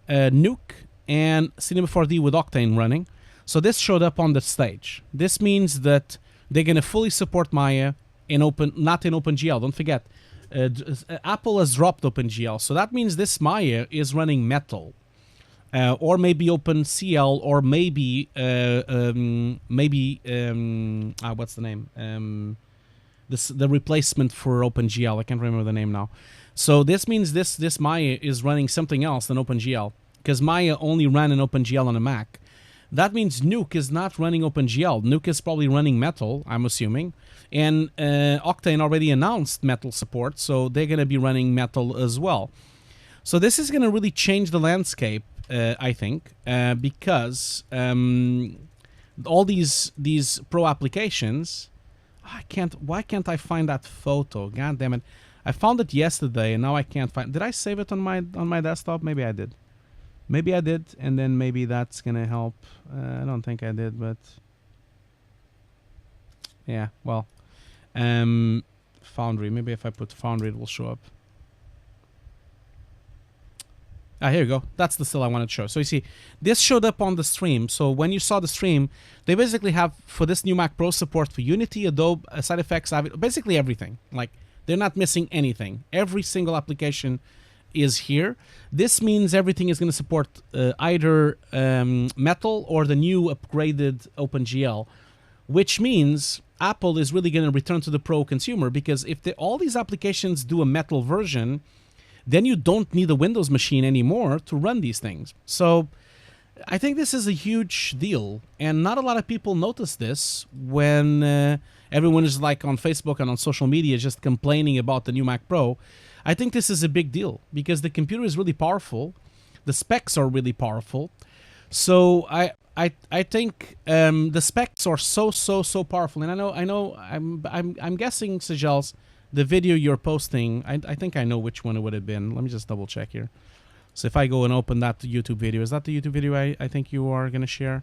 Nuke, and Cinema 4D with Octane running. So this showed up on the stage. This means that they're going to fully support Maya in not in OpenGL. Don't forget. Apple has dropped OpenGL, so that means this Maya is running Metal, or maybe OpenCL, or maybe what's the name? The replacement for OpenGL. I can't remember the name now. So this means this Maya is running something else than OpenGL because Maya only ran in OpenGL on a Mac. that means Nuke is not running OpenGL. Nuke is probably running Metal, I'm assuming. And Octane already announced Metal support, so they're going to be running Metal as well. So this is going to really change the landscape, I think, because all these pro applications, why can't I find that photo? God damn it. I found it yesterday and now I can't find. Did I save it on my desktop? Maybe I did. Maybe I did, and then maybe that's going to help. I don't think I did, but yeah, well, Foundry. Maybe if I put Foundry it will show up. Here you go. That's the still I wanted to show. So you see, this showed up on the stream. So when you saw the stream, they basically have, for this new Mac Pro, support for Unity, Adobe, Side Effects, basically everything. Like, they're not missing anything. Every single application is here. This means everything is going to support either Metal or the new upgraded OpenGL, which means Apple is really going to return to the pro consumer, because if all these applications do a Metal version, then you don't need a Windows machine anymore to run these things. So I think this is a huge deal, and not a lot of people notice this when everyone is like on Facebook and on social media just complaining about the new Mac Pro. I think this is a big deal because the computer is really powerful, the specs are really powerful. So I think the specs are so powerful, and I'm guessing, Sajels, the video you're posting, I think I know which one it would have been. Let me just double check here. So if I go and open that YouTube video, is that the YouTube video I think you are going to share?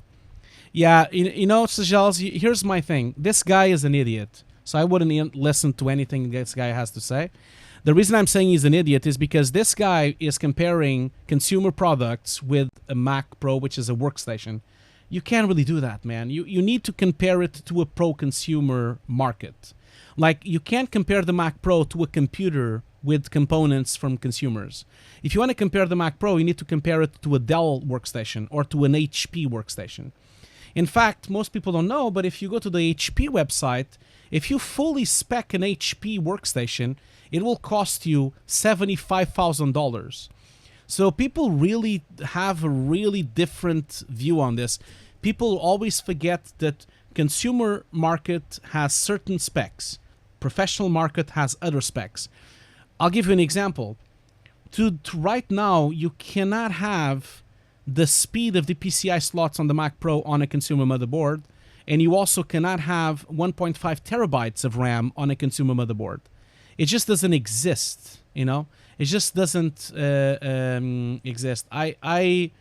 Yeah, you know, Sajels, here's my thing. This guy is an idiot, so I wouldn't listen to anything this guy has to say. The reason I'm saying he's an idiot is because this guy is comparing consumer products with a Mac Pro, which is a workstation. You can't really do that, man. You need to compare it to a pro consumer market. Like, you can't compare the Mac Pro to a computer with components from consumers. If you want to compare the Mac Pro, you need to compare it to a Dell workstation or to an HP workstation. In fact, most people don't know, but if you go to the HP website, if you fully spec an HP workstation, it will cost you $75,000. So people really have a really different view on this. People always forget that consumer market has certain specs. Professional market has other specs. I'll give you an example. To right now, you cannot have the speed of the PCI slots on the Mac Pro on a consumer motherboard, and you also cannot have 1.5 terabytes of RAM on a consumer motherboard. It just doesn't exist, you know? It just doesn't exist. I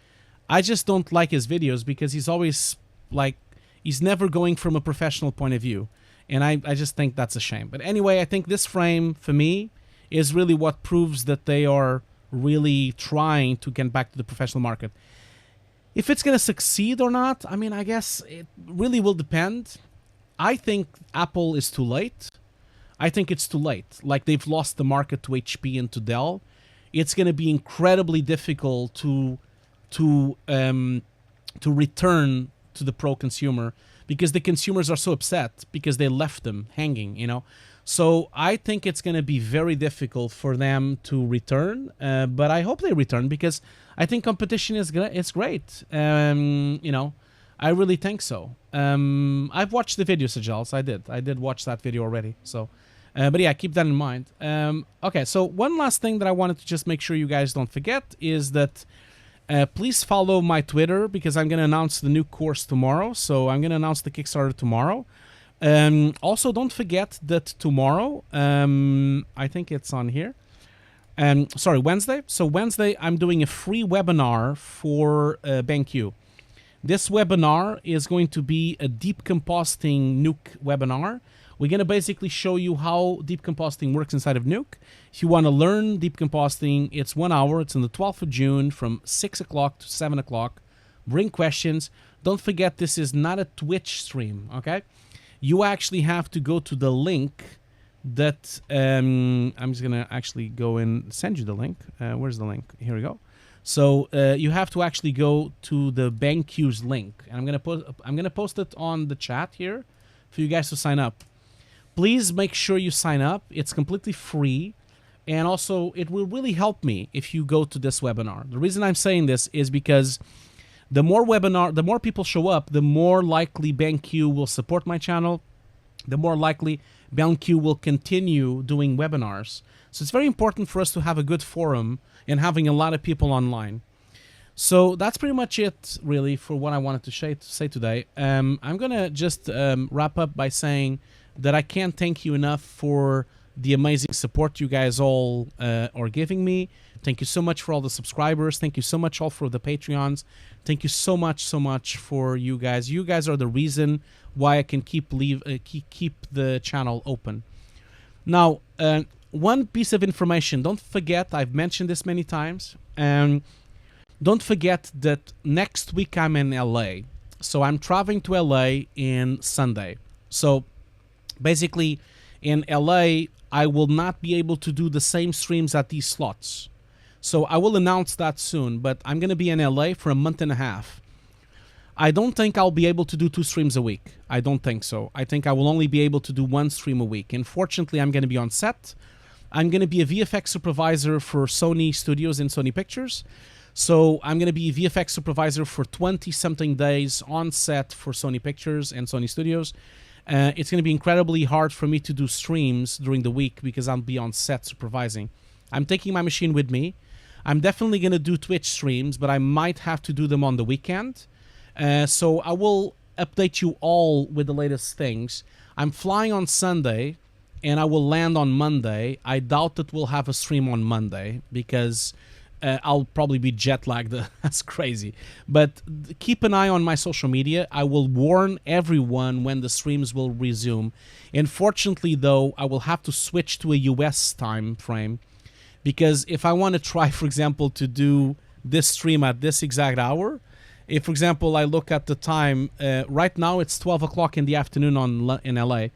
just don't like his videos because he's always like, he's never going from a professional point of view. And I just think that's a shame. But anyway, I think this frame, for me, is really what proves that they are really trying to get back to the professional market. If it's going to succeed or not, I mean, I guess it really will depend. I think Apple is too late. I think it's too late. Like, they've lost the market to HP and to Dell. It's going to be incredibly difficult to return to the pro consumer, because the consumers are so upset because they left them hanging, you know. So I think it's going to be very difficult for them to return, but I hope they return because I think competition is great. You know, I really think so. I've watched the video, Sajals. I did watch that video already. So, but yeah, keep that in mind. Okay, so one last thing that I wanted to just make sure you guys don't forget is that please follow my Twitter, because I'm going to announce the new course tomorrow. So I'm going to announce the Kickstarter tomorrow. Also, don't forget that tomorrow, I think it's on here. Sorry, Wednesday. So Wednesday, I'm doing a free webinar for BenQ. This webinar is going to be a deep compositing nuke webinar. We're going to basically show you how deep compositing works inside of Nuke. If you want to learn deep compositing, it's 1 hour. It's on the 12th of June from 6 o'clock to 7 o'clock. Bring questions. Don't forget, this is not a Twitch stream, okay? You actually have to go to the link that... I'm just going to actually go and send you the link. Where's the link? Here we go. So you have to actually go to the BenQ's link. And I'm going to post it on the chat here for you guys to sign up. Please make sure you sign up. It's completely free. And also, it will really help me if you go to this webinar. The reason I'm saying this is because The more people show up, the more likely BenQ will support my channel, the more likely BenQ will continue doing webinars. So it's very important for us to have a good forum and having a lot of people online. So that's pretty much it, really, for what I wanted to say today. I'm going to just wrap up by saying that I can't thank you enough for the amazing support you guys all are giving me. Thank you so much for all the subscribers. Thank you so much all for the Patreons. Thank you so much for you guys. You guys are the reason why I can keep the channel open. Now, one piece of information. Don't forget, I've mentioned this many times. Don't forget that next week I'm in LA. So I'm traveling to LA in Sunday. So basically in LA, I will not be able to do the same streams at these slots. So I will announce that soon, but I'm going to be in LA for a month and a half. I don't think I'll be able to do 2 streams a week. I don't think so. I think I will only be able to do 1 stream a week. Unfortunately, I'm going to be on set. I'm going to be a VFX supervisor for Sony Studios and Sony Pictures. So I'm going to be a VFX supervisor for 20-something days on set for Sony Pictures and Sony Studios. It's going to be incredibly hard for me to do streams during the week because I'll be on set supervising. I'm taking my machine with me. I'm definitely going to do Twitch streams, but I might have to do them on the weekend. So I will update you all with the latest things. I'm flying on Sunday, and I will land on Monday. I doubt that we'll have a stream on Monday because I'll probably be jet lagged. That's crazy. But keep an eye on my social media. I will warn everyone when the streams will resume. Unfortunately, though, I will have to switch to a US time frame because if I want to try, for example, to do this stream at this exact hour, if, for example, I look at the time, right now it's 12 o'clock in the afternoon in LA.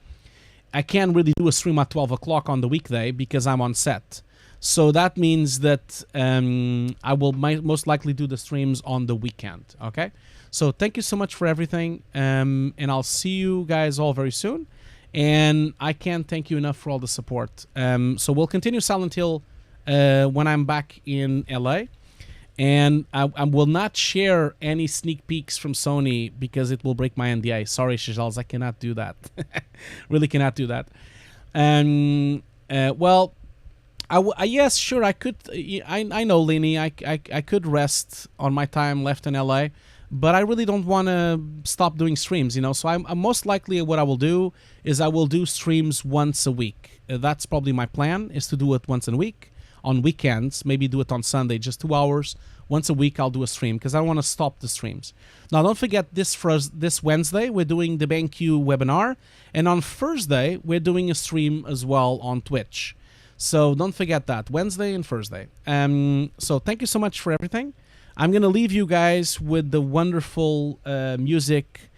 I can't really do a stream at 12 o'clock on the weekday because I'm on set. So that means that I will most likely do the streams on the weekend, okay? So thank you so much for everything, and I'll see you guys all very soon. And I can't thank you enough for all the support. So we'll continue Silent Hill when I'm back in LA. And I will not share any sneak peeks from Sony because it will break my NDA. Sorry, Shijals, I cannot do that. Really cannot do that. Well... yes, sure, I could. I know, Lenny, I could rest on my time left in LA, but I really don't want to stop doing streams, you know. So I'm most likely what I will do is I will do streams once a week. That's probably my plan, is to do it once a week on weekends. Maybe do it on Sunday, just 2 hours. Once a week, I'll do a stream because I don't want to stop the streams. Now, don't forget this Wednesday, we're doing the BenQ webinar, and on Thursday, we're doing a stream as well on Twitch. So don't forget that, Wednesday and Thursday. So thank you so much for everything. I'm going to leave you guys with the wonderful music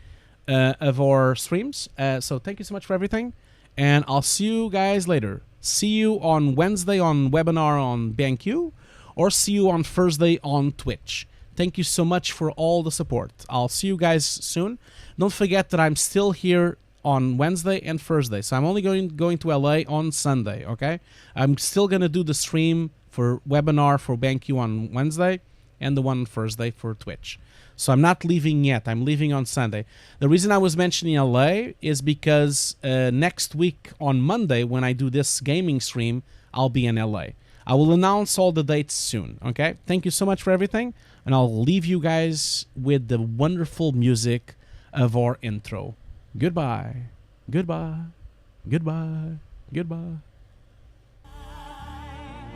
of our streams. So thank you so much for everything. And I'll see you guys later. See you on Wednesday on webinar on BenQ, or see you on Thursday on Twitch. Thank you so much for all the support. I'll see you guys soon. Don't forget that I'm still here on Wednesday and Thursday. So I'm only going to LA on Sunday, okay? I'm still going to do the stream for webinar for BenQ on Wednesday and the one on Thursday for Twitch. So I'm not leaving yet. I'm leaving on Sunday. The reason I was mentioning LA is because next week on Monday when I do this gaming stream, I'll be in LA. I will announce all the dates soon, okay? Thank you so much for everything, and I'll leave you guys with the wonderful music of our intro. Goodbye. Goodbye. Goodbye. Goodbye.